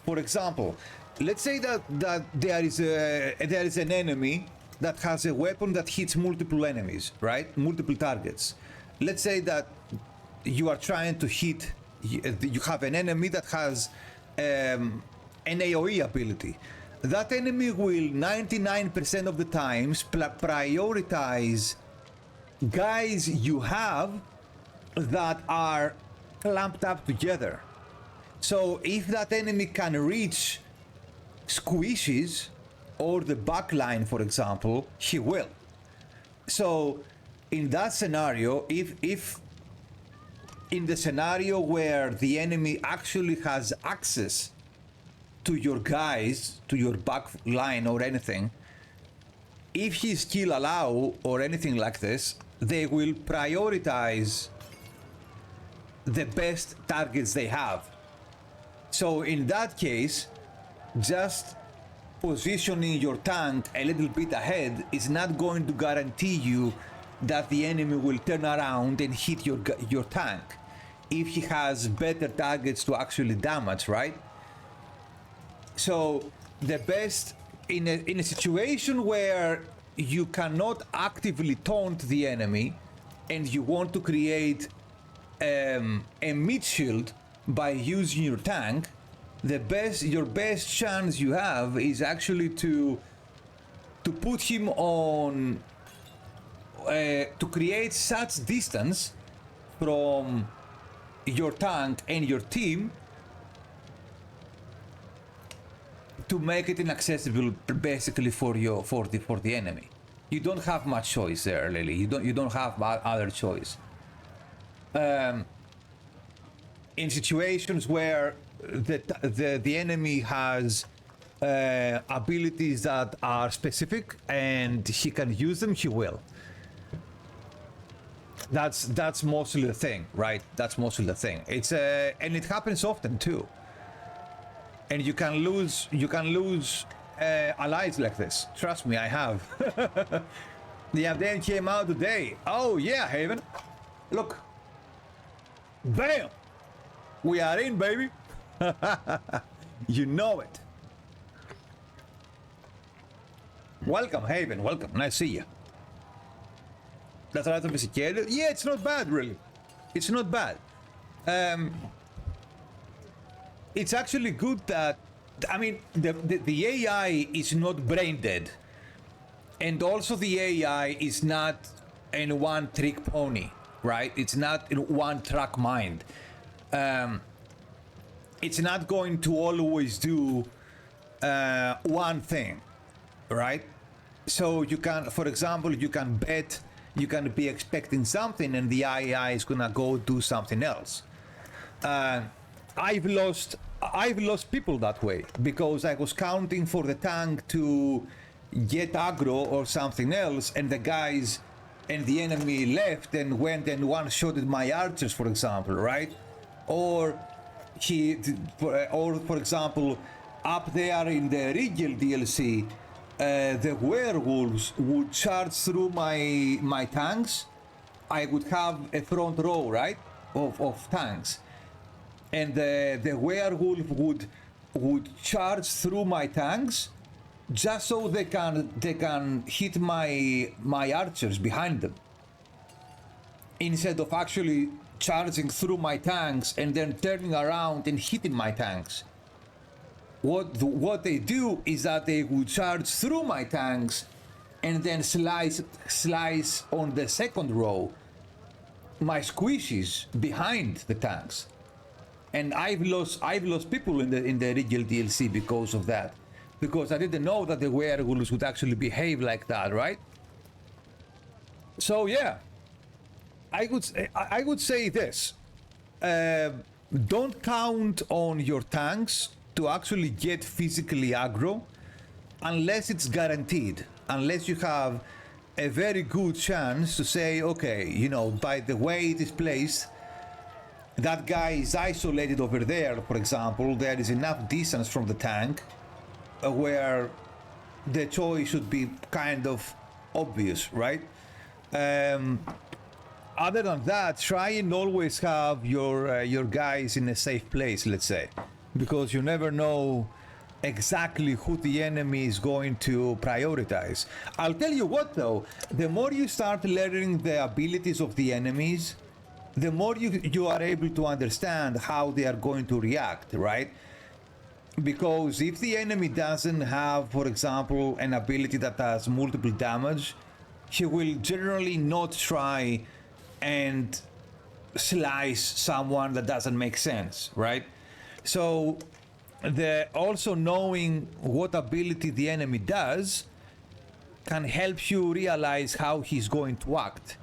For example, let's say that there is an enemy that has a weapon that hits multiple enemies, right? Multiple targets. Let's say that you are trying to hit, you have an enemy that has an AoE ability. That enemy will 99% of the times prioritize guys you have that are clamped up together. So if that enemy can reach squishes or the backline, for example, he will. So in that scenario, if in the scenario where the enemy actually has access to your guys, to your back line or anything, if his skill allow or anything like this, they will prioritize the best targets they have. So in that case, just positioning your tank a little bit ahead is not going to guarantee you that the enemy will turn around and hit your tank if he has better targets to actually damage, right? So the best in a situation where you cannot actively taunt the enemy and you want to create a mid shield by using your tank, your best chance you have is actually to put him on to create such distance from your tank and your team to make it inaccessible basically for the enemy. You don't have much choice there, Lily. You don't have other choice. In situations where the enemy has abilities that are specific and he can use them, he will. That's mostly the thing, right? That's mostly the thing. It's and it happens often too. And you can lose allies like this. Trust me, I have. The update came out today. Oh yeah, Haven. Look. Bam! We are in, baby. You know it. Welcome, Haven. Welcome. Nice to see you. That's a lot of sophisticated. Yeah, it's not bad, really. It's not bad. It's actually good that, I mean, the AI is not brain dead, and also the AI is not in one-trick pony, right? It's not in one-track mind. It's not going to always do one thing, right? So you can, for example, you can bet, you can be expecting something and the AI is gonna go do something else. I've lost people that way because I was counting for the tank to get aggro or something else, and the guys and the enemy left and went and one-shotted my archers, for example, right? Or for example, up there in the Regal DLC, the werewolves would charge through my tanks. I would have a front row, right, of tanks, and the werewolf would charge through my tanks, just so they can hit my archers behind them, instead of actually charging through my tanks and then turning around and hitting my tanks. What they do is that they would charge through my tanks and then slice on the second row my squishies behind the tanks. And I've lost people in the Regal DLC because of that, because I didn't know that the werewolves would actually behave like that, right? So yeah, I would say this: don't count on your tanks to actually get physically aggro unless it's guaranteed, unless you have a very good chance to say, okay, you know, by the way it is placed, that guy is isolated over there, for example, there is enough distance from the tank where the choice should be kind of obvious, right? Other than that, try and always have your guys in a safe place, let's say, because you never know exactly who the enemy is going to prioritize. I'll tell you what though, the more you start learning the abilities of the enemies, the more you are able to understand how they are going to react, right? Because if the enemy doesn't have, for example, an ability that has multiple damage, he will generally not try and slice someone that doesn't make sense, right? So also knowing what ability the enemy does can help you realize how he's going to act.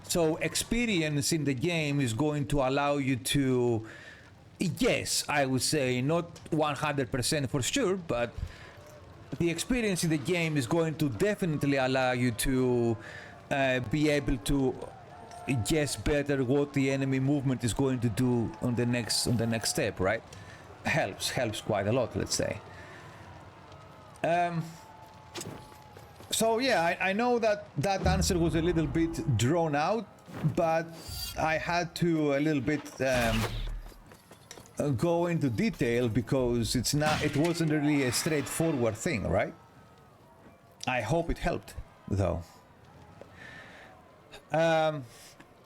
So experience in the game is going to allow you to, yes, I would say not 100% for sure, but the experience in the game is going to definitely allow you to be able to guess better what the enemy movement is going to do on the next step, right? Helps quite a lot, let's say. So yeah, I know that answer was a little bit drawn out, but I had to a little bit go into detail because it wasn't really a straightforward thing, right? I hope it helped though.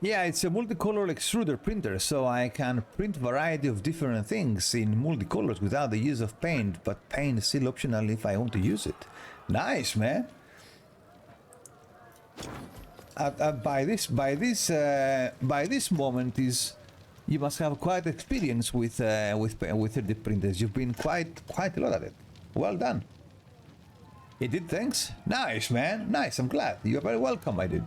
Yeah, it's a multicolor extruder printer, so I can print variety of different things in multicolors without the use of paint, but paint is still optional if I want to use it. Nice, man. By this moment you must have quite experience with 3D printers. You've been quite a lot at it. Well done. You did, thanks. Nice, man. Nice. I'm glad. You're very welcome. I did.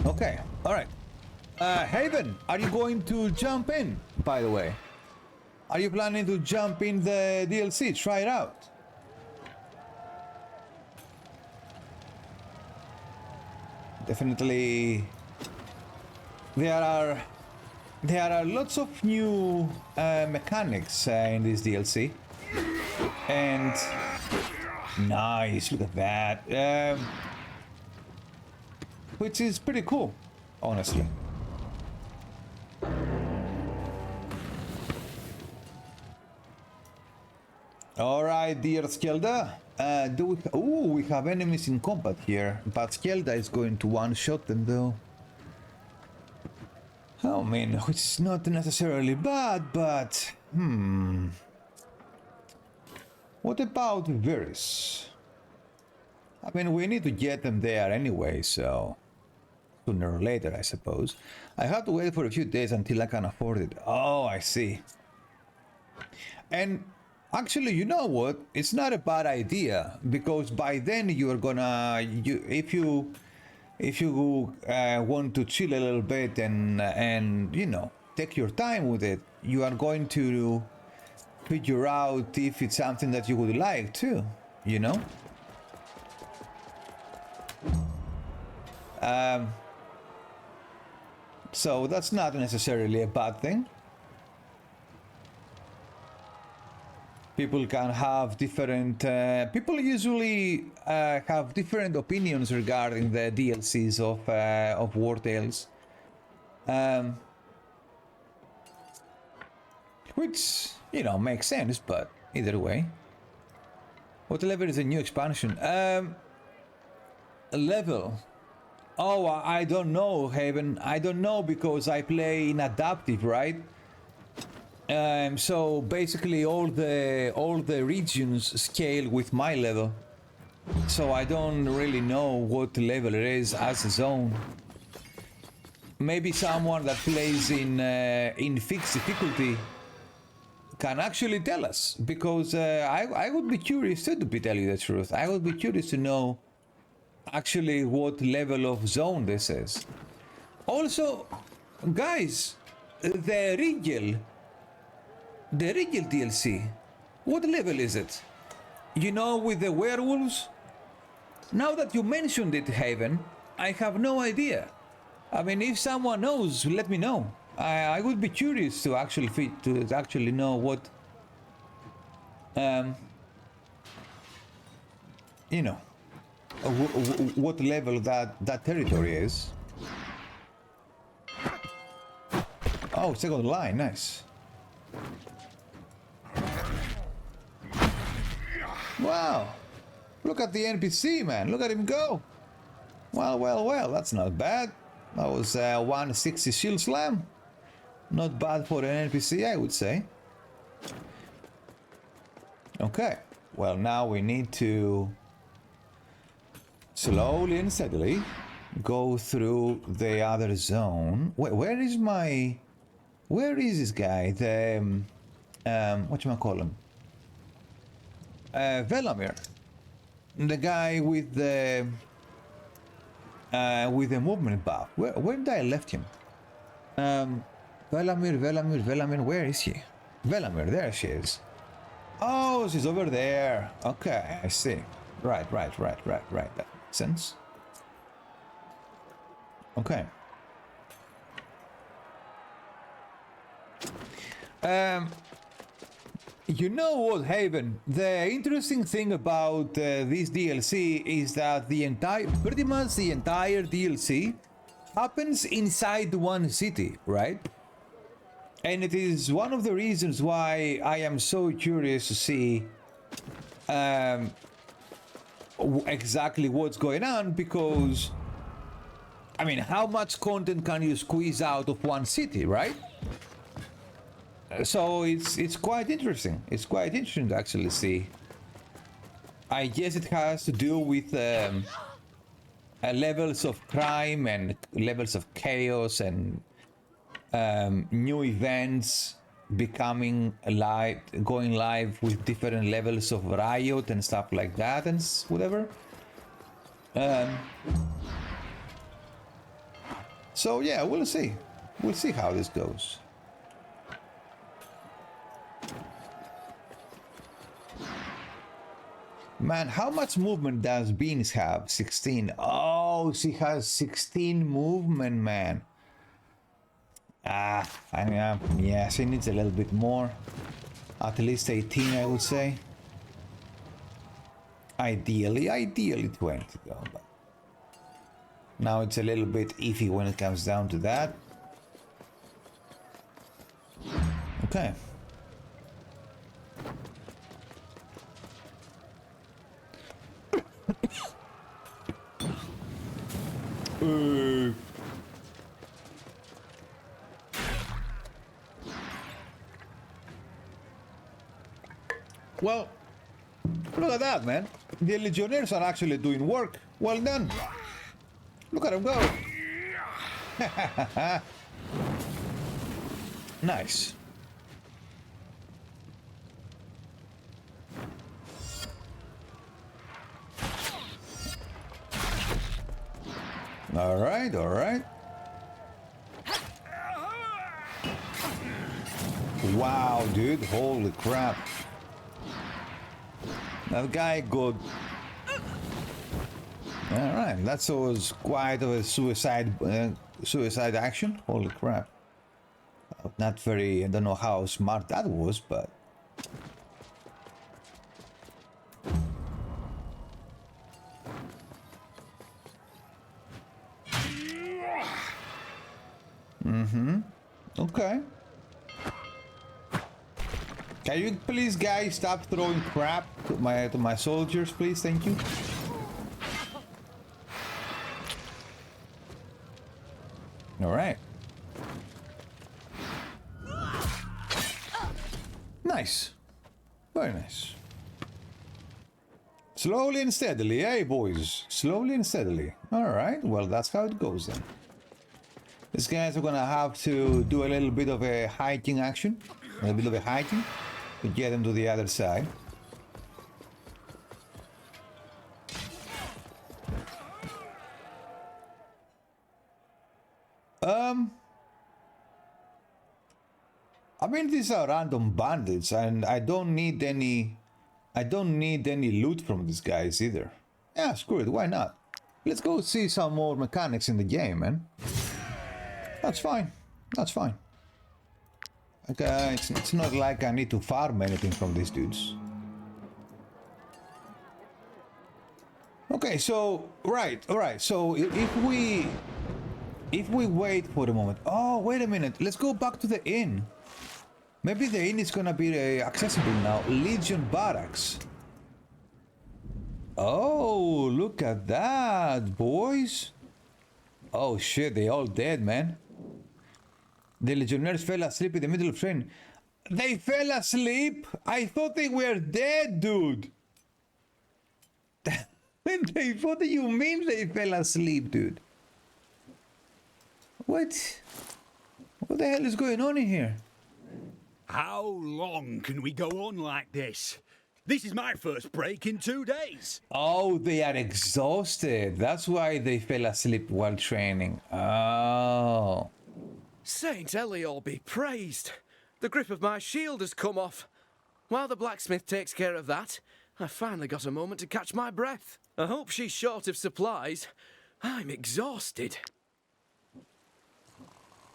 Okay, all right. Haven, are you going to jump in, by the way? Are you planning to jump in the DLC? Try it out. Definitely, there are lots of new mechanics in this DLC. And nice, look at that. Which is pretty cool, honestly. Alright, dear Skjelda. We have enemies in combat here, but Skjelda is going to one-shot them though. Oh man, which is not necessarily bad, but what about Varys? I mean, we need to get them there anyway, so sooner or later, I suppose. I have to wait for a few days until I can afford it. Oh, I see. And actually, you know what? It's not a bad idea, because by then you are gonna, if you want to chill a little bit and you know, take your time with it, you are going to figure out if it's something that you would like too, you know? So that's not necessarily a bad thing. People can have different... people usually have different opinions regarding the DLCs of Wartales. Which, you know, makes sense, but either way. What level is the new expansion? Level. Oh, I don't know, Haven. I don't know because I play in adaptive, right? So basically all the regions scale with my level. So I don't really know what level it is as a zone. Maybe someone that plays in fixed difficulty can actually tell us, because I would be curious too, to tell you the truth. I would be curious to know actually what level of zone this is. Also, guys, the Rigel DLC, what level is it? You know, with the werewolves? Now that you mentioned it, Haven, I have no idea. I mean, if someone knows, let me know. I would be curious to actually know what, you know, what level that territory is. Oh, second line, nice. Wow, look at the NPC, man. Look at him go. Well, that's not bad. That was 160 shield slam. Not bad for an NPC, I would say. Okay, well, now we need to slowly and steadily go through the other zone. Where is this guy? The whatchamacallit? Velamir, the guy with the movement buff. Where did I left him? Velamir, where is she? Velamir, there she is. Oh, she's over there. Okay, I see. Right. That makes sense. Okay. You know what, Haven? The interesting thing about this DLC is that pretty much the entire DLC happens inside one city, right? And it is one of the reasons why I am so curious to see exactly what's going on, because, I mean, how much content can you squeeze out of one city, right? So it's quite interesting. It's quite interesting to actually see. I guess it has to do with levels of crime and levels of chaos and new events becoming live, going live with different levels of riot and stuff like that and whatever. So yeah, we'll see. We'll see how this goes. Man, how much movement does Beans have? 16. Oh, she has 16 movement, man. Yeah, she needs a little bit more. At least 18, I would say. Ideally 20 though. But now it's a little bit iffy when it comes down to that. Okay. Well, look at that, man. The Legionnaires are actually doing work. Well done. Look at them go. Nice. All right. Wow, dude, holy crap. That guy got All right, that was quite a suicide action. Holy crap! Not very. I don't know how smart that was, but. Okay. Can you please, guys, stop throwing crap to my soldiers, please? Thank you. All right. Nice. Very nice. Slowly and steadily, eh, boys? Slowly and steadily. All right. Well, that's how it goes then. These guys are gonna have to do a little bit of a hiking action, a little bit of a hiking to get them to the other side. I mean, these are random bandits, and I don't need any loot from these guys either. Yeah, screw it, why not? Let's go see some more mechanics in the game, man. That's fine. That's fine. Okay, it's not like I need to farm anything from these dudes. Okay, so right. So if we wait for a moment. Oh, wait a minute. Let's go back to the inn. Maybe the inn is gonna be accessible now. Legion Barracks. Oh, look at that, boys. Oh shit, they all dead, man. The legionnaires fell asleep in the middle of train. They fell asleep? I thought they were dead, dude. What do you mean they fell asleep, dude? What? What the hell is going on in here? How long can we go on like this? This is my first break in 2 days. Oh, they are exhausted. That's why they fell asleep while training. Oh. Saint Elior be praised. The grip of my shield has come off. While the blacksmith takes care of that, I finally got a moment to catch my breath. I hope she's short of supplies. I'm exhausted.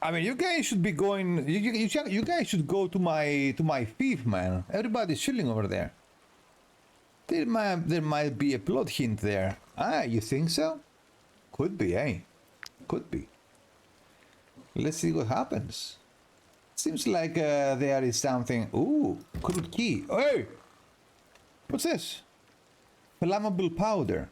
I mean, you guys should be going. You guys should go to my thief, man. Everybody's chilling over there. There might be a plot hint there. Ah, you think so? Could be, eh? Could be. Let's see what happens. Seems like there is something. Ooh, crude key. Hey, what's this? Flammable powder.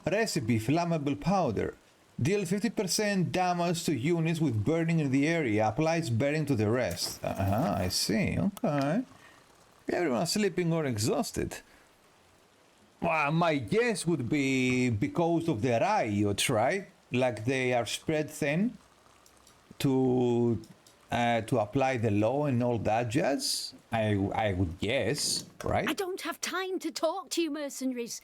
Recipe: flammable powder. Deal 50% damage to units with burning in the area. Applies burning to the rest. I see. Okay. Everyone's sleeping or exhausted. Well, my guess would be because of the riots, right? Like they are spread thin to apply the law and all that jazz. I would guess, right? I don't have time to talk to you mercenaries.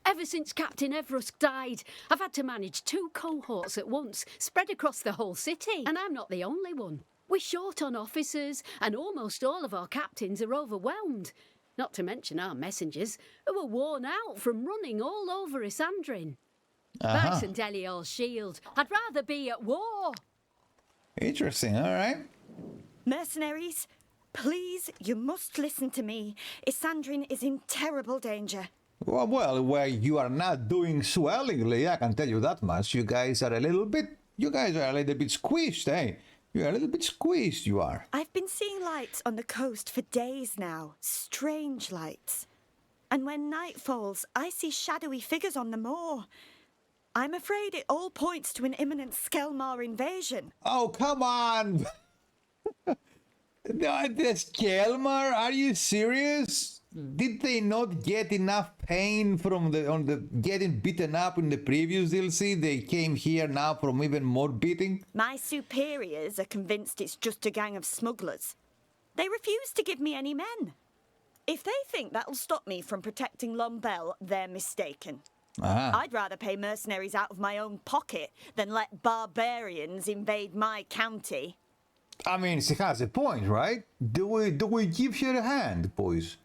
Ever since Captain Everusk died, I've had to manage 2 cohorts at once, spread across the whole city. And I'm not the only one. We're short on officers, and almost all of our captains are overwhelmed. Not to mention our messengers, who are worn out from running all over Isandrin. By St. Elior's shield, I'd rather be at war. Interesting, all right. Mercenaries, please, you must listen to me. Isandrin is in terrible danger. Well, you are not doing swellingly, I can tell you that much. You guys are a little bit squished, eh? You're a little bit squeezed, you are. I've been seeing lights on the coast for days now. Strange lights. And when night falls, I see shadowy figures on the moor. I'm afraid it all points to an imminent Skelmar invasion. Oh, come on! The Skelmar? Are you serious? Did they not get enough pain from getting beaten up in the previous DLC? They came here now from even more beating? My superiors are convinced it's just a gang of smugglers. They refuse to give me any men. If they think that'll stop me from protecting Lombell, they're mistaken. I'd rather pay mercenaries out of my own pocket than let barbarians invade my county. I mean, she has a point, right? Do we give her a hand, boys?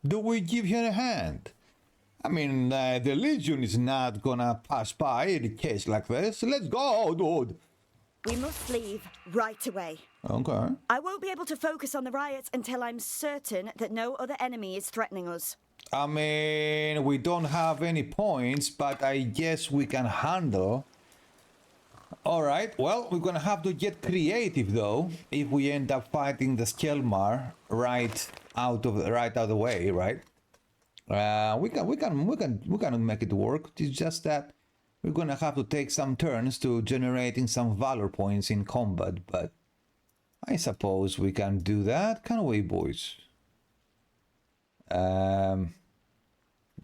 Do we give her a hand? I mean, the Legion is not gonna pass by in a case like this. Let's go, dude. We must leave right away. Okay. I won't be able to focus on the riots until I'm certain that no other enemy is threatening us. I mean, we don't have any points, but I guess we can handle. All right, well, we're gonna have to get creative though if we end up fighting the Skelmar right out of the way, right? We can make it work. It's just that we're gonna have to take some turns to generating some valor points in combat, but I suppose we can do that, can't we, boys? All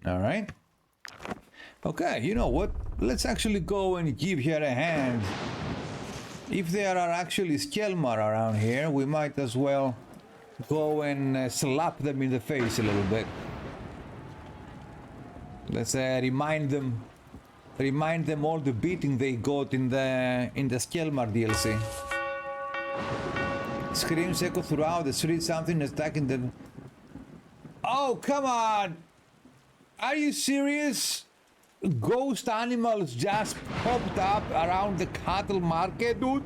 right. Okay, you know what? Let's actually go and give her a hand. If there are actually Skelmar around here, we might as well go and slap them in the face a little bit. Let's remind them all the beating they got in the Skelmar DLC. Screams echo throughout the street, something is attacking the... Oh, come on! Are you serious? Ghost animals just popped up around the cattle market, dude?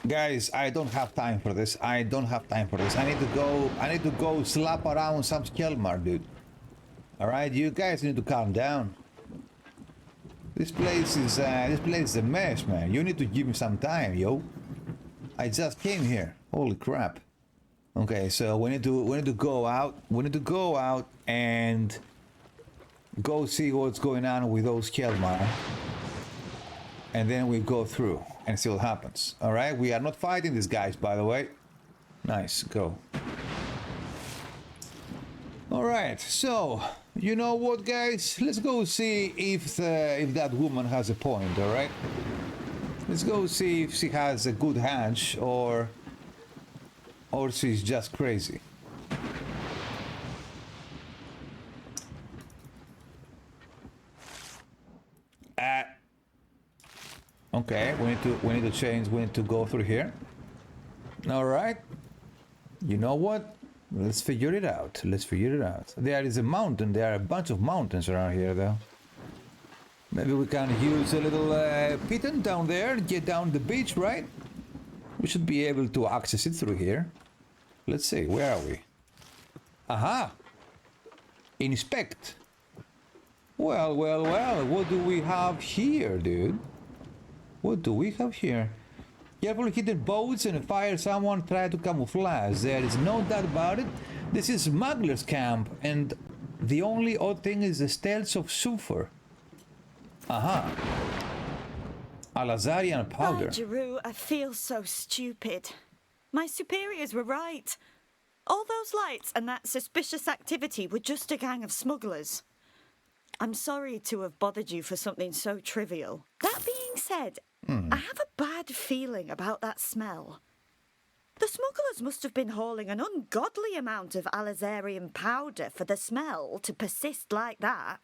Guys, I don't have time for this. I need to go slap around some Skelmar, dude. Alright, you guys need to calm down. This place is a mess, man. You need to give me some time, yo. I just came here. Holy crap. Okay, so we need to go out. We need to go out and go see what's going on with those Skelmar. And then we go through and see what happens. Alright, we are not fighting these guys, by the way. Nice, go. Alright, so you know what, guys? Let's go see if that woman has a point, alright? Let's go see if she has a good hunch or she's just crazy. Okay, we need to change. We need to go through here. All right. You know what? Let's figure it out. Let's figure it out. There is a mountain. There are a bunch of mountains around here, though. Maybe we can use a little piton down there and get down the beach, right? We should be able to access it through here. Let's see. Where are we? Aha! Inspect. Well, well, well. What do we have here, dude? What do we have here? Carefully hidden boats and fire someone try to camouflage. There is no doubt about it. This is smuggler's camp, and the only odd thing is the stealth of sulfur. Aha. Alazarian powder. Oh, Jeru, I feel so stupid. My superiors were right. All those lights and that suspicious activity were just a gang of smugglers. I'm sorry to have bothered you for something so trivial. That being said, I have a bad feeling about that smell. The smugglers must have been hauling an ungodly amount of Alazarian powder for the smell to persist like that.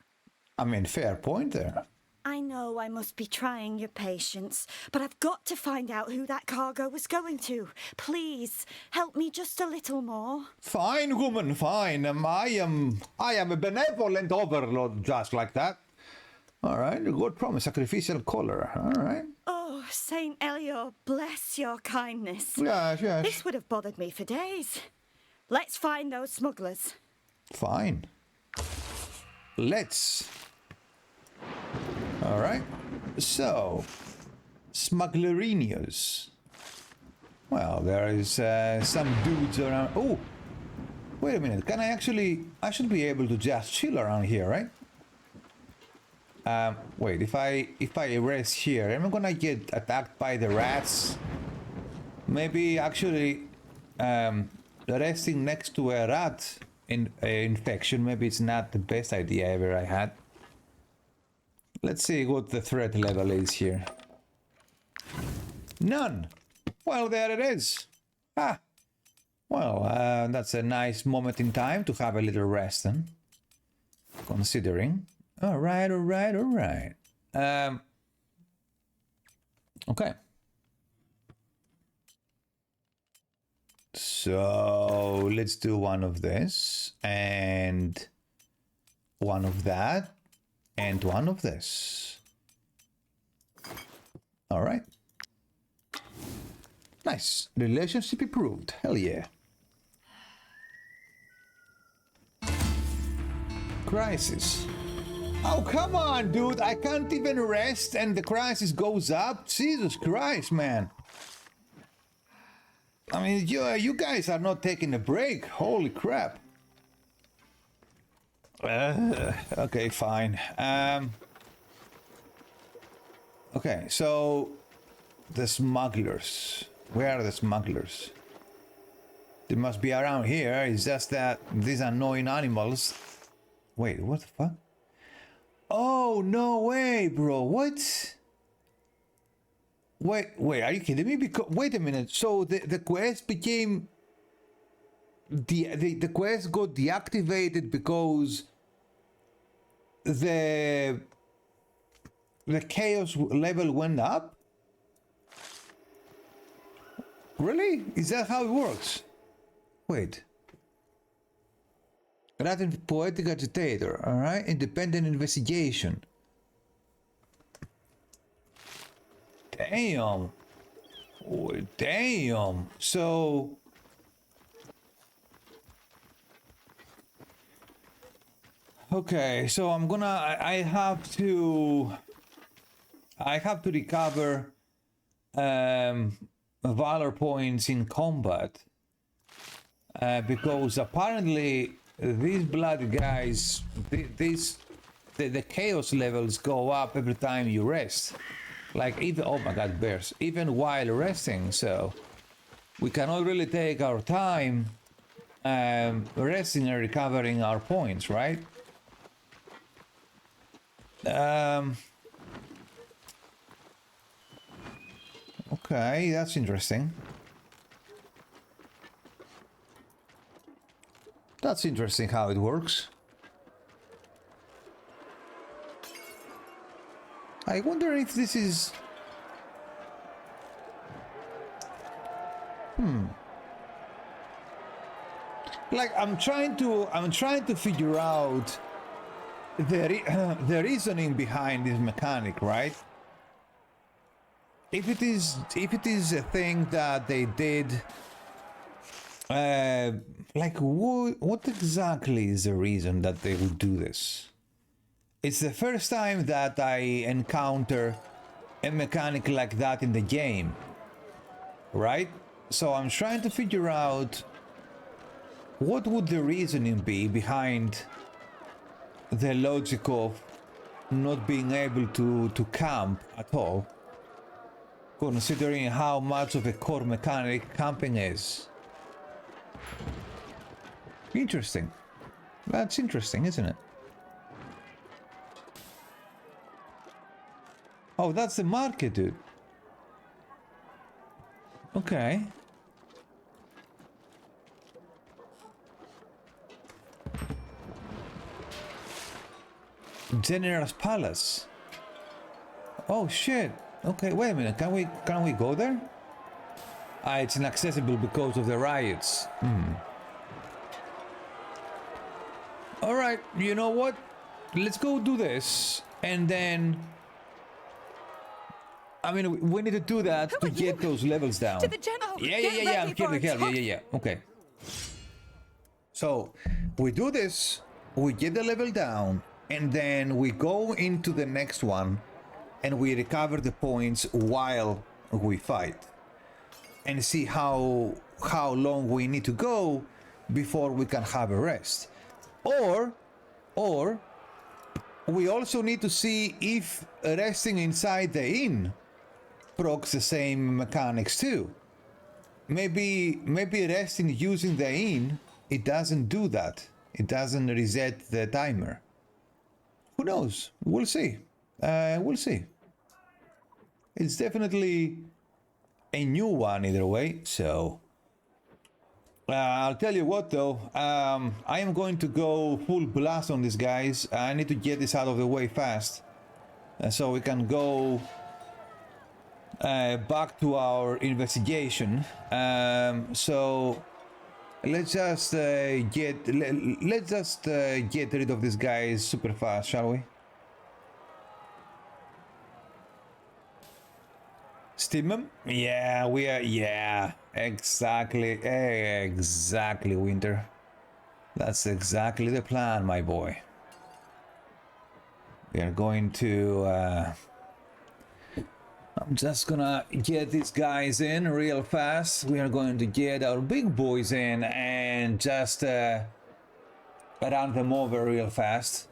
I mean, fair point there. I know I must be trying your patience, but I've got to find out who that cargo was going to. Please, help me just a little more. Fine, woman, fine. I am a benevolent overlord just like that. All right, God promise, sacrificial collar. All right. Oh, Saint Elior, bless your kindness. Yes, yes. This would have bothered me for days. Let's find those smugglers. Fine. Let's. All right. So, smugglerinos. Well, there is some dudes around. Oh, wait a minute. Can I actually? I should be able to just chill around here, right? Wait. If I rest here, am I gonna get attacked by the rats? Maybe actually, resting next to a rat infection. Maybe it's not the best idea ever I had. Let's see what the threat level is here. None. Well, there it is. Ah. Well, that's a nice moment in time to have a little rest then. Considering. All right, all right, all right. Okay. So let's do one of this and one of that, and one of this. All right. Nice. Relationship improved. Hell yeah. Crisis. Oh, come on, dude. I can't even rest and the crisis goes up. Jesus Christ, man. I mean, you guys are not taking a break. Holy crap. Okay, fine. Okay, so the smugglers. Where are the smugglers? They must be around here. It's just that these annoying animals. Wait, what the fuck? Oh, no way, bro. What? Wait, are you kidding me? Because, wait a minute. So the quest became... The quest got deactivated because the chaos level went up? Really? Is that how it works? Wait. Latin poetic agitator, alright? Independent investigation. Damn. Oh, damn. So... Okay, so I'm gonna... I have to recover valor points in combat. Because apparently these bloody guys, the chaos levels go up every time you rest. Like even, oh my god, bears, even while resting, so we cannot really take our time resting and recovering our points, right? Okay, that's interesting. That's interesting how it works. I wonder if this is... Like, I'm trying to figure out the reasoning behind this mechanic, right? If it is a thing that they did, like what exactly is the reason that they would do this? It's the first time that I encounter a mechanic like that in the game, right? So I'm trying to figure out what would the reasoning be behind the logic of not being able to camp at all, considering how much of a core mechanic camping is. Interesting. That's interesting, isn't it? Oh, that's the market, dude. Okay. General's Palace. Oh shit. Okay, wait a minute. Can we go there? Ah, it's inaccessible because of the riots. All right. You know what? Let's go do this, and then. I mean, we need to do that to get those levels down. To the general. Yeah. I'm here to help. Yeah. Okay. So we do this. We get the level down. And then we go into the next one and we recover the points while we fight and see how long we need to go before we can have a rest. Or we also need to see if resting inside the inn procs the same mechanics too. Maybe resting using the inn, it doesn't do that. It doesn't reset the timer. Who knows? We'll see. We'll see. It's definitely a new one either way, so... I'll tell you what though, I am going to go full blast on these guys. I need to get this out of the way fast. So we can go back to our investigation. So Let's just get rid of these guys super fast, shall we? Steam them? Yeah, we are. Yeah, exactly, Winter. That's exactly the plan, my boy. We are going to. I'm just gonna get these guys in real fast. We are going to get our big boys in and just run them over real fast.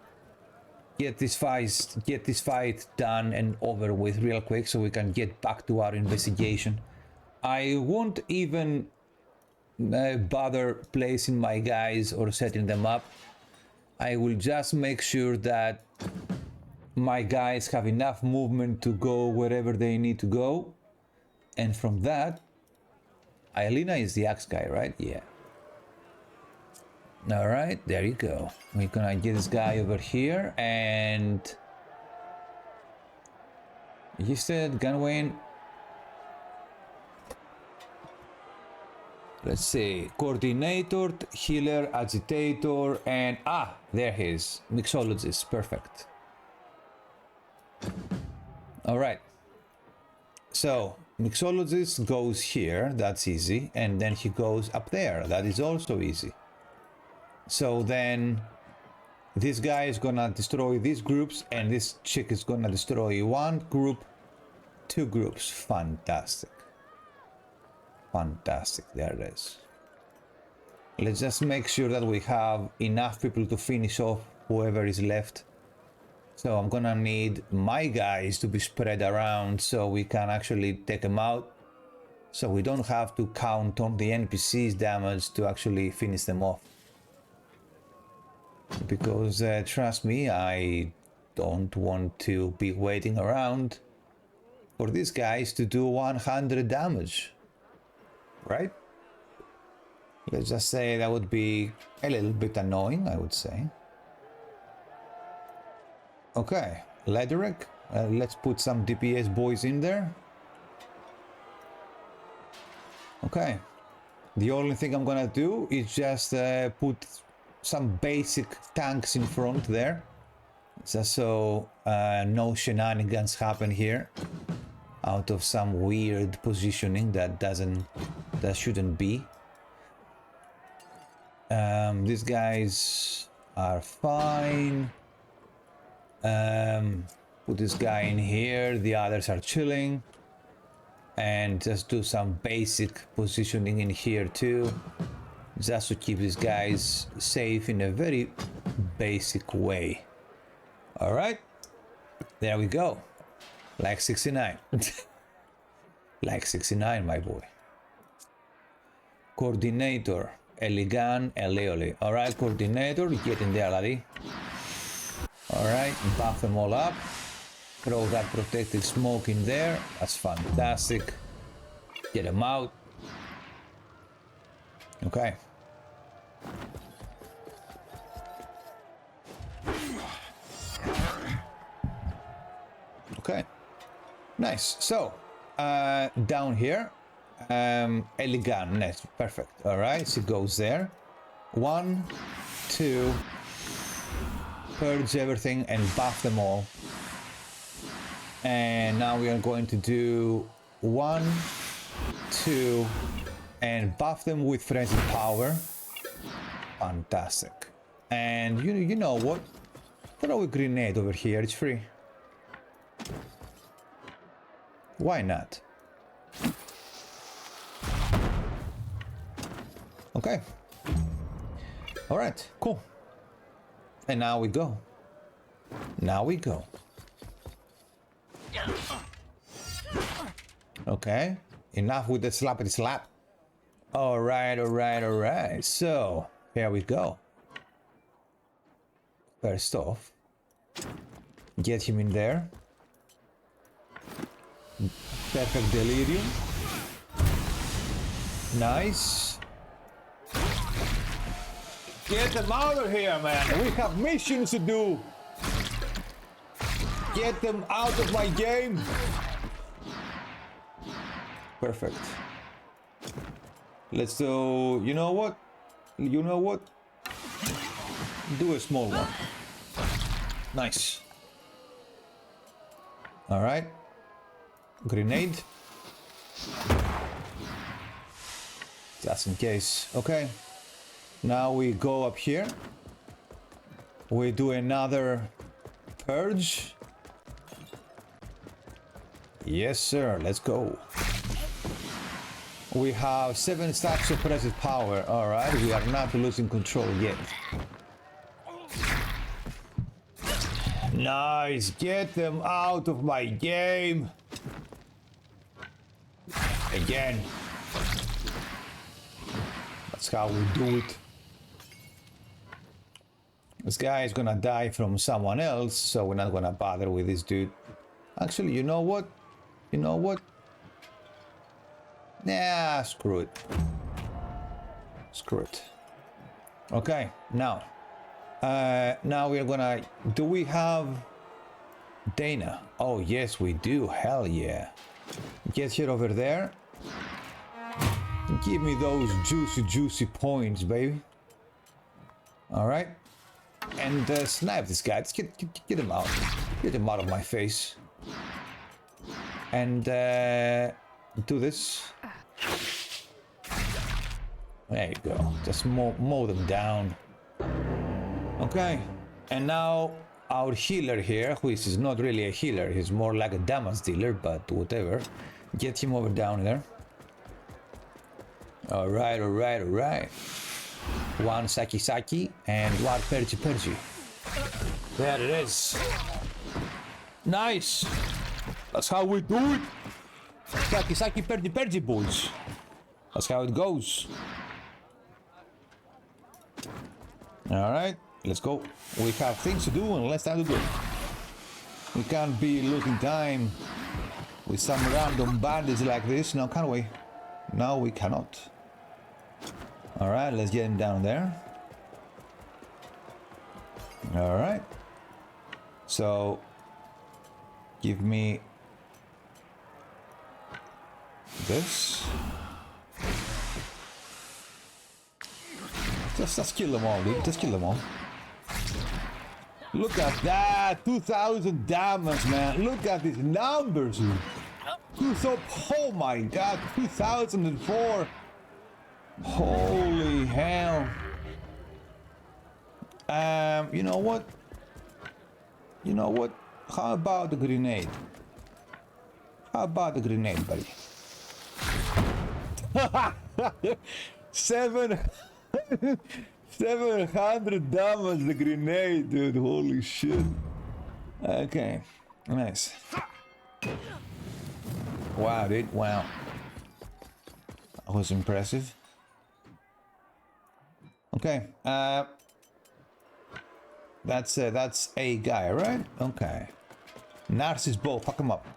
Get this fight done and over with real quick so we can get back to our investigation. I won't even bother placing my guys or setting them up. I will just make sure that my guys have enough movement to go wherever they need to go. And from that, Aelina is the axe guy, right? Yeah. All right, there you go. We're gonna get this guy over here and you said Gunwayne. Let's see, coordinator, healer, agitator, and there he is, mixologist, perfect. All right, so mixologist goes here, that's easy, and then he goes up there, that is also easy. So then this guy is gonna destroy these groups and this chick is gonna destroy one group, two groups. Fantastic. Fantastic, there it is. Let's just make sure that we have enough people to finish off whoever is left. So I'm gonna need my guys to be spread around so we can actually take them out. So we don't have to count on the NPC's damage to actually finish them off. Because trust me, I don't want to be waiting around for these guys to do 100 damage. Right? Let's just say that would be a little bit annoying, I would say. Okay, Lederick, let's put some DPS boys in there. Okay, the only thing I'm gonna do is just put some basic tanks in front there, just so no shenanigans happen here out of some weird positioning that shouldn't be. These guys are fine. Put this guy in here, the others are chilling, and just do some basic positioning in here too, just to keep these guys safe in a very basic way. All right, there we go, like 69. Like 69, my boy. Coordinator, Eligan, Eleole. All right, coordinator, get in there, laddie. All right, buff them all up. Throw that protective smoke in there. That's fantastic. Get them out. Okay. Okay. Nice. So, down here, Eligan, next. Perfect. All right, so it goes there. 1, 2. Purge everything and buff them all. And now we are going to do 1, 2, and buff them with frenzy power. Fantastic. And you know what? Throw a grenade over here, it's free. Why not? Okay. All right, cool. And now we go. Now we go. Okay, enough with the slappity slap. All right, all right, all right. So, here we go. First off, get him in there. Perfect delirium. Nice. Get them out of here, man. We have missions to do. Get them out of my game. Perfect. Let's do, you know what? You know what? Do a small one. Nice. All right. Grenade. Just in case. Okay. Now we go up here. We do another purge. Yes, sir. Let's go. We have 7 stacks of suppressive power. All right. We are not losing control yet. Nice. Get them out of my game. Again. That's how we do it. This guy is gonna die from someone else, so we're not gonna bother with this dude. Actually, you know what? You know what? Nah, screw it. Screw it. Okay, now. Now we're gonna... Do we have Dana? Oh, yes, we do. Hell yeah. Get here over there. Give me those juicy points, baby. All right. And snipe this guy. Let's get him out. Get him out of my face. And do this. There you go. Just mow them down. Okay. And now our healer here, who is not really a healer. He's more like a damage dealer, but whatever. Get him over down there. All right. One Saki and one Perchi. There it is. Nice. That's how we do it. Saki Perchi boys. That's how it goes. All right, let's go. We have things to do and less time to do. We can't be losing time with some random bandits like this, now can we? No, we cannot. All right, let's get him down there. All right. So, give me this. Just kill them all, dude. Just kill them all. Look at that! 2,000 damage, man. Look at these numbers, dude. Oh my god, 2004. Holy hell. You know what? You know what? How about the grenade? How about the grenade, buddy? 700 damage the grenade, dude. Holy shit. Okay, nice. Wow, dude. Wow. That was impressive. Okay. That's a guy, right? Okay. Narcissus bow. Fuck him up.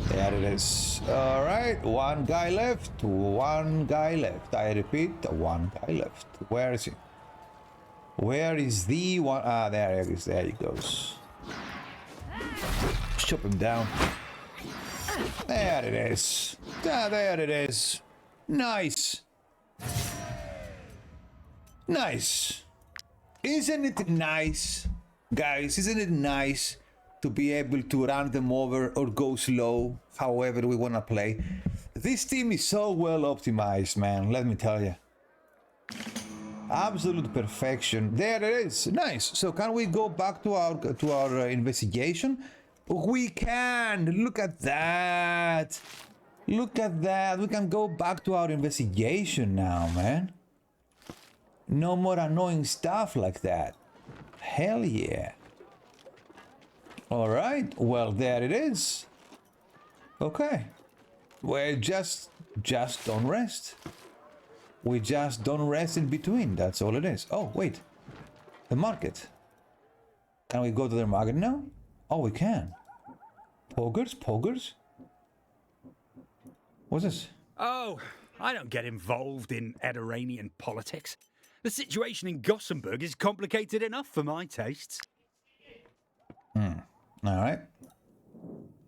There it is. All right. One guy left. One guy left. I repeat, one guy left. Where is he? Where is the one? Ah, there he is. There he goes. Chop him down. There it is. There it is. Nice. Nice. Isn't it nice? Guys, isn't it nice to be able to run them over or go slow, however we want to play? This team is so well optimized, man, let me tell you. Absolute perfection. There it is. Nice. So can we go back to our investigation? We can. Look at that. Look at that. We can go back to our investigation now, man. No more annoying stuff like that. Hell yeah. All right. Well, there it is. Okay. We just don't rest. We just don't rest in between. That's all it is. Oh, wait. The market. Can we go to the market now? Oh, we can. Poggers? What's this? Oh, I don't get involved in Ediranian politics. The situation in Gothenburg is complicated enough for my tastes. All right.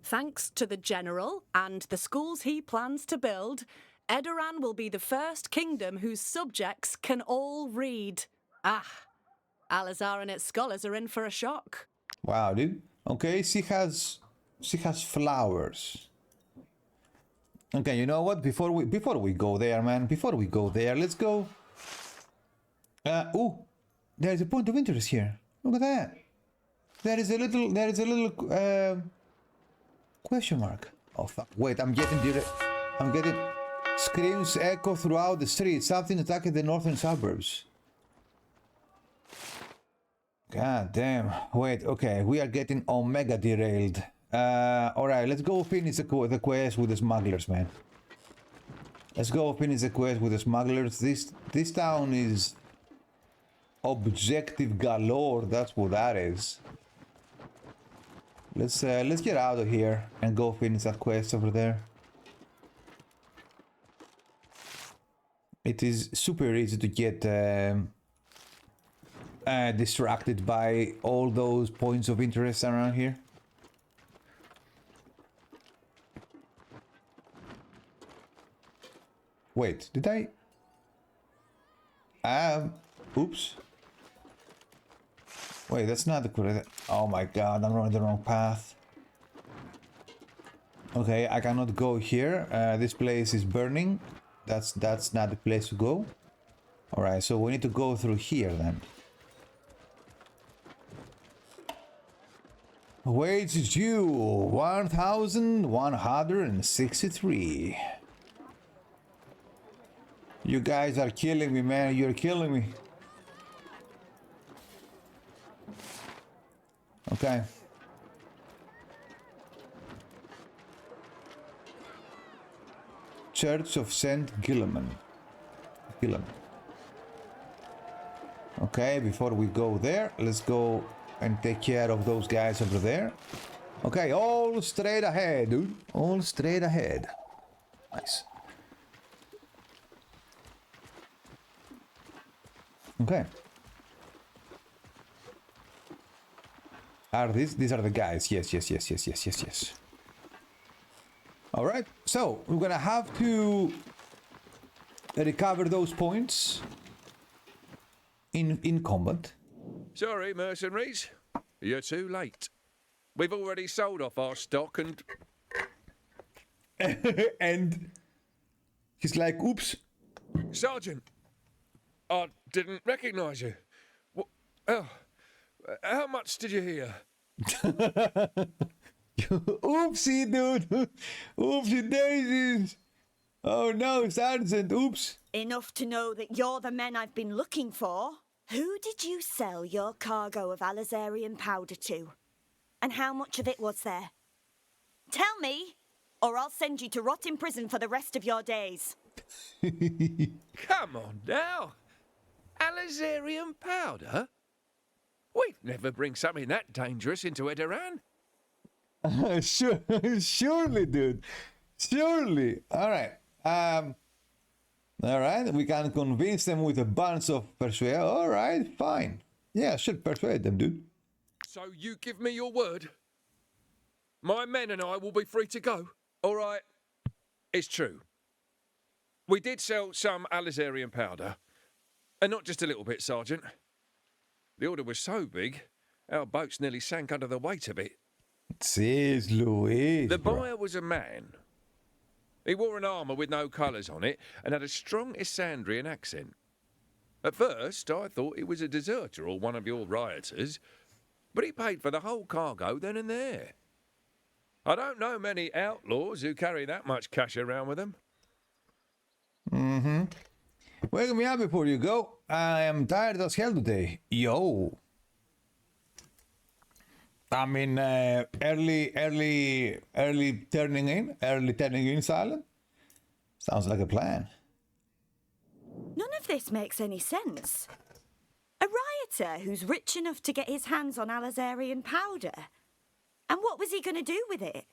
Thanks to the General and the schools he plans to build, Edoran will be the first kingdom whose subjects can all read. Alazar and its scholars are in for a shock. Wow, dude. Okay, she has flowers. Okay, you know what? Before we go there, man. Before we go there, let's go. Ooh, there's a point of interest here. Look at that. There is a little question mark. Oh fuck! Wait, I'm getting screams echo throughout the street. Something attacking the northern suburbs. God damn. Wait, okay, we are getting omega derailed. Alright, let's go finish the quest with the smugglers, man. Let's go finish the quest with the smugglers. This town is objective galore, that's what that is. Let's get out of here and go finish that quest over there. It is super easy to get distracted by all those points of interest around here. Wait, did I? Oops. Wait, that's not the correct. Oh my god, I'm on the wrong path. Okay, I cannot go here. This place is burning. That's not the place to go. All right, so we need to go through here then. Wage due 1,163. You guys are killing me, man. You're killing me. Okay. Church of St. Gilliman. Okay, before we go there, let's go and take care of those guys over there. Okay, all straight ahead, dude. All straight ahead. Nice. Okay. Are these are the guys? Yes. All right. So we're gonna have to recover those points in combat. Sorry, mercenaries. You're too late. We've already sold off our stock and... and he's like, oops. Sergeant, I didn't recognise you. Oh, how much did you hear? Oopsie, dude. Oopsie daisies. Oh no, Sergeant, oops. Enough to know that you're the men I've been looking for. Who did you sell your cargo of Alizarian powder to? And how much of it was there? Tell me, or I'll send you to rot in prison for the rest of your days. Come on now. Alizarian powder? We'd never bring something that dangerous into Edoran. Surely, dude. Surely. All right. All right. We can convince them with a bunch of persuade. All right. Fine. Yeah, should persuade them, dude. So you give me your word? My men and I will be free to go. All right. It's true. We did sell some Alizarian powder. And not just a little bit, Sergeant. The order was so big, our boats nearly sank under the weight of it. Jeez Louise, the buyer was a man. He wore an armour with no colours on it and had a strong Isandrian accent. At first, I thought he was a deserter or one of your rioters, but he paid for the whole cargo then and there. I don't know many outlaws who carry that much cash around with them. Mm-hmm. Wake me up before you go. I am tired as hell today. Yo. I mean, early turning in silent. Sounds like a plan. None of this makes any sense. A rioter who's rich enough to get his hands on Alizarian powder. And what was he going to do with it?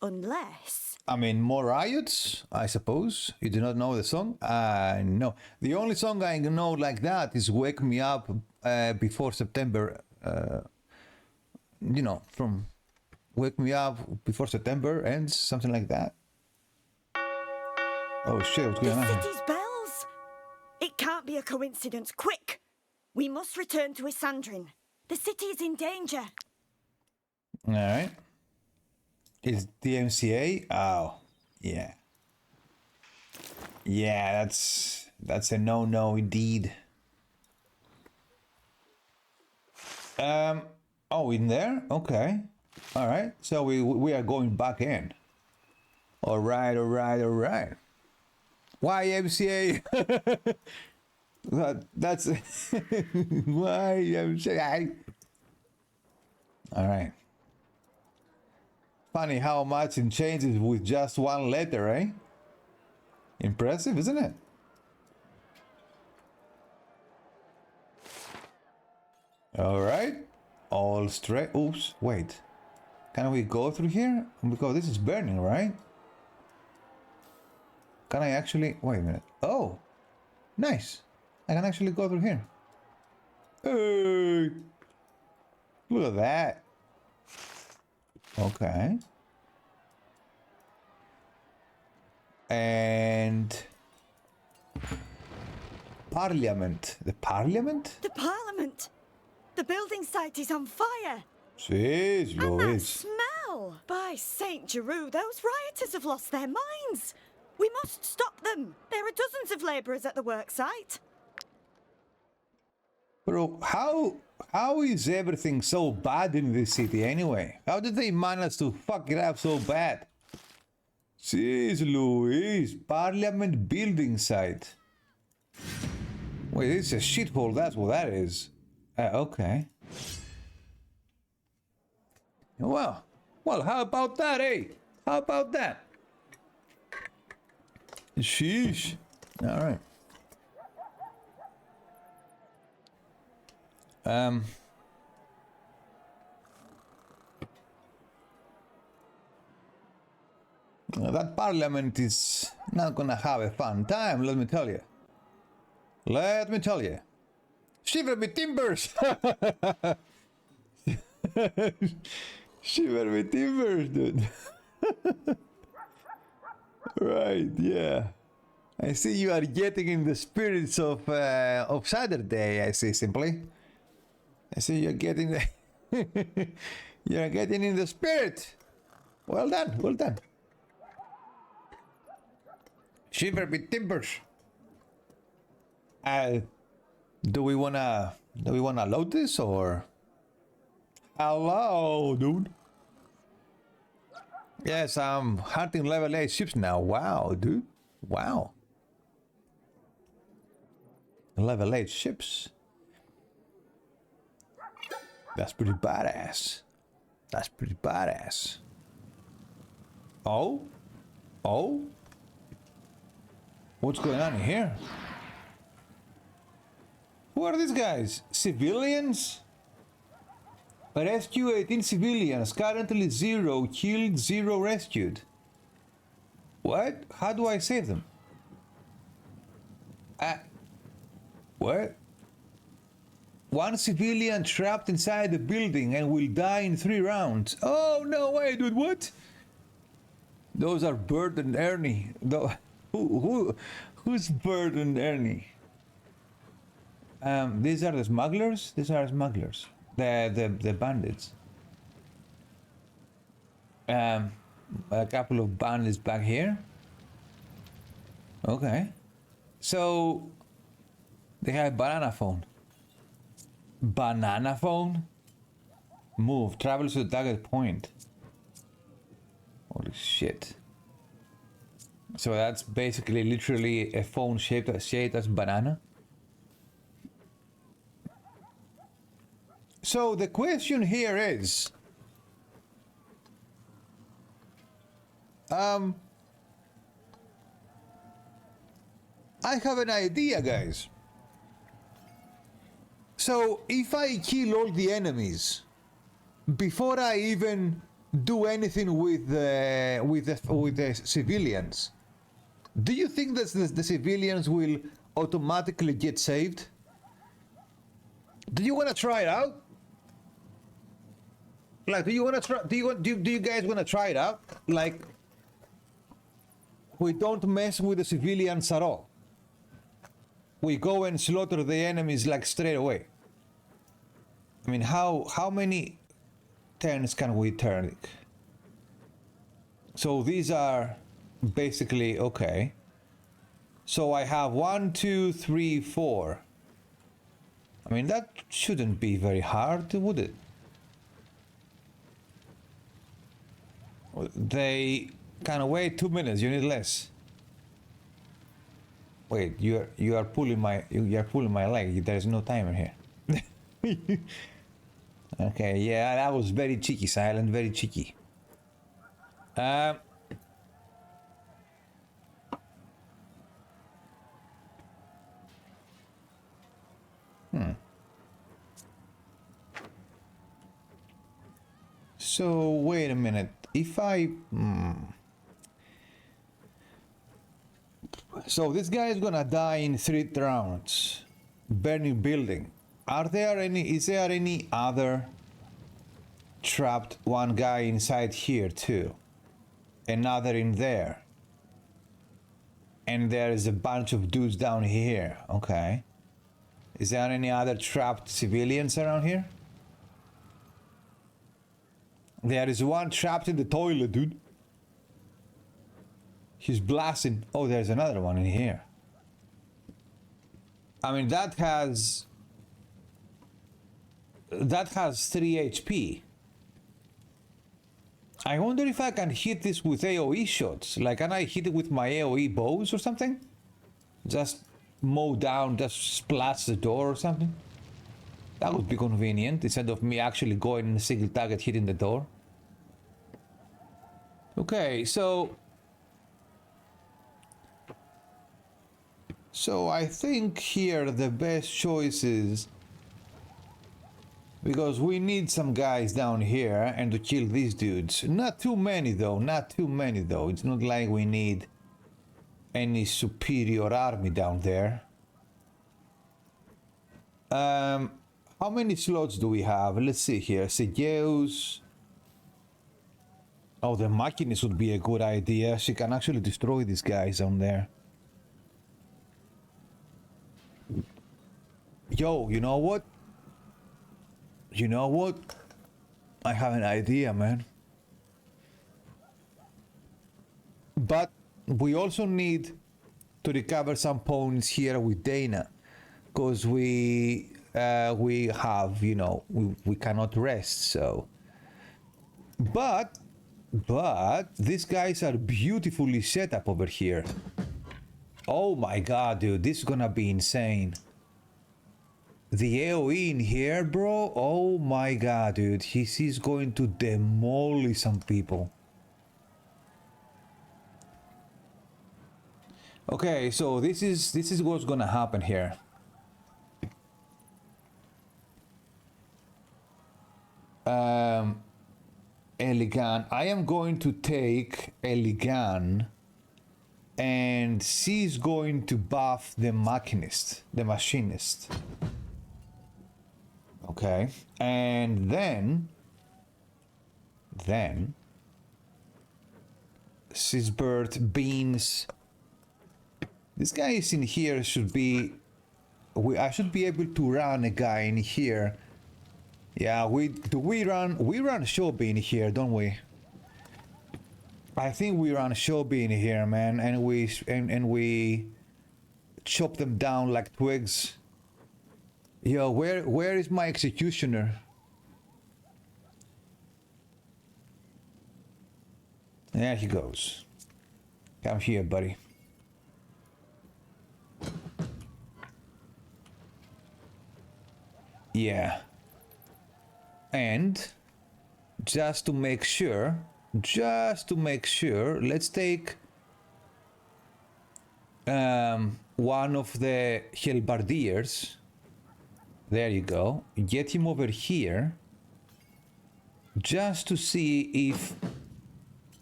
Unless... I mean, more riots, I suppose. You do not know the song? No. The only song I know like that is Wake Me Up Before September. You know, from Wake Me Up Before September ends, something like that. Oh shit, what's going on here? City's bells! It can't be a coincidence. Quick! We must return to Isandrin. The city is in danger. Alright. Is DMCA? Oh, yeah. Yeah, that's a no-no indeed. Oh, in there? Okay. Alright, so we are going back in. Alright. YMCA. That's YMCA. Alright. Funny how much it changes with just one letter, eh? Impressive, isn't it? Alright. All straight. Oops, wait. Can we go through here? Because this is burning, right? Can I actually... Wait a minute. Oh! Nice! I can actually go through here. Hey! Look at that. Okay. And... Parliament. The Parliament? The Parliament! The building site is on fire! Jeez, And that Louise. smell! By St. Giroux, those rioters have lost their minds! We must stop them! There are dozens of labourers at the work site. Bro, how is everything so bad in this city anyway? How did they manage to fuck it up so bad? Jeez, Louise. Parliament building site. Wait, it's a shithole, that's what that is. Okay. Well, how about that, eh? How about that? Sheesh. All right. That Parliament is not gonna have a fun time, let me tell you. Let me tell you. Shiver me timbers! Shiver me timbers, dude. Right, yeah. I see you are getting in the spirits of Saturday, I see simply. I see you're getting the... you're getting in the spirit. Well done, well done. Shiver me timbers. Do we wanna load this or? Hello, dude. Yes, I'm hunting level 8 ships now. Wow, dude. Wow. Level 8 ships. That's pretty badass. That's pretty badass. Oh? Oh? What's going on here? Who are these guys? Civilians? Rescue 18 civilians. Currently 0 killed, 0 rescued. What? How do I save them? What? 1 civilian trapped inside the building and will die in 3 rounds. Oh, no way, dude, what? Those are Bert and Ernie. Who's Bert and Ernie? These are the smugglers? These are smugglers. The bandits. A couple of bandits back here. Okay. So they have banana phone. Banana phone? Move. Travel to the target point. Holy shit. So that's basically literally a phone shaped as banana. So the question here is, I have an idea, guys. So if I kill all the enemies before I even do anything with the civilians, do you think that the civilians will automatically get saved? Do you want to try it out? Like, do you guys want to try it out? Like, we don't mess with the civilians at all. We go and slaughter the enemies like straight away. I mean, how many turns can we turn? So these are basically okay. So I have 1, 2, 3, 4. I mean, that shouldn't be very hard, would it? They can wait 2 minutes. You need less. Wait, you are pulling my leg. There is no timer here. Okay, yeah, that was very cheeky, Silent. Very cheeky. So wait a minute. If I so this guy is gonna die in 3 rounds. Burning building. Is there any other trapped one guy inside here too? Another in there. And there is a bunch of dudes down here. Okay. Is there any other trapped civilians around here? There is one trapped in the toilet, dude. He's blasting. Oh, there's another one in here. I mean, that has 3 HP. I wonder if I can hit this with AoE shots. Like, can I hit it with my AoE bows or something? Just mow down, just splash the door or something? That would be convenient, instead of me actually going in a single target hitting the door. Okay, so I think here the best choice is, because we need some guys down here and to kill these dudes. Not too many though, It's not like we need any superior army down there. How many slots do we have? Let's see here. Segeus. Oh, the Machinist would be a good idea. She can actually destroy these guys down there. Yo, you know what? I have an idea, man. But we also need to recover some points here with Dana, because we have, we cannot rest, so. But these guys are beautifully set up over here. Oh my god, dude, this is gonna be insane. The AoE in here, bro. Oh my god, dude. He's going to demolish some people. Okay, so this is what's gonna happen here. Eligan. I am going to take Eligan, and she's going to buff the Machinist, the Machinist. Okay, and then Sisbert, Beans. This guy is in here. Should be. I should be able to run a guy in here. Yeah, we run Shobi in here, don't we? I think we run Shobi in here, man, and we chop them down like twigs. Yo, where is my executioner? There he goes. Come here, buddy. Yeah. And just to make sure, let's take one of the Halberdiers. There you go. Get him over here, just to see if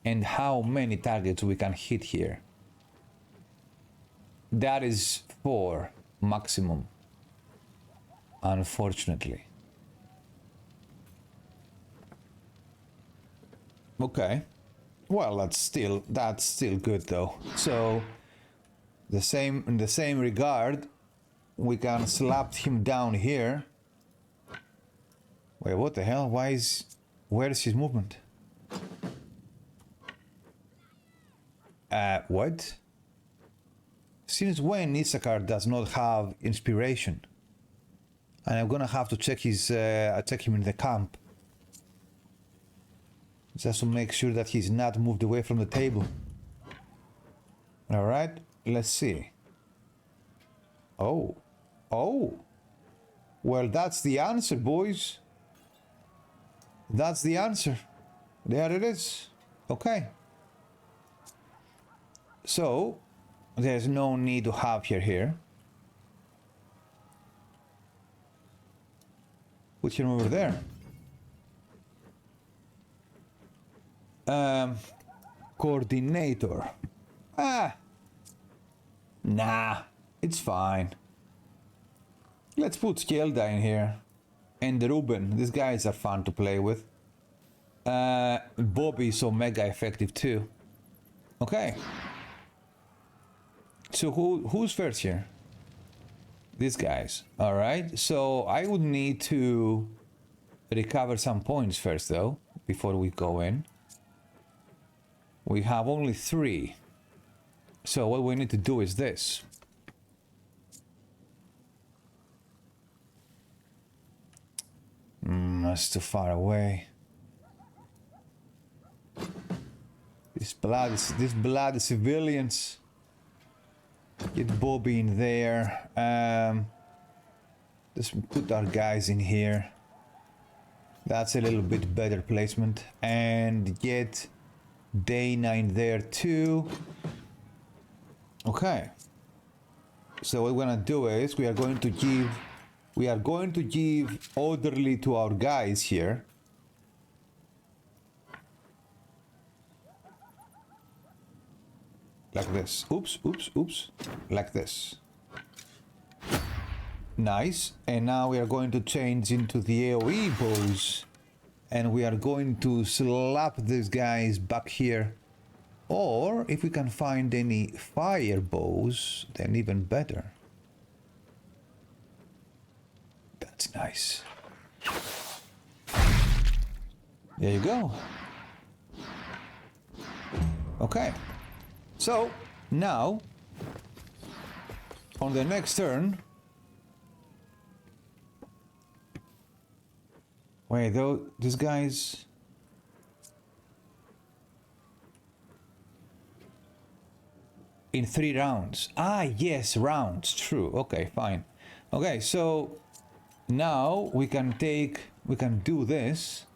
and how many targets we can hit here. That is 4 maximum, unfortunately. Okay. Well, that's still good though. So in the same regard, we can slap him down here. Wait, what the hell? Where is his movement? What? Since when Issachar does not have inspiration? And I'm gonna have to check him in the camp. Just to make sure that he's not moved away from the table. Alright, let's see. Oh. Well, that's the answer, boys. That's the answer. There it is. Okay. So, there's no need to have her here. Put him over there. Coordinator. Nah, it's fine. Let's put Skelda in here. And Ruben. These guys are fun to play with. Bobby is so mega effective too. Okay. So who's first here? These guys. Alright, so I would need to recover some points first though, before we go in. We have only 3. So what we need to do is this. That's too far away. This bloody civilians. Get Bobby in there. Just put our guys in here. That's a little bit better placement. And get Dana in there too. Okay. So what we're gonna do is we are going to give orderly to our guys here. Like this. Oops. Like this. Nice. And now we are going to change into the AoE bows. And we are going to slap these guys back here. Or if we can find any fire bows, then even better. That's nice. There you go. Okay. So, now, on the next turn... Wait, though, these guys... In 3 rounds. Ah, yes, rounds, true. Okay, fine. Okay, so... Now, we can do this.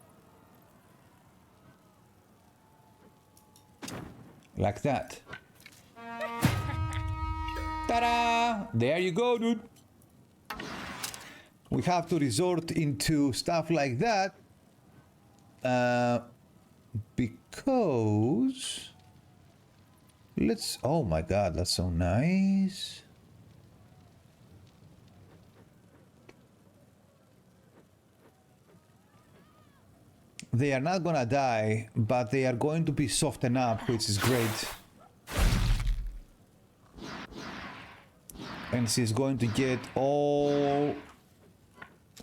Like that. Ta-da! There you go, dude. We have to resort into stuff like that. Because... Let's... Oh my god, that's so nice. They are not gonna die, but they are going to be softened up, which is great. And she's going to get all...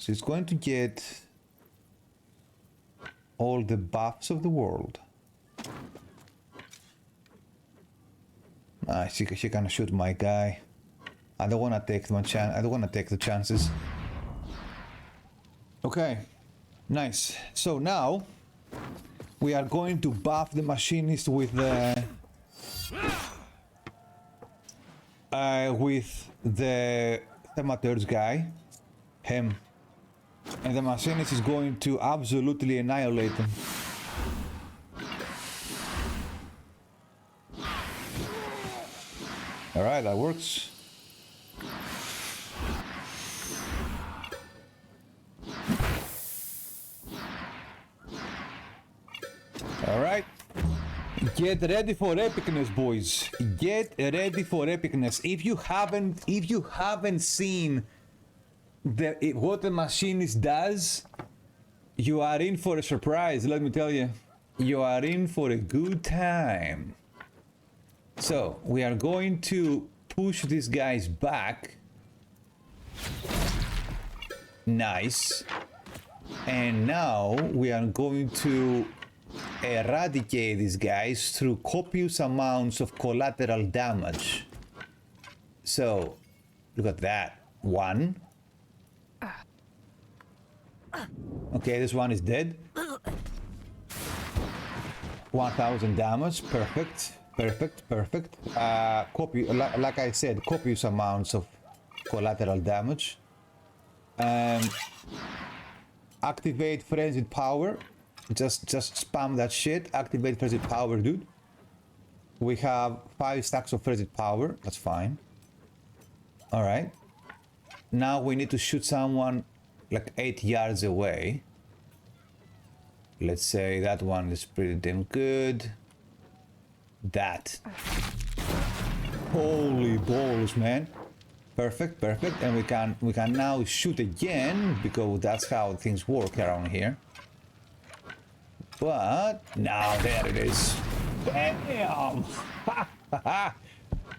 She's going to get all the buffs of the world. Ah, she can shoot my guy. I don't want to take my chance. I don't want to take the chances. Okay. Nice. So now we are going to buff the machinist with the thaumaturge guy, him, and the machinist is going to absolutely annihilate him. All right, that works. All right, get ready for epicness, boys. Get ready for epicness. If you haven't seen what the machinist does, you are in for a surprise. Let me tell you. You are in for a good time. So, we are going to push these guys back. Nice. And now we are going to eradicate these guys through copious amounts of collateral damage. So, look at that. One. Okay, this one is dead. 1000 damage. Perfect. Perfect. Perfect. Like I said, copious amounts of collateral damage. Activate frenzied power. Just spam that shit. Activate frenzied power, dude. We have 5 stacks of frenzied power. That's fine. All right. Now we need to shoot someone like 8 yards away. Let's say that one is pretty damn good. That. Holy balls, man. Perfect, perfect. And we can now shoot again because that's how things work around here. But now there it is. Bam!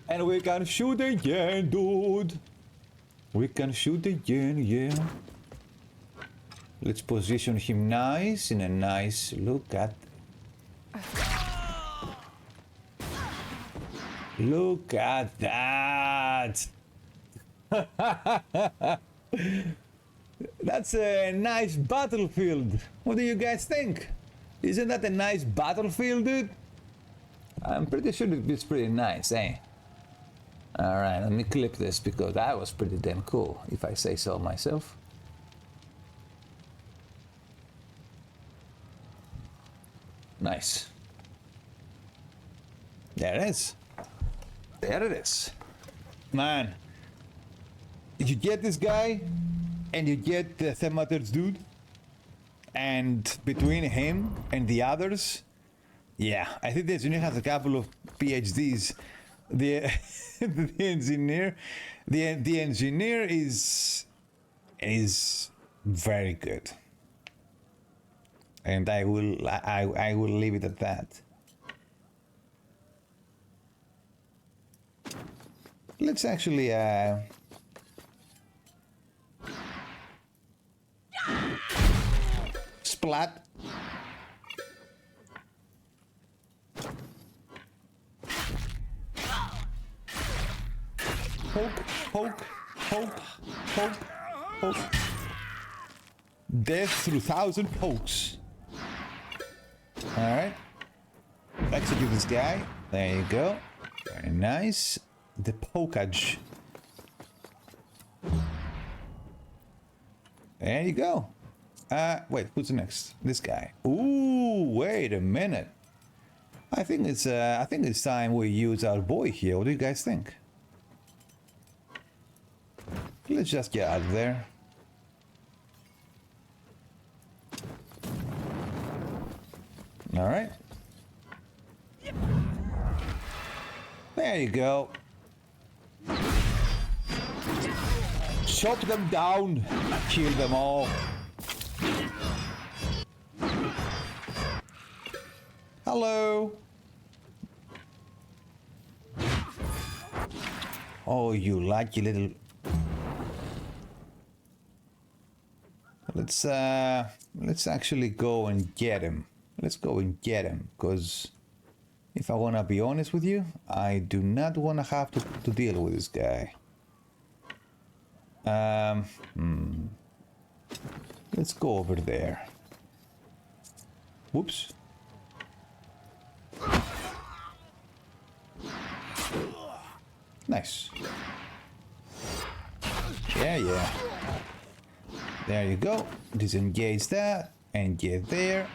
And we can shoot again, dude. We can shoot again, yeah. Let's position him nice in a nice look at. Look at that. That's a nice battlefield. What do you guys think? Isn't that a nice battlefield, dude? I'm pretty sure it's pretty nice, eh? Alright, let me clip this because that was pretty damn cool, if I say so myself. Nice. There it is. There it is. Man, you get this guy and you get the Thematurge dude, and between him and the others, yeah, I think the engineer has a couple of PhDs. The the engineer is very good, and I will leave it at that. Let's actually splat. Poke, poke, poke, poke, poke. Death through 1,000 pokes. Alright. Execute this guy. There you go. Very nice. The pokage. There you go. Wait, who's next? This guy. Ooh, wait a minute. I think it's time we use our boy here. What do you guys think? Let's just get out of there. All right. There you go. Chop them down. Kill them all. Hello. Oh, you lucky little... Let's actually go and get him. Let's go and get him, because if I want to be honest with you, I do not want to have to deal with this guy. Let's go over there. Whoops. Nice. Yeah. There you go. Disengage that and get there.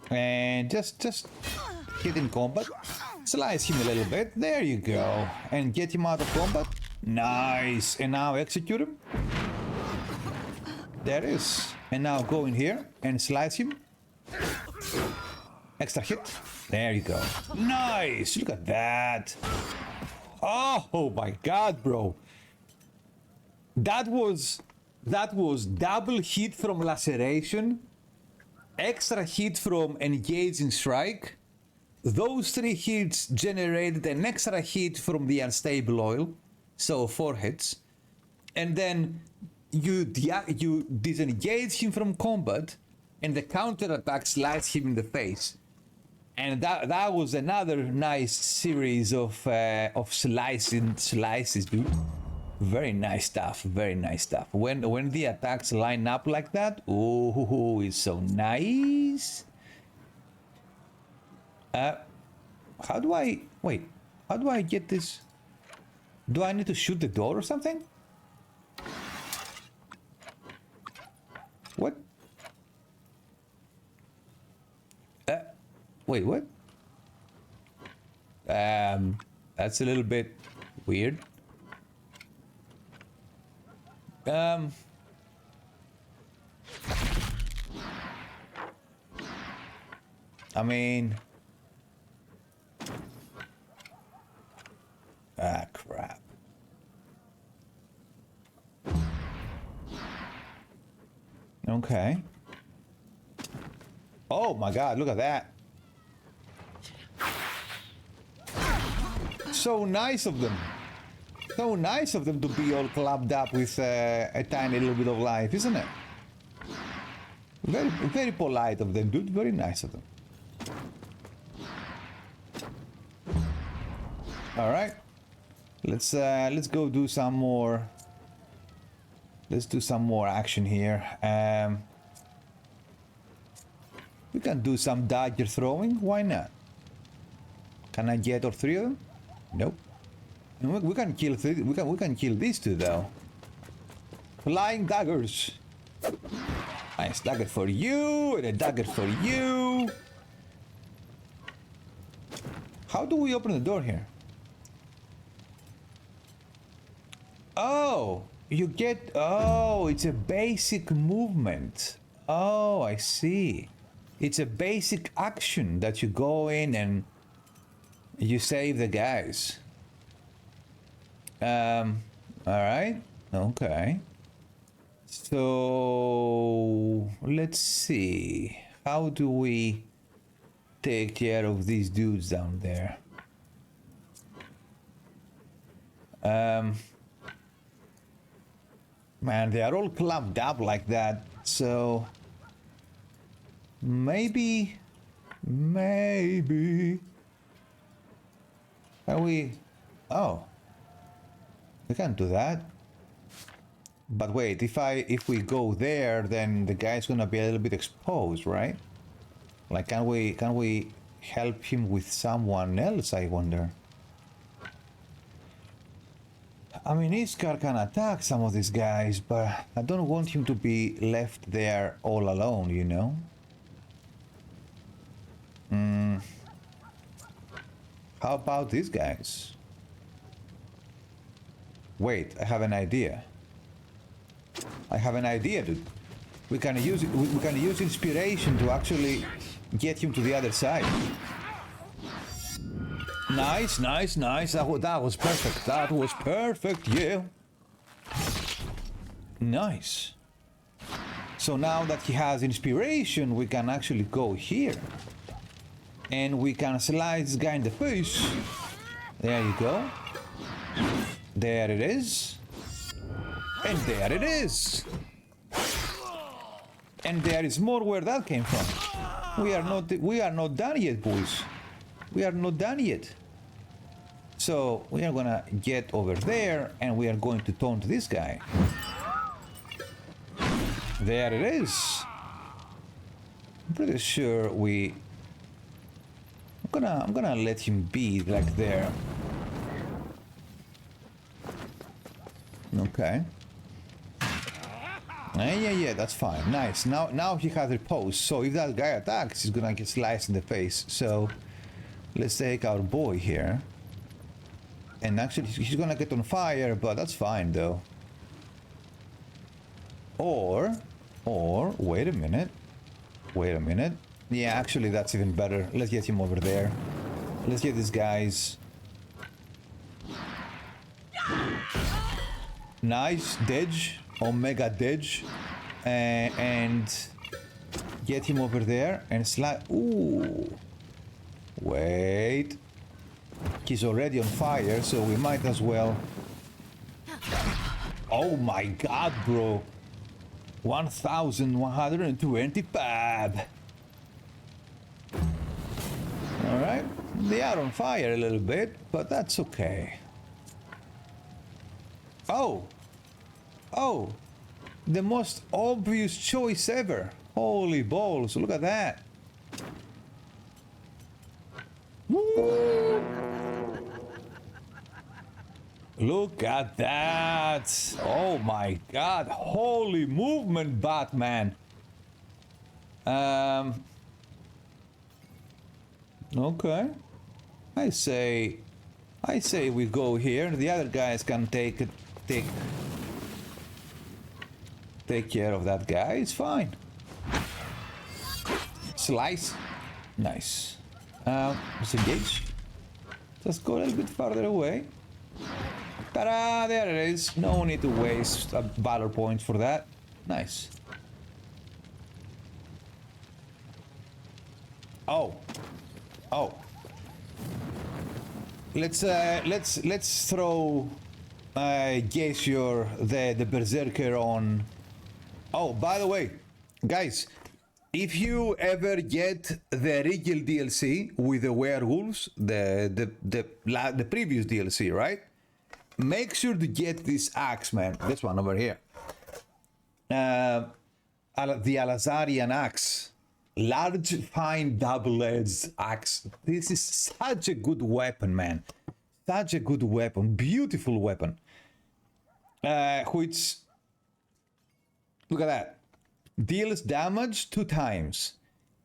And just get in combat. Slice him a little bit. There you go. And get him out of combat. Nice. And now execute him. There it is. And now go in here and slice him. Extra hit. There you go. Nice. Look at that. Oh my god, bro. That was double hit from laceration extra hit from engaging strike. Those 3 hits generated an extra hit from the unstable oil, so 4 hits. And then you disengage him from combat, and the counter attack slices him in the face. And that was another nice series of slices, dude. Very nice stuff. Very nice stuff. When the attacks line up like that, oh, it's so nice. How do I get this? Do I need to shoot the door or something? What? Wait, what? That's a little bit weird. I mean, crap. Okay. Oh my God, look at that. So nice of them. So nice of them to be all clubbed up with a tiny little bit of life, isn't it? Very, very polite of them, dude. Very nice of them. All right. Let's go do some more. Let's do some more action here. We can do some dagger throwing. Why not? Can I get all 3 of them? Nope. We can kill we can kill these 2 though. Flying daggers. Nice dagger for you and a dagger for you. How do we open the door here? Oh, you get. Oh, it's a basic movement. Oh, I see. It's a basic action that you go in and you save the guys. All right. Okay. So let's see. How do we take care of these dudes down there? Man, they are all clubbed up like that. So maybe. Can we? Oh. We can't do that. But wait, if we go there, then the guy's gonna be a little bit exposed, right? Like, can we help him with someone else, I wonder? I mean, Iskar can attack some of these guys, but I don't want him to be left there all alone, you know? How about these guys? Wait, I have an idea. Dude. We can use inspiration to actually get him to the other side. Nice. That was perfect. That was perfect, yeah. Nice. So now that he has inspiration, we can actually go here. And we can slide this guy in the face. There you go. There it is. And there it is. And there is more where that came from. We are not done yet, boys. We are not done yet. So we are gonna get over there and we are going to taunt this guy. There it is. I'm pretty sure I'm gonna let him be like there. Okay. Yeah, that's fine. Nice. Now he has repose. So if that guy attacks, he's gonna get sliced in the face. So let's take our boy here. And actually, he's gonna get on fire, but that's fine though. Or wait a minute. Yeah, actually, that's even better. Let's get him over there. Let's get these guys. Nice, Didge. Omega Didge. And get him over there and slide. Ooh. Wait. He's already on fire, so we might as well. Oh my god, bro. 1125. Alright. They are on fire a little bit, but that's okay. Oh. Oh. The most obvious choice ever. Holy balls, look at that. Woo. Look at that. Oh my god. Holy movement, Batman. Okay. I say we go here. The other guys can take care of that guy. It's fine. Slice. Nice. Let's engage. Just go a little bit farther away. Ta-da! There it is. No need to waste a valor point for that. Nice. Oh. Oh. Let's throw Geisur, the berserker on. Oh, by the way, guys, if you ever get the Rigel DLC with the werewolves, the previous DLC, right? Make sure to get this axe, man. This one over here. The Alazarian axe. Large, fine, double-edged axe. This is such a good weapon, man. Such a good weapon. Beautiful weapon. Which, look at that. Deals damage 2 times.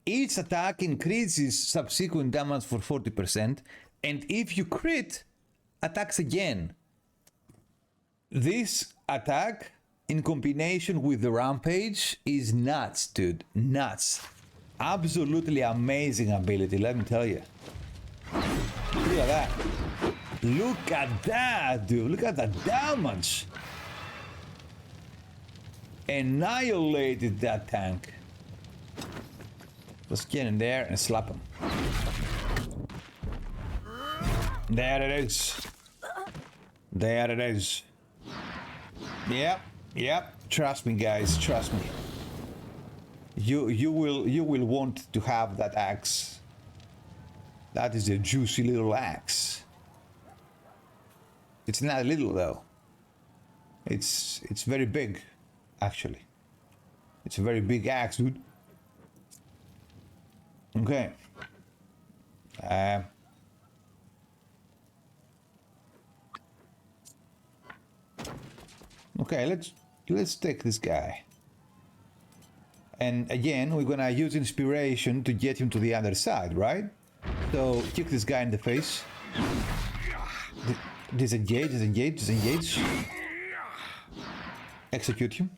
Each attack increases subsequent damage for 40%. And if you crit, attacks again. This attack, in combination with the rampage, is nuts, dude. Nuts. Absolutely amazing ability, let me tell you. Look at that. Look at that, dude. Look at that damage. Annihilated that tank. Let's get in there and slap him. There it is. There it is. Yep, yep. Trust me, guys. Trust me. You will want to have that axe. That is a juicy little axe. It's not little though. It's very big, actually. It's a very big axe, dude. Okay. Okay, let's take this guy. And again, we're gonna use inspiration to get him to the other side, right? So kick this guy in the face. Disengage, disengage, disengage. Execute him.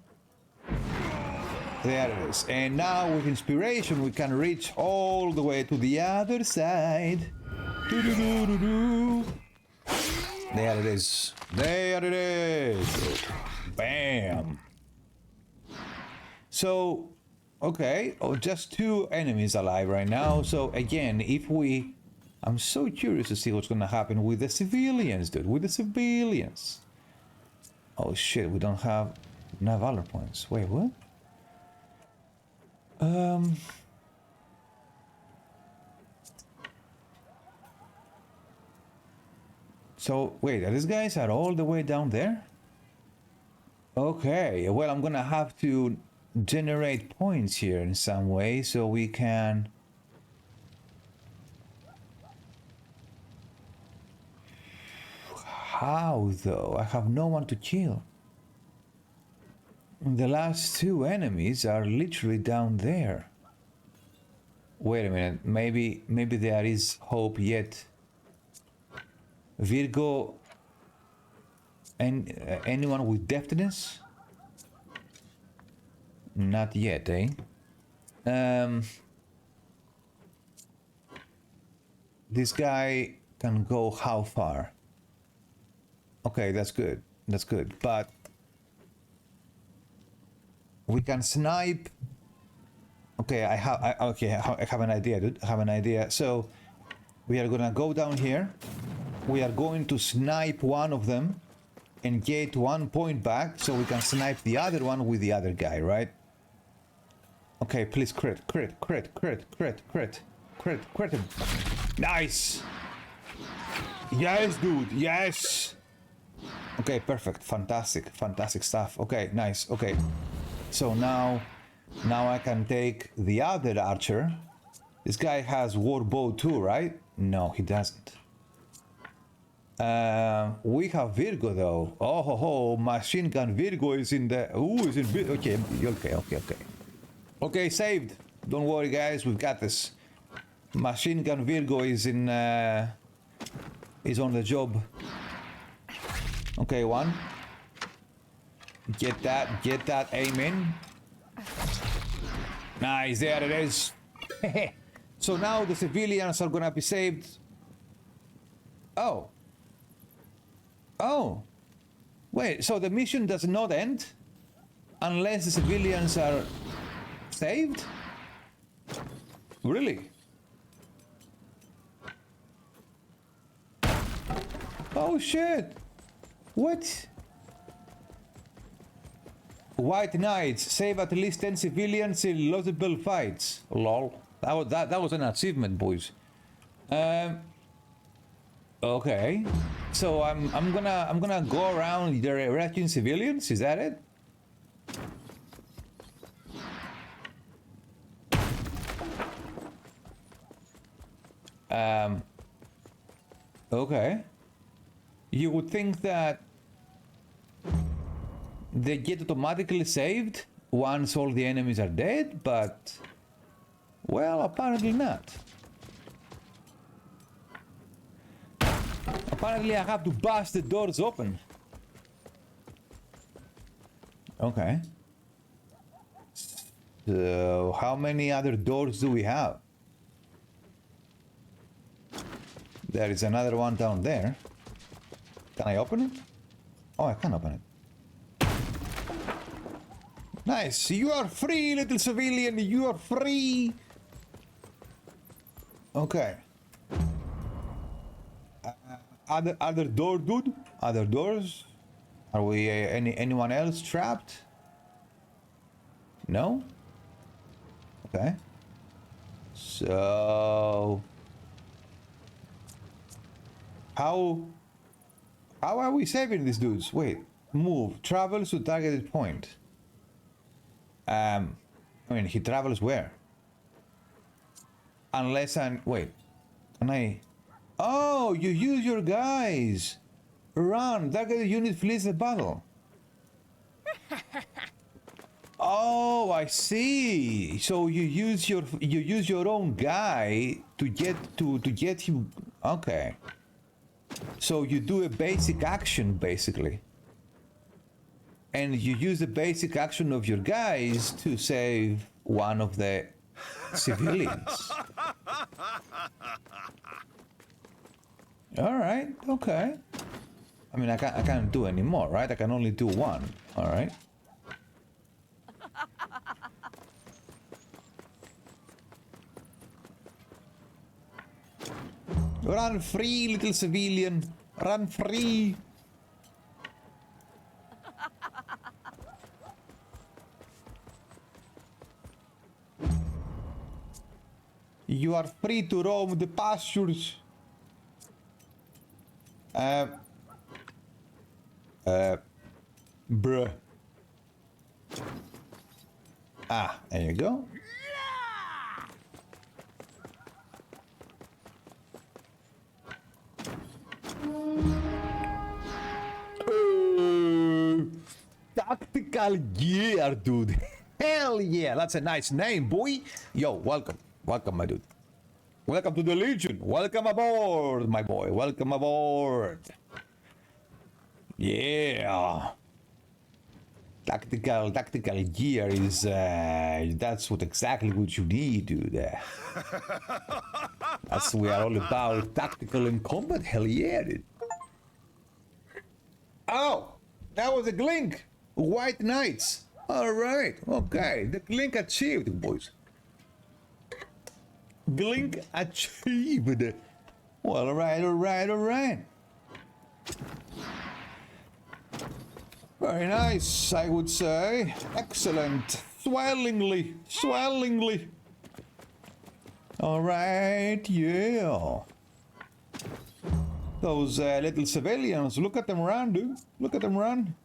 There it is. And now with inspiration, we can reach all the way to the other side. There it is. There it is. Bam. So, okay, just 2 enemies alive right now. So again, if we... I'm so curious to see what's gonna happen with the civilians, dude. With the civilians. Oh shit, we don't have enough valor points. Wait, what? So, wait, these guys are all the way down there? Okay, well, I'm gonna have to generate points here in some way so we can... How, though? I have no one to kill. The last 2 enemies are literally down there. Wait a minute, maybe there is hope yet. Virgo, and anyone with deftness? Not yet, eh? This guy can go how far? Okay, that's good. That's good. But we can snipe Okay, I have an idea, dude. I have an idea. So we are gonna go down here. We are going to snipe one of them and get 1 point back so we can snipe the other one with the other guy, right? Okay, please crit him. Nice! Yes, dude, yes! Okay, perfect, fantastic stuff. Okay, nice, okay. So now I can take the other archer. This guy has war bow too, right? No, he doesn't. We have Virgo though. Oh ho ho, machine gun Virgo is in the. Ooh, is in. Okay. Okay, saved. Don't worry, guys. We've got this. Machine gun Virgo is in. Is on the job. Okay, one. Get that. Aim in. Nice. There it is. So now the civilians are gonna be saved. Oh, wait, so the mission does not end unless the civilians are saved? Really? Oh shit! What? White Knights save at least 10 civilians in losable fights. Lol. That was an achievement, boys. Okay, so I'm gonna go around rescuing civilians. Is that it? Okay. You would think that they get automatically saved once all the enemies are dead, but well, apparently not. Apparently I have to bust the doors open. Okay. So how many other doors do we have? There is another one down there. Can I open it? Oh, I can open it. Nice. You are free, little civilian. You are free. Okay. Other door, dude? Other doors? Are we anyone else trapped? No? Okay. So how are we saving these dudes? Wait, move, travels to targeted point. I mean, he travels where? Unless wait, can I? Oh, you use your guys. Run, targeted unit flees the battle. Oh, I see. So you use your own guy to get him. Okay. So you do a basic action basically, and you use the basic action of your guys to save one of the civilians. All right. Okay. I mean, I can't do any more, right? I can only do one. All right. Run free, little civilian. Run free. You are free to roam the pastures. Bruh. Ah, there you go. Tactical gear, dude. Hell yeah, that's a nice name, boy. Yo, welcome. Welcome, my dude. Welcome to the Legion. Welcome aboard, my boy. Welcome aboard. Yeah. Tactical gear is, that's exactly what you need, dude. That's what we are all about. Tactical and combat. Hell yeah, dude. Oh, that was a glink. White Knights. All right. Okay. The glink achieved, boys. Glink achieved. Well, alright. Very nice, I would say. Excellent. Swellingly. Alright, yeah. Those little civilians, look at them run, dude. Look at them run.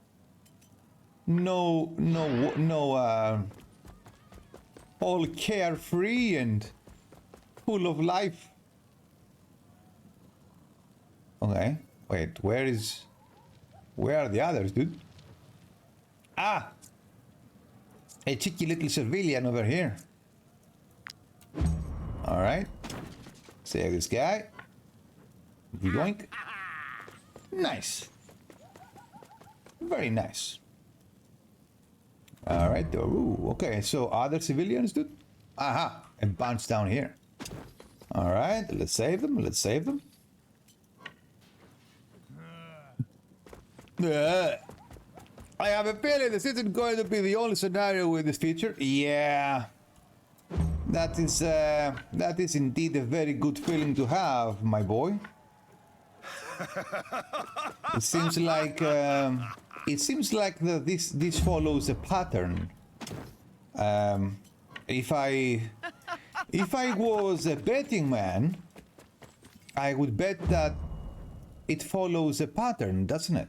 No, all carefree and full of life. Okay, wait, where are the others, dude? Ah! A cheeky little civilian over here. Alright. Save this guy. Yoink. Nice. Very nice. Alright, ooh, okay, so other civilians, dude? Aha, a bunch down here. Alright, let's save them. I have a feeling this isn't going to be the only scenario with this feature. Yeah. That is indeed a very good feeling to have, my boy. It seems like this follows a pattern. If I was a betting man, I would bet that it follows a pattern, doesn't it?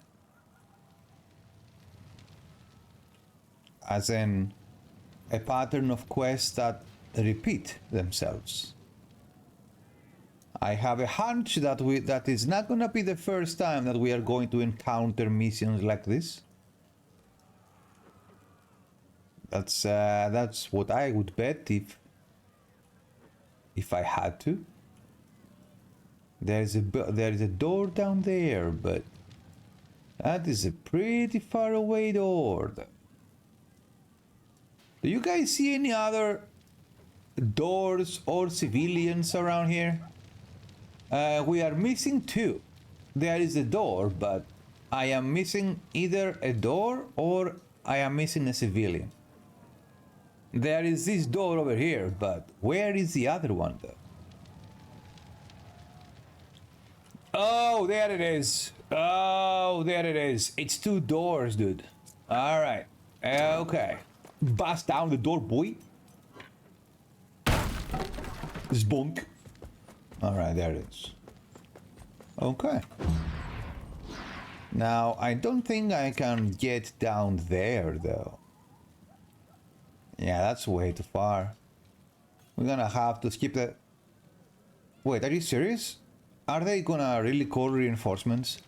As in a pattern of quests that repeat themselves. I have a hunch that that is not gonna be the first time that we are going to encounter missions like this. That's what I would bet if I had to. There is a door down there, but that is a pretty far away door. Do you guys see any other doors or civilians around here? We are missing two. There is a door, but I am missing either a door or I am missing a civilian. There is this door over here, but where is the other one though? Oh, there it is. Oh, there it is. It's two doors, dude. All right. Okay. Bust down the door, boy. Zbunk. All right, there it is. Okay. Now, I don't think I can get down there, though. Yeah, that's way too far. We're gonna have to skip that. Wait, are you serious? Are they gonna really call reinforcements?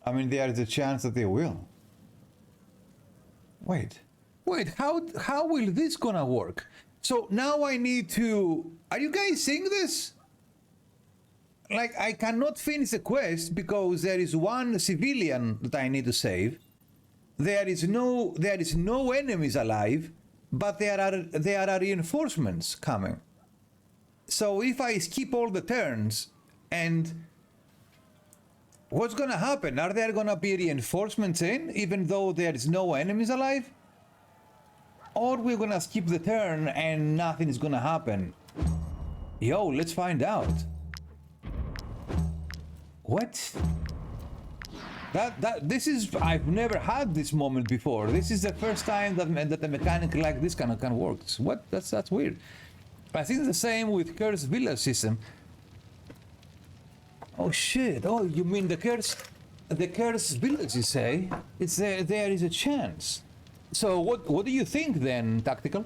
I mean, there is a chance that they will. Wait, how will this gonna work? So now I need to... Are you guys seeing this? Like, I cannot finish the quest because there is one civilian that I need to save. There is no enemies alive, but there are reinforcements coming. So if I skip all the turns, and what's gonna happen? Are there gonna be reinforcements in, even though there is no enemies alive? Or we're gonna skip the turn and nothing is gonna happen? Yo, let's find out. What? This is... I've never had this moment before. This is the first time that a mechanic like this can work. What? That's weird. I think the same with Cursed Village system. Oh shit! Oh, you mean the Cursed Village? You say it's there? There is a chance. So what do you think then, Tactical?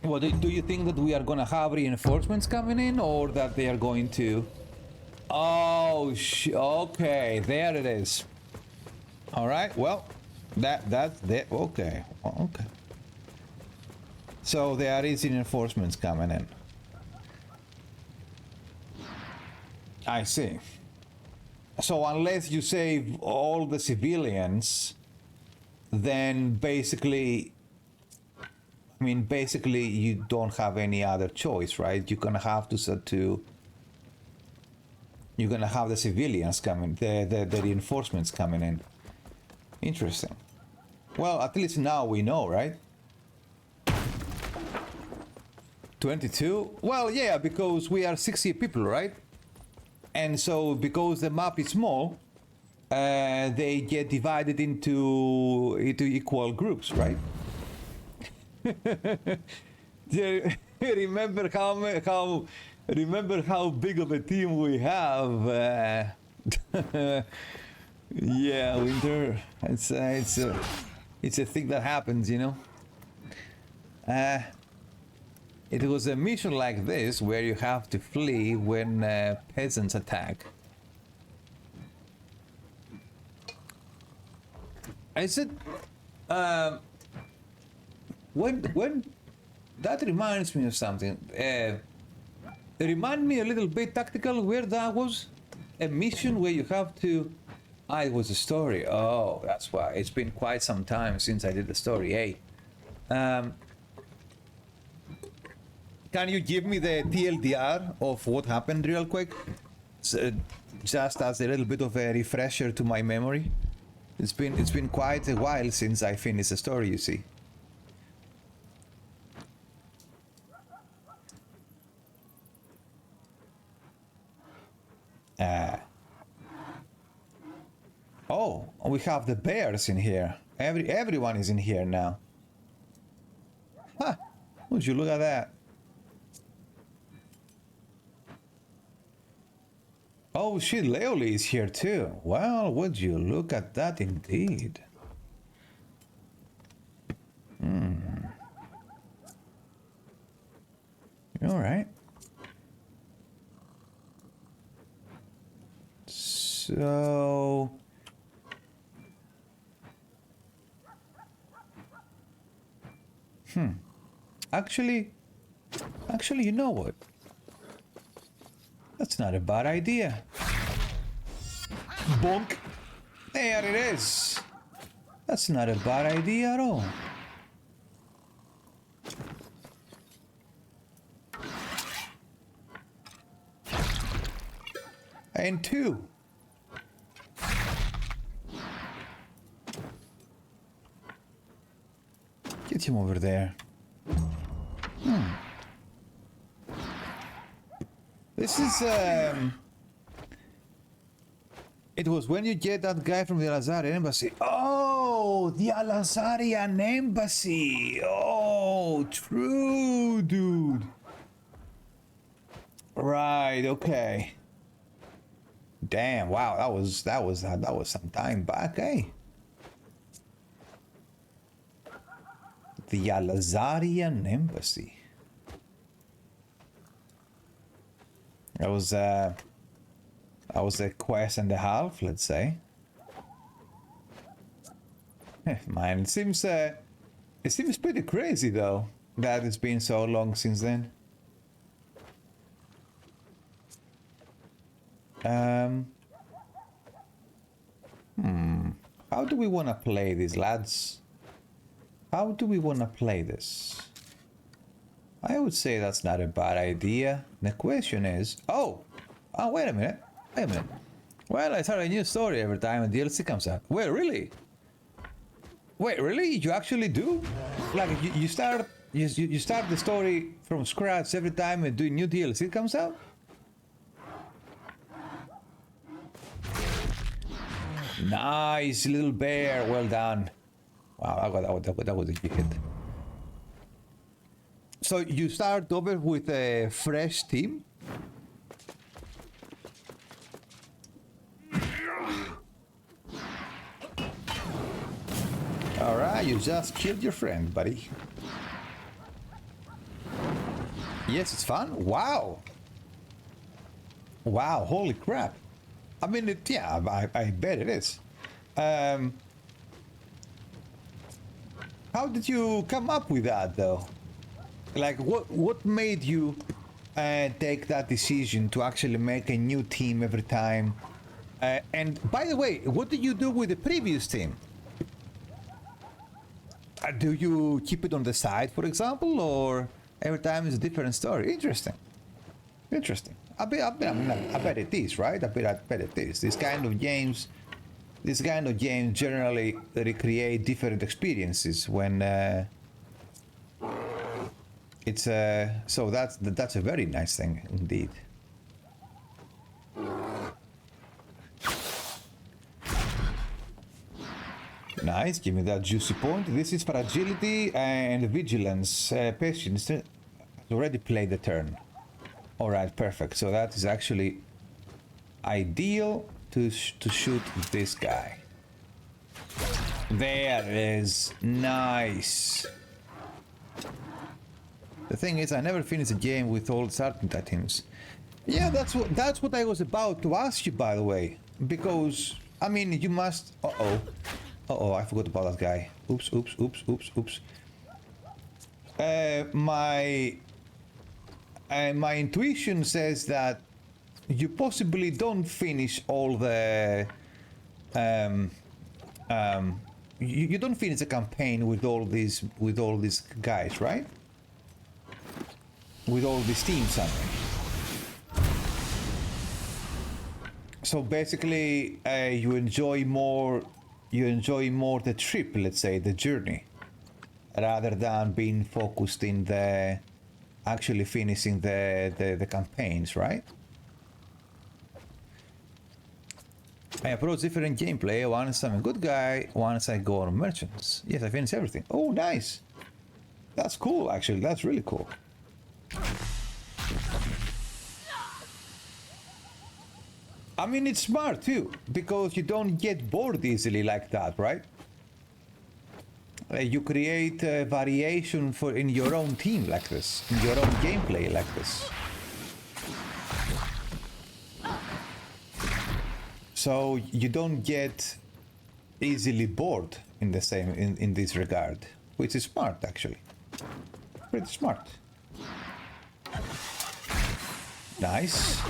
What do you think that we are gonna have reinforcements coming in, or that they are going to? Oh, okay, there it is. All right, well, that's okay. Okay. So there is reinforcements coming in. I see. So unless you save all the civilians, then basically, I mean, basically you don't have any other choice, right? You're gonna have to you're gonna have the civilians coming, the reinforcements coming in. Interesting. Well, at least now we know, right? 22? Well, yeah, because we are 60 people, right? And so, because the map is small, they get divided into equal groups, right? Remember how big of a team we have? Yeah, Winter. It's a thing that happens, you know. It was a mission like this where you have to flee when peasants attack. Is it? When that reminds me of something. Remind me a little bit tactical where that was a mission where you have to. Ah, it was a story. Oh, that's why. It's been quite some time since I did the story. Hey, can you give me the TLDR of what happened real quick? Just as a little bit of a refresher to my memory. It's been quite a while since I finished the story, you see. Oh, we have the bears in here. Everyone is in here now. Huh. Would you look at that? Oh shit, Leoli is here too. Well, would you look at that indeed. Alright. So... Actually, you know what? That's not a bad idea. Bonk. There it is. That's not a bad idea at all. And 2. Get him over there. This is, it was when you get that guy from the Al-Azarian embassy. Oh, the Al-Azarian embassy. Oh, true, dude. Right, okay. Damn, wow, that was some time back, eh? The Al-Azarian embassy. That was a quest and a half, let's say. Man, it seems pretty crazy though that it's been so long since then. How do we want to play this, lads? How do we want to play this? I would say that's not a bad idea. The question is... Oh, wait a minute. Well, I start a new story every time a DLC comes out. Wait, really? Wait, really? You actually do? Like, you start the story from scratch every time a new DLC comes out? Nice, little bear. Well done. Wow, that was a good hit. So you start over with a fresh team? Alright, you just killed your friend, buddy. Yes, it's fun? Wow. Wow, holy crap. I mean, yeah, I bet it is. How did you come up with that, though? Like, what made you take that decision to actually make a new team every time? And by the way, what did you do with the previous team? Do you keep it on the side, for example, or every time it's a different story? Interesting. I bet it is, right? I bet it is. This kind of games generally recreate different experiences when It's so that's a very nice thing indeed. Nice, give me that juicy point. This is for agility and vigilance. Patience. Already played the turn. Alright, perfect. So that is actually ideal to shoot this guy. There it is. Nice. The thing is, I never finished a game with all starting teams. Yeah, that's what I was about to ask you, by the way. Because, I mean, you must... Uh-oh. Uh-oh, I forgot about that guy. Oops, oops, oops, oops, oops. My intuition says that you possibly don't finish all the... you don't finish the campaign with all these guys, right? With all these teams, I mean. So basically, you enjoy more the trip, let's say, the journey, rather than being focused in the actually finishing the campaigns, right? I approach different gameplay. Once I'm a good guy, once I go on merchants. Yes, I finish everything. Oh, nice. That's cool, actually. That's really cool. I mean, it's smart too, because you don't get bored easily like that, right? You create a variation in your own team like this, in your own gameplay like this. So you don't get easily bored in the same in this regard, which is smart actually. Pretty smart. Nice.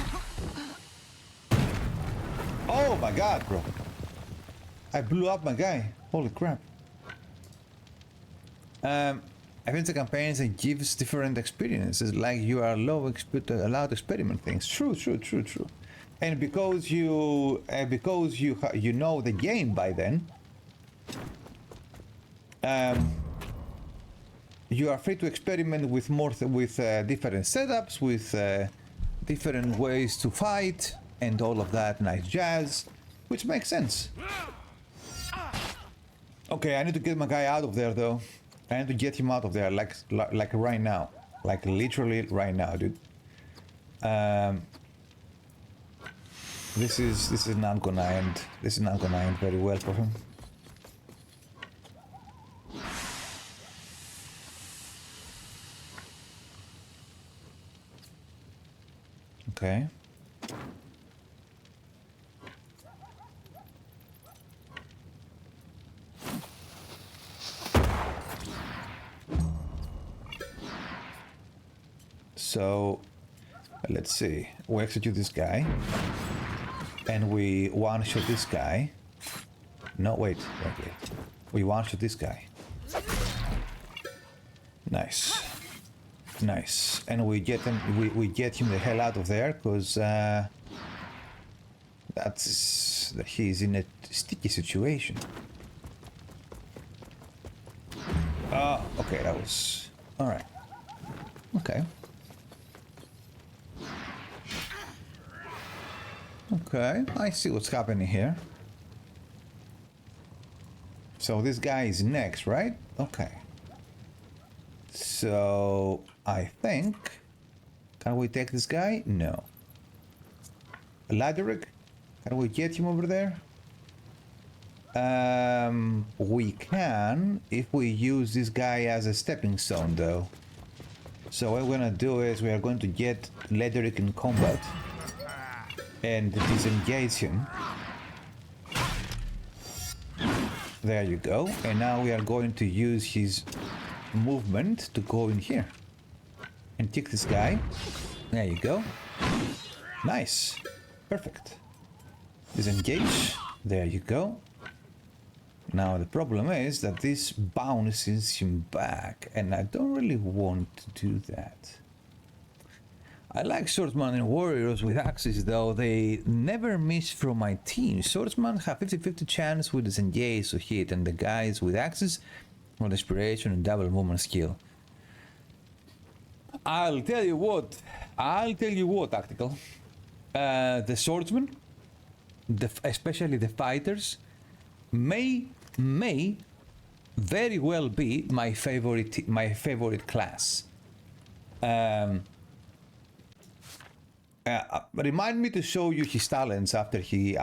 Oh my god, bro. I blew up my guy. Holy crap. I think the campaigns it gives different experiences, like you are allowed to experiment things. True. And because you know the game by then, you are free to experiment with different setups, with different ways to fight, and all of that nice jazz, which makes sense. Okay, I need to get my guy out of there though. I need to get him out of there, like right now, like literally right now, dude. This is not gonna end. This is not gonna end very well for him. Okay. So, let's see. We execute this guy. And we one-shot this guy. No, wait. We one-shot this guy. Nice. Nice. And we get him the hell out of there, because he's in a sticky situation. Oh, okay, that was... Alright. Okay. Okay, I see what's happening here. So this guy is next, right? Okay. So I think... Can we take this guy? No. Laderick? Can we get him over there? We can if we use this guy as a stepping stone though. So what we're gonna do is we are going to get Laderick in combat and disengage him. There you go. And now we are going to use his movement to go in here and kick this guy. There you go. Nice. Perfect. Disengage. There you go. Now the problem is that this bounces him back, and I don't really want to do that. I like swordsman and warriors with axes, though they never miss from my team. Swordsman have 50-50 chance with disengage to hit, and the guys with axes on desperation and double movement skill. I'll tell you what, Tactical. The swordsmen, especially the fighters, may very well be my favorite class. Remind me to show you his talents after he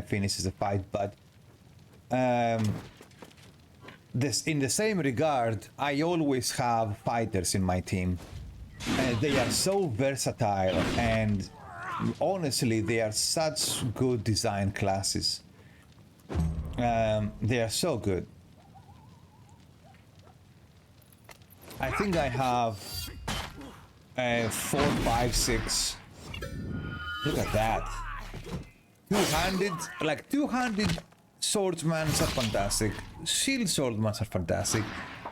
finishes the fight, but in the same regard, I always have fighters in my team. They are so versatile, and honestly, they are such good design classes. They are so good. I think I have 4, 5, 6. Look at that. 200 swordsmen are fantastic. Shield swordsmen are fantastic.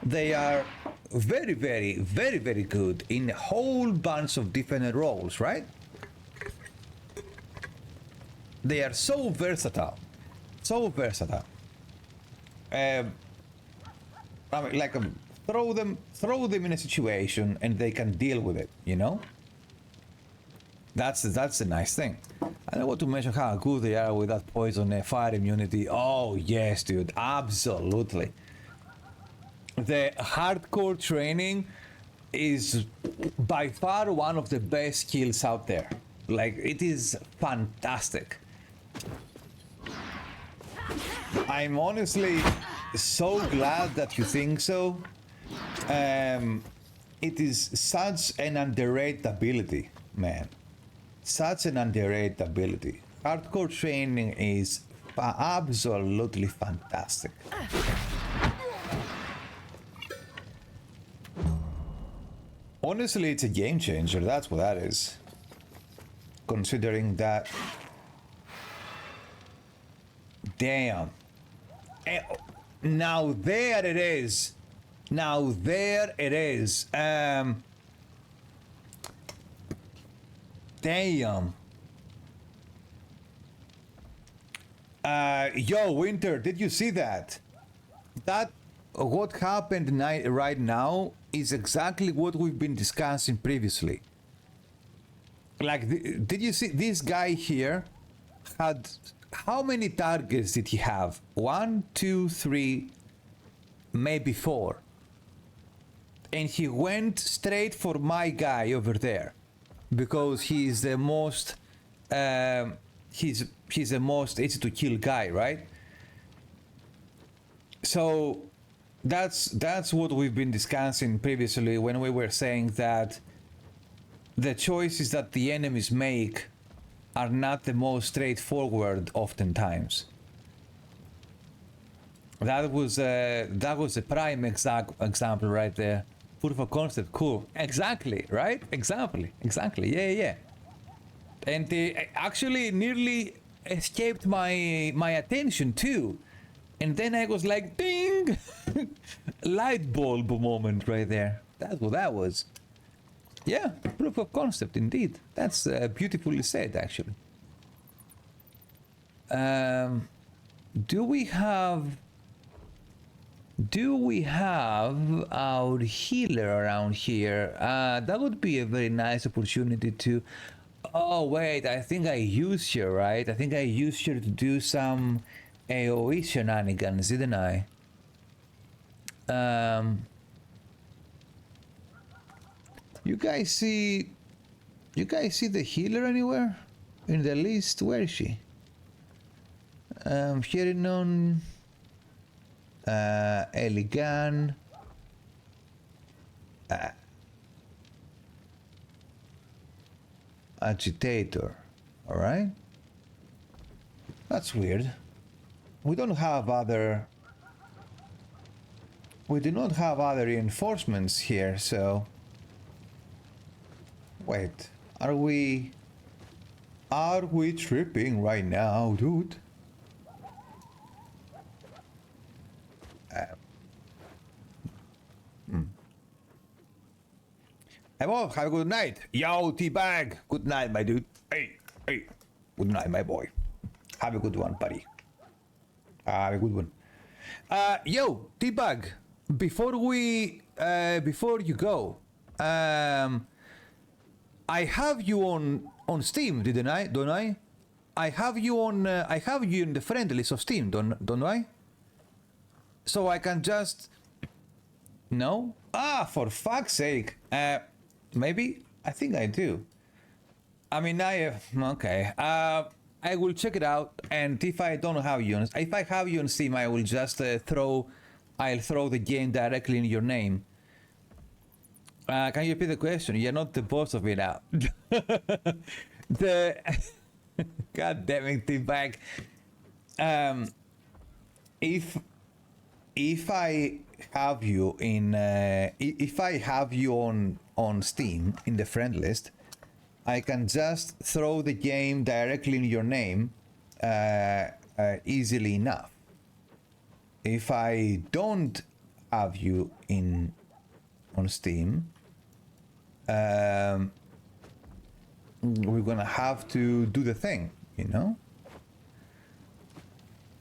They are very, very, very, very good in a whole bunch of different roles, right? They are so versatile. So versatile. I mean, like, throw them in a situation and they can deal with it, you know? That's the nice thing. I don't want to mention how good they are with that poison fire immunity. Oh yes, dude, absolutely. The hardcore training is by far one of the best skills out there. Like, it is fantastic. I'm honestly so glad that you think so. It is such an underrated ability, man. Such an underrated ability. Hardcore training is absolutely fantastic. Honestly, it's a game changer. That's what that is. Considering that. Damn. Now there it is. Now there it is. Damn. Yo, Winter, did you see that? What happened right now is exactly what we've been discussing previously. Like, did you see this guy here had, how many targets did he have? 1, 2, 3, maybe 4. And he went straight for my guy over there because he's the most he's the most easy to kill guy, right? So that's what we've been discussing previously when we were saying that the choices that the enemies make are not the most straightforward oftentimes. That was a prime example right there. Proof of concept, cool. Exactly, right? Exactly. Yeah. And they actually nearly escaped my attention too. And then I was like, ding! Light bulb moment right there. That's what that was. Yeah, proof of concept indeed. That's beautifully said, actually. Do we have our healer around here? That would be a very nice opportunity to... Oh wait, I think I used her, right? I think I used her to do some AoE shenanigans, didn't I? You guys see the healer anywhere in the list? Where is she? Hearing on Eligan, Agitator. All right, that's weird. We do not have other reinforcements here, so wait, are we tripping right now, dude? Hello, have a good night. Yo, T-Bag. Good night, my dude. Hey. Good night, my boy. Have a good one, buddy. Have a good one. Yo, T-Bag. Before you go, I have you on Steam, didn't I? Don't I? I have you on. I have you in the friend list of Steam, don't I? So I can just. No? Ah, for fuck's sake. Maybe? I think I do. I mean, okay. I will check it out, and if I don't have you on, if I have you on Steam, I will just I'll throw the game directly in your name. Can you repeat the question? You're not the boss of it now. God damn it, T-Bag. If I have you in, if I have you on Steam in the friend list, I can just throw the game directly in your name easily enough. If I don't have you on Steam, we're gonna have to do the thing, you know?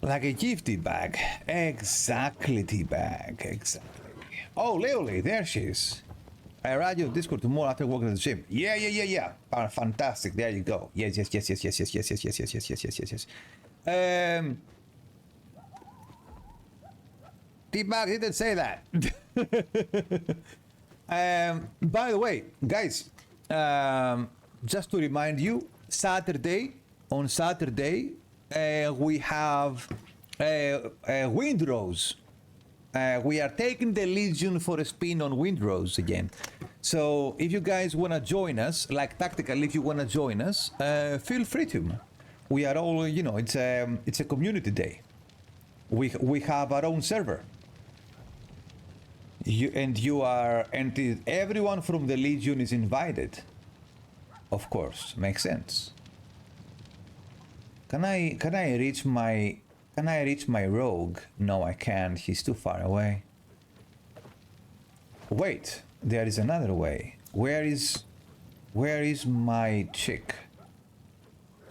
Like a gift bag. Exactly, T-Bag. Exactly. Oh, Leoli, there she is. I arrived your Discord tomorrow after working at the gym. Yeah. Fantastic. There you go. Yes. T-Bag didn't say that. By the way, guys, just to remind you, on Saturday, we have Windrose. We are taking the Legion for a spin on Windrose again. So if you guys want to join us, like tactically, if you want to join us, feel free to. We are all, you know, it's a community day. We have our own server. Everyone from the Legion is invited. Of course, makes sense. Can I reach my rogue? No, I can't. He's too far away. Wait, there is another way. Where is my chick?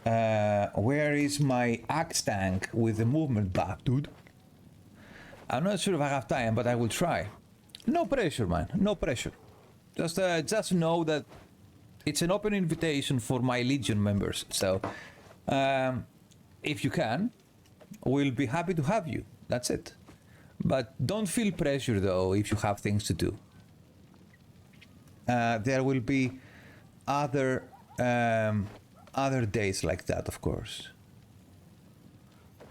Where is my axe tank with the movement back, dude? I'm not sure if I have time, but I will try. No pressure, man. No pressure. Just know that it's an open invitation for my Legion members. So, if you can, we'll be happy to have you. That's it. But don't feel pressure, though, if you have things to do. There will be other days like that, of course.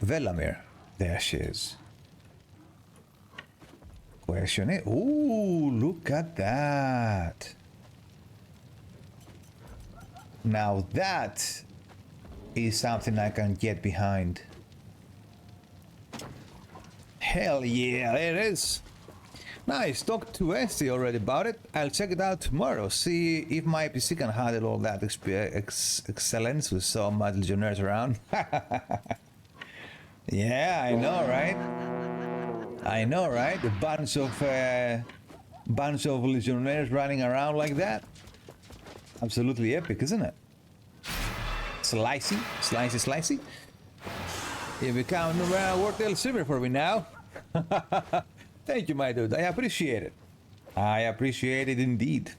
Velamir. There she is. Question it. Ooh, look at that. Now that is something I can get behind. Hell yeah, there it is. Nice, talked to Esty already about it. I'll check it out tomorrow, see if my PC can handle all that excellence with so much legionnaires around. Yeah, I know, right? I know, right? A bunch of legionnaires running around like that. Absolutely epic, isn't it? Slicey. You become a Wartales streamer for me now. Thank you, my dude. I appreciate it. I appreciate it indeed.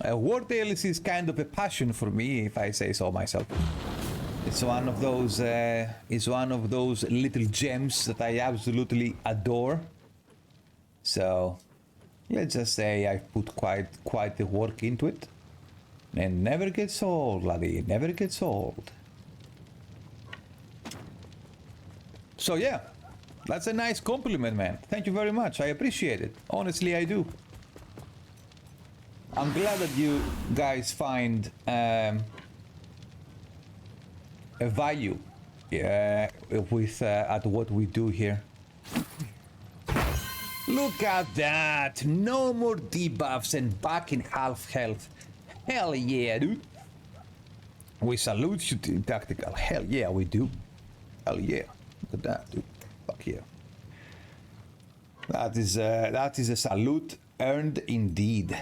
Wartales is kind of a passion for me, if I say so myself. It's one of those. Little gems that I absolutely adore. So, let's just say I put quite the work into it, and never gets old, laddie. Never gets old. So yeah, that's a nice compliment, man. Thank you very much. I appreciate it. Honestly, I do. I'm glad that you guys find a value with at what we do here. Look at that! No more debuffs and back in half health. Hell yeah, dude. We salute you, Team Tactical. Hell yeah, we do. Hell yeah. Look at that, dude. Fuck yeah. That is a salute earned indeed.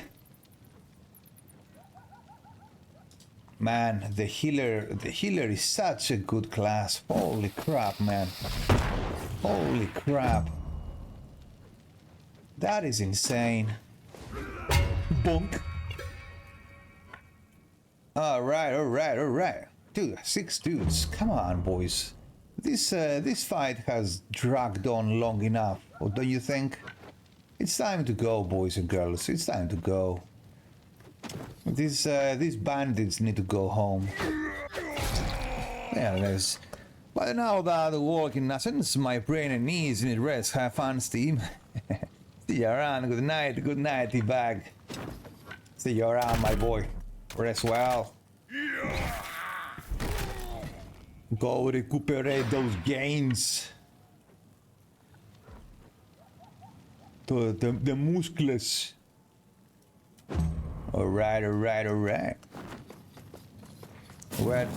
Man, the healer is such a good class. Holy crap, man. Holy crap. That is insane. Bonk. All right. Dude, 6 dudes. Come on, boys. This fight has dragged on long enough, or don't you think? It's time to go, boys and girls. It's time to go. These bandits need to go home. Yeah, there's. But now that the walking essence, my brain and knees need rest. Have fun, Steve. See you around. Good night, T-Bag. See you around, my boy. Rest well. Go recuperate those gains. The muscles. Alright. What?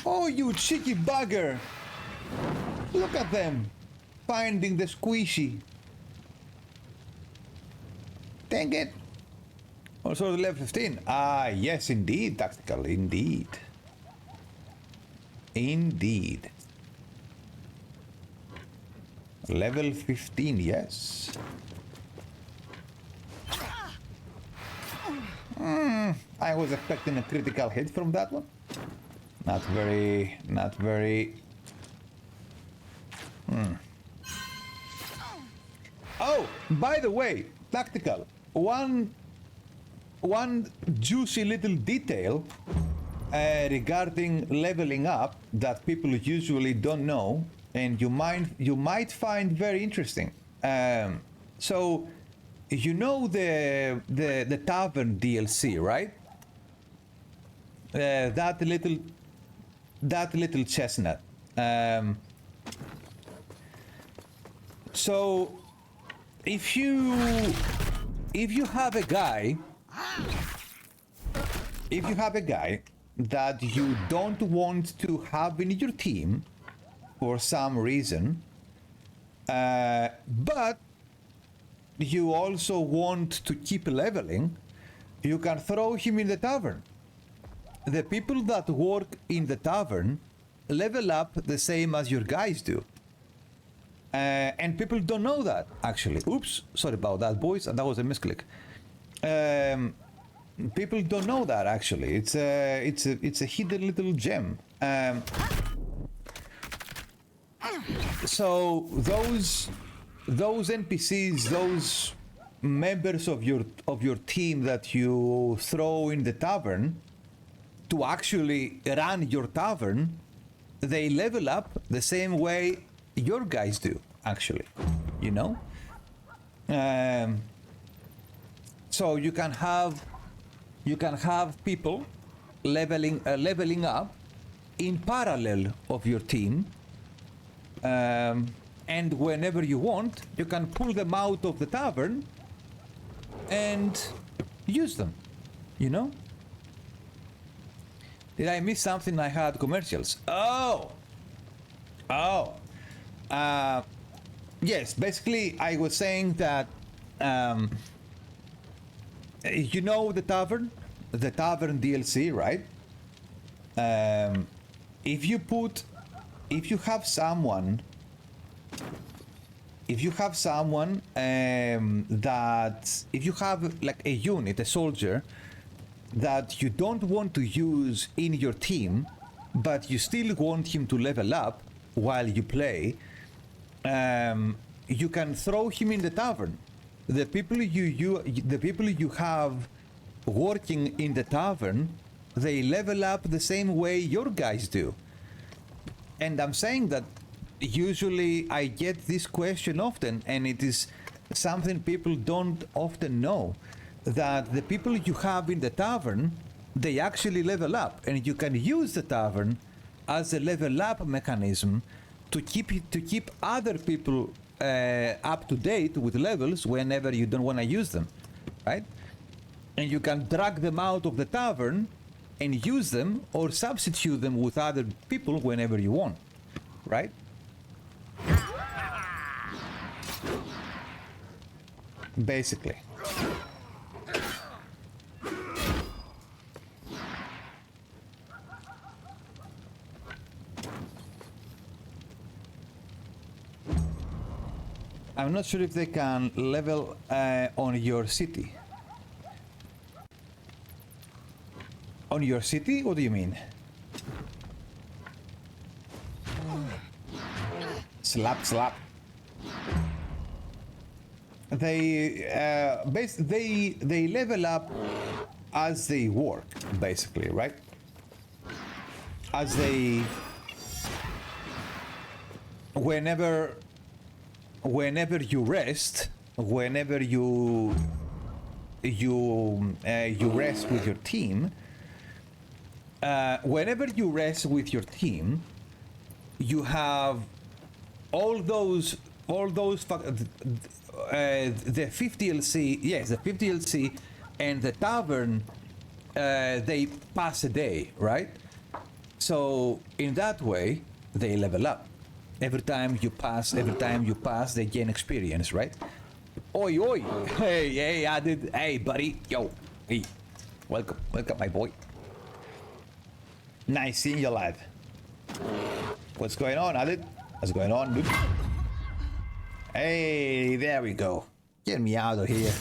Oh, you cheeky bugger! Look at them! Finding the squishy. Dang it! Also level 15. Ah, yes, indeed, Tactical. Indeed. Level 15, yes. I was expecting a critical hit from that one. Not very. Oh, by the way, Tactical. One juicy little detail regarding leveling up that people usually don't know, and you might find very interesting. So, you know the tavern DLC, right? That little chestnut. So, if you have a guy that you don't want to have in your team for some reason, but you also want to keep leveling, you can throw him in the tavern. The people that work in the tavern level up the same as your guys do. And people don't know that, actually. Oops, sorry about that, boys. That was a misclick. People don't know that, actually. It's a hidden little gem. So those NPCs, those members of your team that you throw in the tavern to actually run your tavern, they level up the same way your guys do, actually, you know. So you can have people leveling up in parallel of your team, and whenever you want, you can pull them out of the tavern and use them, you know. Did I miss something? I had commercials. Yes, basically I was saying that you know the tavern DLC, right? If you have someone that, if you have like a unit, a soldier that you don't want to use in your team, but you still want him to level up while you play, you can throw him in the tavern. The people you have working in the tavern, they level up the same way your guys do. And I'm saying that usually I get this question often, and it is something people don't often know, that the people you have in the tavern, they actually level up, and you can use the tavern as a level up mechanism to keep other people up to date with levels whenever you don't want to use them, right? And you can drag them out of the tavern and use them, or substitute them with other people whenever you want, right? Basically. I'm not sure if they can level on your city. On your city? What do you mean? Slap, slap. They they level up as they work, basically, right? As they whenever you rest, whenever you rest with your team, whenever you rest with your team, you have all those the 5th DLC, yes, the 5th DLC and the tavern, they pass a day, right? So in that way, they level up. Every time you pass, they gain experience, right? Oi, oi! Hey, I did. Hey, buddy, yo, hey, welcome, my boy. Nice seeing you, lad. What's going on, Adit? What's going on, dude? Hey, there we go. Get me out of here.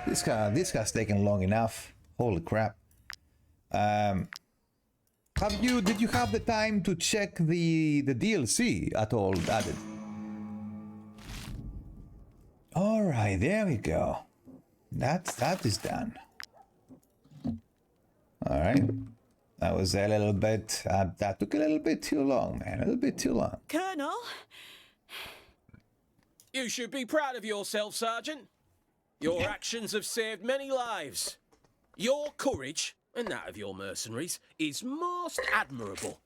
This guy's taking long enough. Holy crap. Did you have the time to check the DLC at all, Adit? All right, there we go. That is done. All right. That was a little bit. That took a little bit too long, man. A little bit too long. Colonel? You should be proud of yourself, Sergeant. Your actions have saved many lives. Your courage, and that of your mercenaries, is most admirable.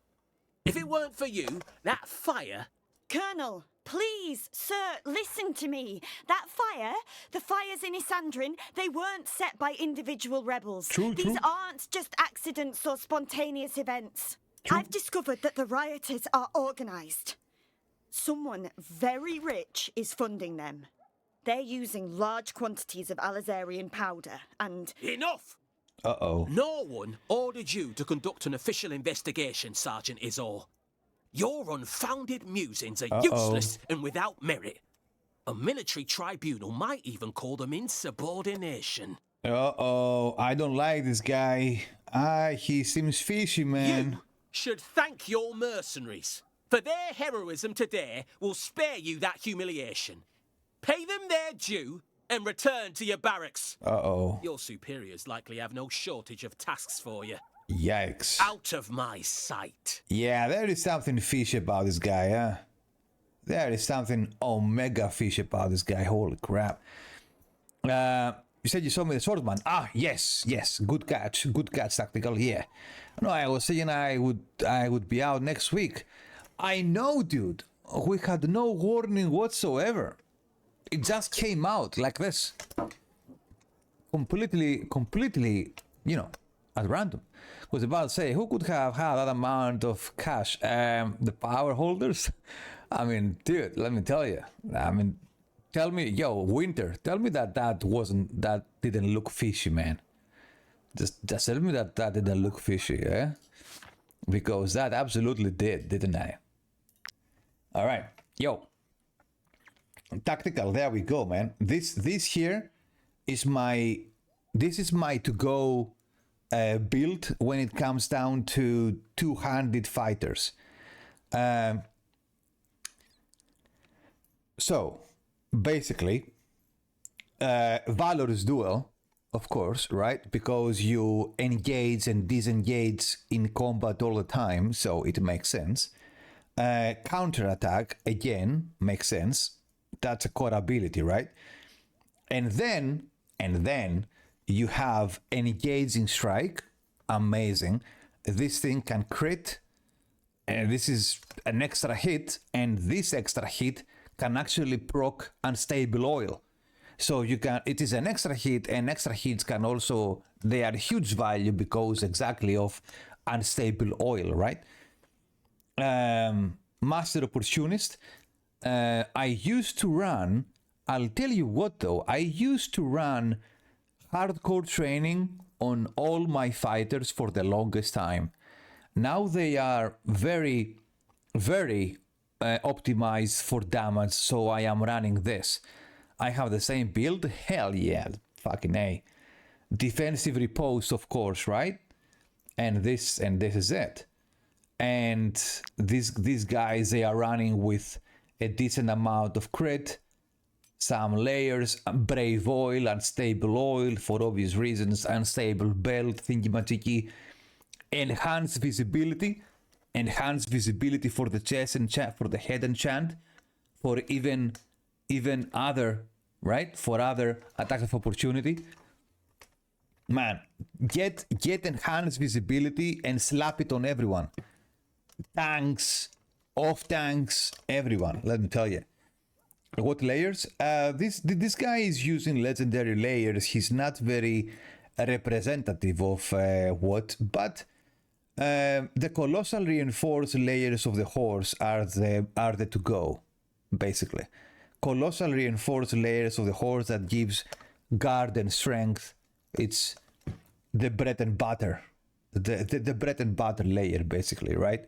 If it weren't for you, that fire... Colonel, please, sir, listen to me. That fire, the fires in Isandrin, they weren't set by individual rebels. These aren't just accidents or spontaneous events. I've discovered that the rioters are organised. Someone very rich is funding them. They're using large quantities of Alizarian powder and... Enough! Uh-oh. No one ordered you to conduct an official investigation, Sergeant Izor. Your unfounded musings are useless and without merit. A military tribunal might even call them insubordination. Uh-oh, I don't like this guy. He seems fishy, man. You should thank your mercenaries. For their heroism today will spare you that humiliation. Pay them their due and return to your barracks. Uh-oh. Your superiors likely have no shortage of tasks for you. Yikes. Out of my sight. Yeah, there is something fishy about this guy, huh? There is something omega fishy about this guy. Holy crap. You said you saw me the swordman. Ah, yes. Good catch, tactical, yeah. No, I was saying I would be out next week. I know, dude. We had no warning whatsoever. It just came out like this. Completely, you know, at random. Was about to say, who could have had that amount of cash? The power holders? I mean, dude, let me tell you. I mean, tell me, yo, Winter, tell me that didn't look fishy, man. Just tell me that didn't look fishy, yeah? Because that absolutely didn't I? All right, yo. Tactical, there we go, man. This here is my to-go build when it comes down to two-handed fighters. So basically, Valor's duel, of course, right? Because you engage and disengage in combat all the time, so it makes sense. Counterattack, again, makes sense. That's a core ability, right? And then you have engaging strike. Amazing. This thing can crit. And this is an extra hit, and this extra hit can actually proc unstable oil. So you can, it is an extra hit, and extra hits can also, they are huge value because exactly of unstable oil, right? Master Opportunist. I used to run, I'll tell you what though, I used to run hardcore training on all my fighters for the longest time. Now they are very, very optimized for damage, so I am running this. I have the same build? Hell yeah, fucking A. Defensive riposte, of course, right? and this is it. And these guys, they are running with a decent amount of crit, some layers, brave oil, unstable oil for obvious reasons, unstable belt, thingy-majiggy, enhanced visibility for the chest enchant, for the head enchant, for even other, right, for other attacks of opportunity. Man, get enhanced visibility and slap it on everyone. Tanks, off tanks, everyone. Let me tell you. What layers? This guy is using legendary layers. He's not very representative of what, but the colossal reinforced layers of the horse are the to go, basically. Colossal reinforced layers of the horse that gives guard and strength. It's the bread and butter, the bread and butter layer, basically, right?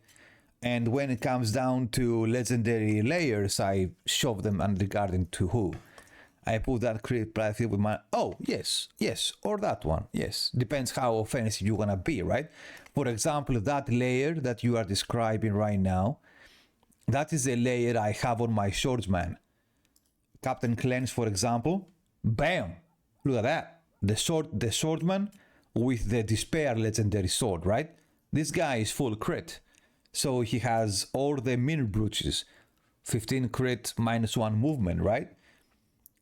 And when it comes down to legendary layers, I shove them regarding to who. I put that crit platform with my, oh, yes, or that one, yes. Depends how offensive you're gonna be, right? For example, that layer that you are describing right now, that is a layer I have on my swordsman. Captain Cleanse, for example, bam, look at that. The swordsman with the Despair legendary sword, right? This guy is full crit. So he has all the mirror brooches, 15 crit, -1 movement, right?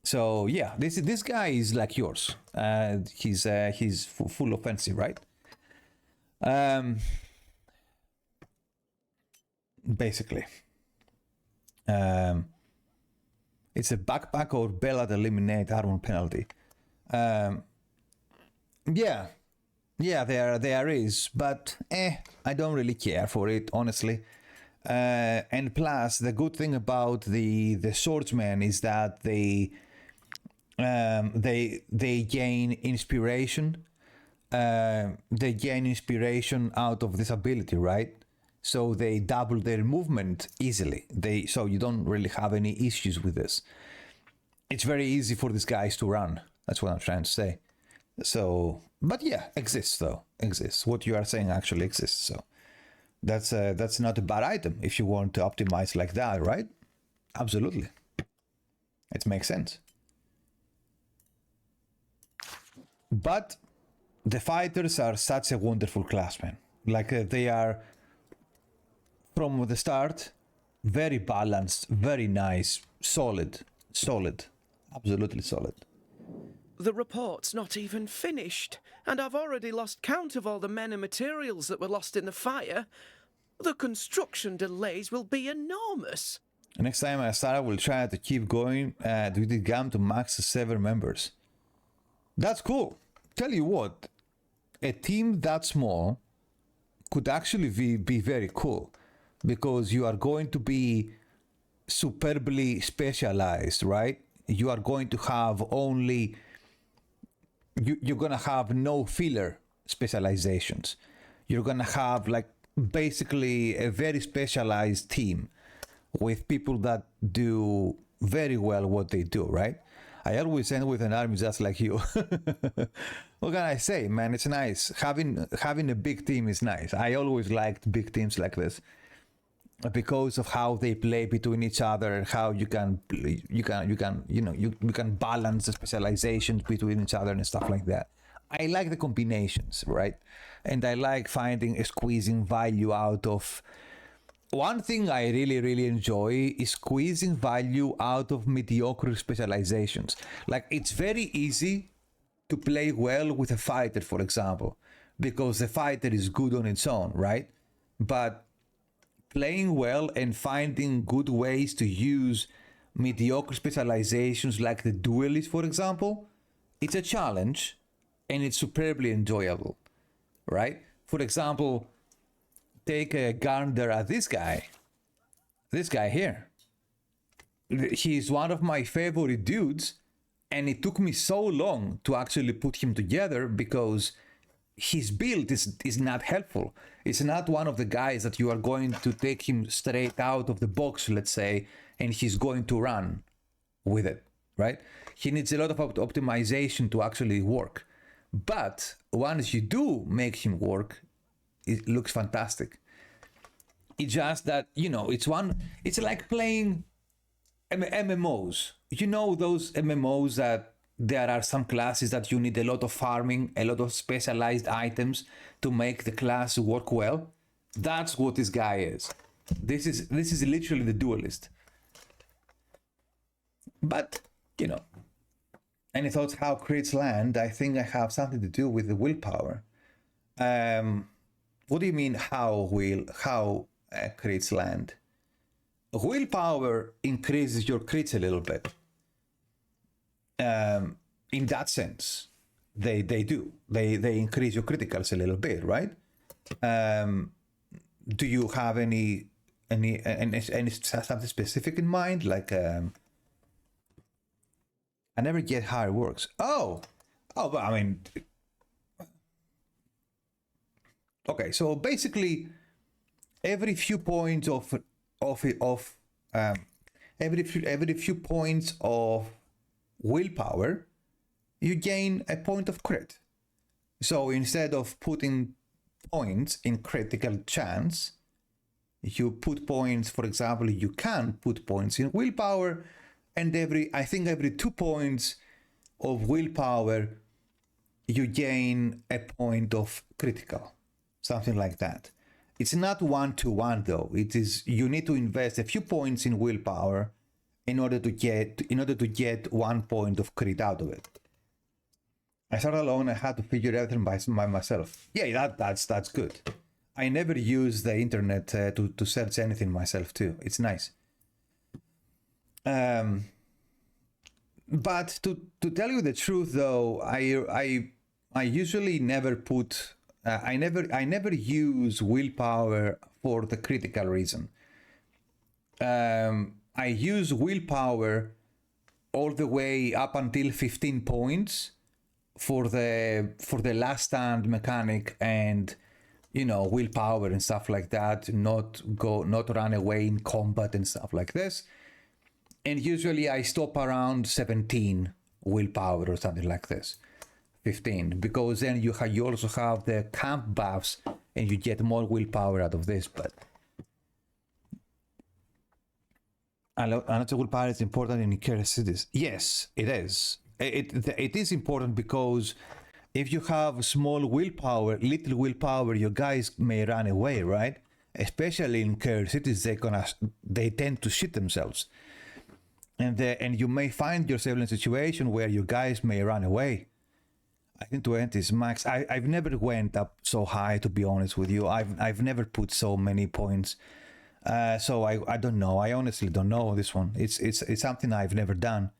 So yeah, this guy is like yours. He's full offensive, right? Basically, it's a backpack or bell at eliminate armor penalty. Yeah, there is, but I don't really care for it, honestly. And plus, the good thing about the swordsmen is that they gain inspiration. They gain inspiration out of this ability, right? So they double their movement easily. So you don't really have any issues with this. It's very easy for these guys to run. That's what I'm trying to say. So, but yeah, exists. What you are saying actually exists. So that's not a bad item if you want to optimize like that, right? Absolutely. It makes sense. But the fighters are such a wonderful class, man. Like they are from the start very balanced, very nice, solid, absolutely solid. The report's not even finished, and I've already lost count of all the men and materials that were lost in the fire. The construction delays will be enormous. Next time I start, I will try to keep going with the game to max 7 members. That's cool. Tell you what, a team that small could actually be very cool, because you are going to be superbly specialized, right? You are going to have only... You're gonna have no filler specializations. You're gonna have like basically a very specialized team with people that do very well what they do, right? I always end with an army just like you. What can I say, man? It's nice. Having a big team is nice. I always liked big teams like this because of how they play between each other and how you can balance the specializations between each other and stuff like that. I like the combinations, right? And I like finding squeezing value out of... One thing I really enjoy is squeezing value out of mediocre specializations. Like, it's very easy to play well with a fighter, for example, because the fighter is good on its own, right? But playing well and finding good ways to use mediocre specializations like the duelist, for example, it's a challenge and it's superbly enjoyable, right? For example, take a gander at this guy here. He's one of my favorite dudes, and it took me so long to actually put him together because his build is not helpful. It's not one of the guys that you are going to take him straight out of the box, let's say, and he's going to run with it, right? He needs a lot of optimization to actually work. But once you do make him work, it looks fantastic. It's just that, you know, it's like playing MMOs. You know, those MMOs that there are some classes that you need a lot of farming, a lot of specialized items to make the class work well. That's what this guy is. This is literally the duelist. But, you know, any thoughts how crits land? I think I have something to do with the willpower. What do you mean how crits land? Willpower increases your crits a little bit. In that sense, they do. They increase your criticals a little bit, right? Do you have any something specific in mind? Like, I never get how it works. Oh, but I mean, okay. So basically, every few points every few points of willpower, you gain a point of crit. So instead of putting points in critical chance, you put points, for example, you can put points in willpower, and I think every 2 points of willpower, you gain a point of critical, something like that. It's not 1-to-1 though. It is, you need to invest a few points in willpower in order to get 1 point of crit out of it. I started alone. I had to figure everything by myself. Yeah, that's good. I never use the internet to search anything myself too. It's nice. But to tell you the truth though, I usually never put. I never use willpower for the critical reason. I use willpower all the way up until 15 points for the last stand mechanic, and you know, willpower and stuff like that. Not run away in combat and stuff like this. And usually I stop around 17 willpower or something like this. 15, because then you also have the camp buffs and you get more willpower out of this. But another willpower is important in cursed cities. Yes, it is. It is important because if you have small willpower, little willpower, your guys may run away, right? Especially in cursed cities, they tend to shit themselves, and you may find yourself in a situation where your guys may run away. I think 20 is max. I've never went up so high, to be honest with you. I've never put so many points. So I don't know. I honestly don't know this one. It's something I've never done.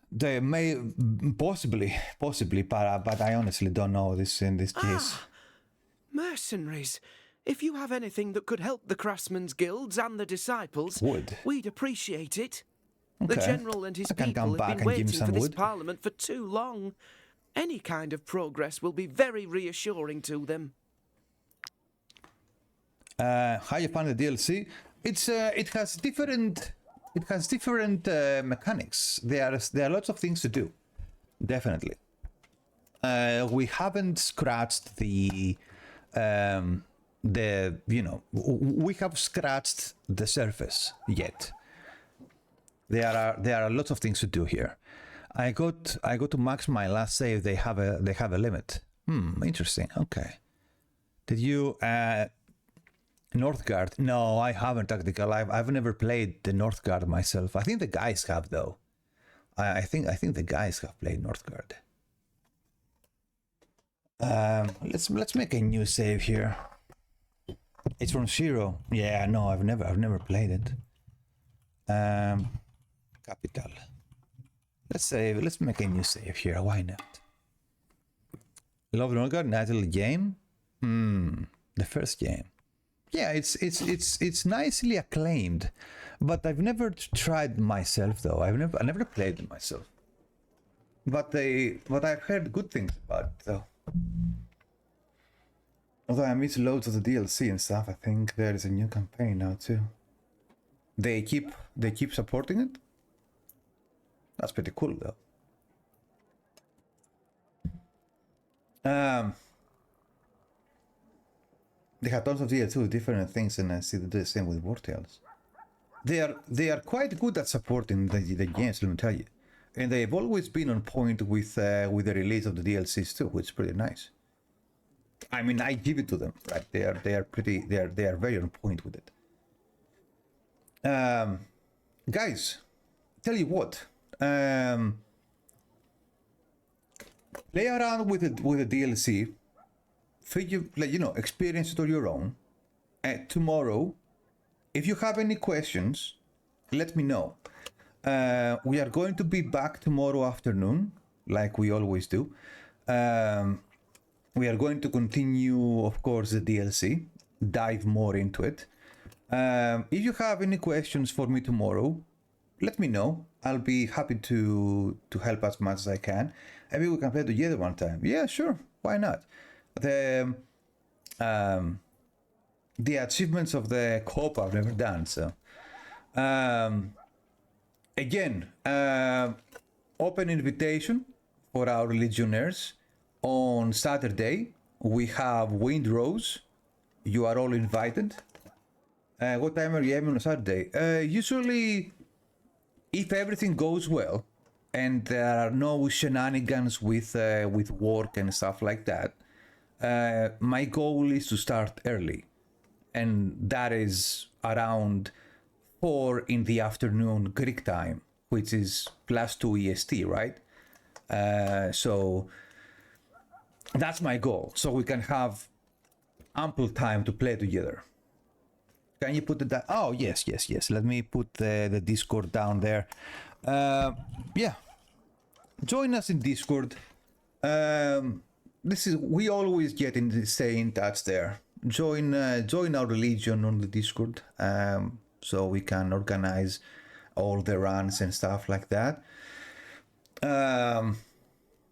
They may possibly, but I honestly don't know this in this case. Mercenaries. If you have anything that could help the craftsmen's guilds and the disciples, we'd appreciate it. Okay. The general and his people have been waiting for this parliament for too long. Any kind of progress will be very reassuring to them. How you find the DLC? It has different mechanics. There are lots of things to do. Definitely. We haven't scratched we have scratched the surface yet. There are lots of things to do here. I got to max my last save. They have a limit. Interesting. Okay. Did you Northgard? No, I haven't tactical. I've never played the Northgard myself. I think the guys have though. I think the guys have played Northgard. Let's make a new save here. It's from Zero. Yeah, no, I've never played it. Capital. Let's make a new save here. Why not? Love Northgard, Nigel game. The first game. Yeah, it's nicely acclaimed, but I've never tried myself though. I never played it myself. But I've heard good things about it though. Although I miss loads of the DLC and stuff, I think there is a new campaign now too. They keep supporting it. That's pretty cool though. They have tons of DLC with different things, and I see they do the same with Wartales. They are quite good at supporting the games, let me tell you, and they've always been on point with the release of the DLCs too, which is pretty nice. I mean, I give it to them, right? They are very on point with it. Guys, tell you what, play around with the DLC. Figure, like, you know, experience it on your own. Tomorrow, if you have any questions, let me know. We are going to be back tomorrow afternoon, like we always do. We are going to continue, of course, the DLC, dive more into it. If you have any questions for me tomorrow, let me know. I'll be happy to help as much as I can. Maybe we can play together one time. Yeah, sure. Why not? The achievements of the co-op I've never done, so again, open invitation for our legionnaires. On Saturday we have Windrose. You are all invited. What time are you having on Saturday? Usually, if everything goes well and there are no shenanigans with work and stuff like that, my goal is to start early, and that is around 4 in the afternoon Greek time, which is +2 EST, right? So that's my goal, so we can have ample time to play together. Can you put it down? Oh, yes. Let me put the Discord down there. Yeah, join us in Discord. We always stay in touch there. Join our Legion on the Discord, so we can organize all the runs and stuff like that.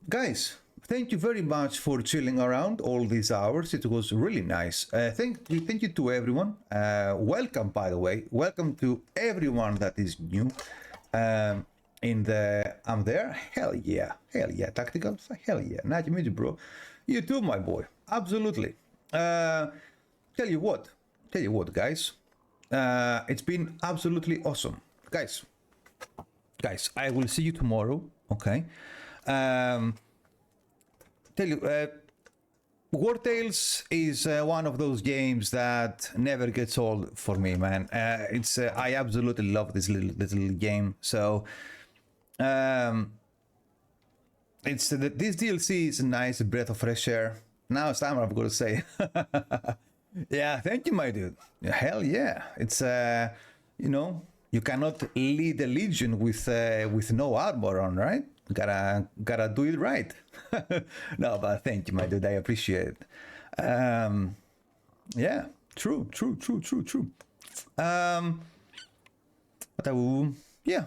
Guys, thank you very much for chilling around all these hours. It was really nice. Thank you to everyone. Welcome, by the way. Welcome to everyone that is new. I'm there. Hell yeah. Tactical. Hell yeah. Nice to meet you, bro. You too, my boy. Absolutely. Tell you what, guys. It's been absolutely awesome, guys. I will see you tomorrow. Okay. Tell you, Wartales is one of those games that never gets old for me, man. I absolutely love this little game. So, this DLC is a nice breath of fresh air. Now it's time, I've got to say. Yeah, thank you, my dude. Hell yeah. It's you cannot lead a legion with no armor on, right? Gotta do it right. No, but thank you, my dude. I appreciate it. Yeah, true. Yeah.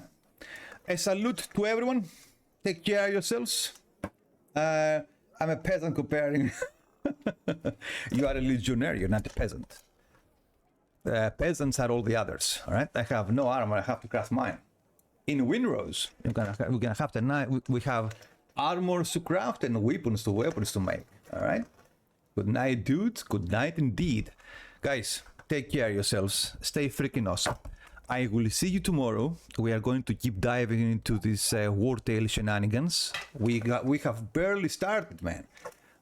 A salute to everyone. Take care of yourselves. I'm a peasant comparing. You are a legionnaire, you're not a peasant. Peasants are all the others, all right? I have no armor, I have to craft mine. In Windrose, we're gonna have we have armors to craft and weapons to make, all right? Good night, dudes. Good night indeed. Guys, take care of yourselves. Stay freaking awesome. I will see you tomorrow. We are going to keep diving into this Wartale shenanigans. We have barely started, man.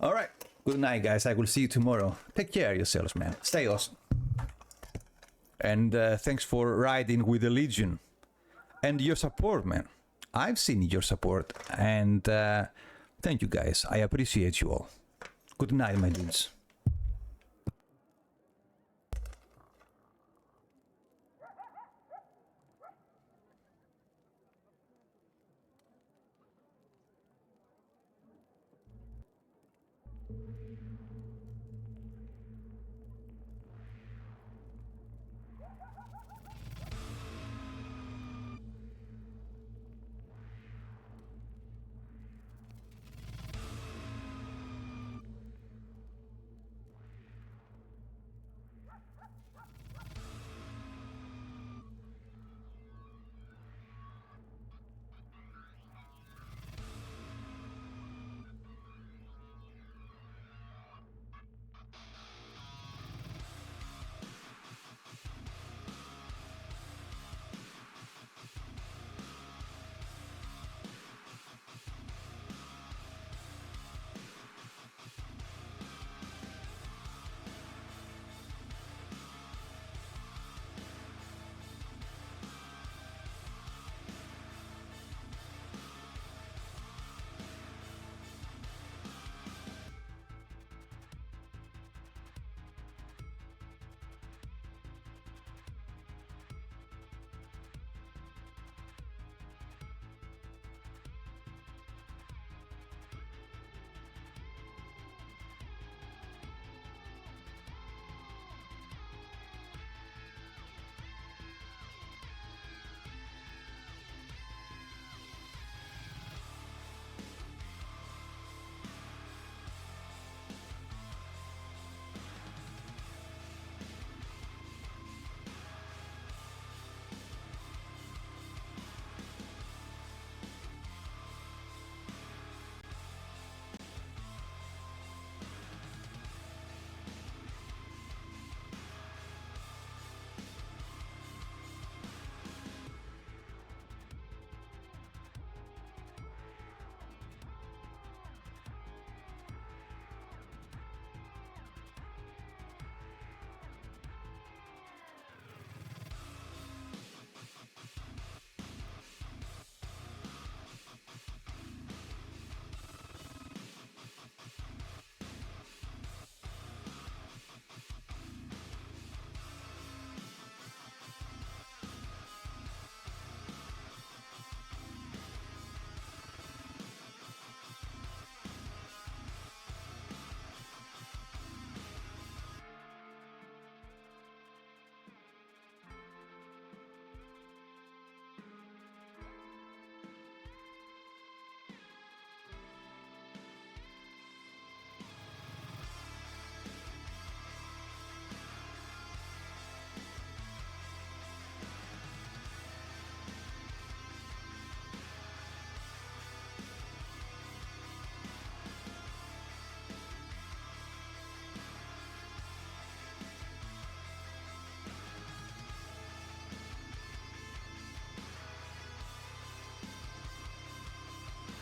All right. Good night, guys. I will see you tomorrow. Take care of yourselves, man. Stay awesome. And thanks for riding with the Legion. And your support, man. I've seen your support. And thank you, guys. I appreciate you all. Good night, my dudes.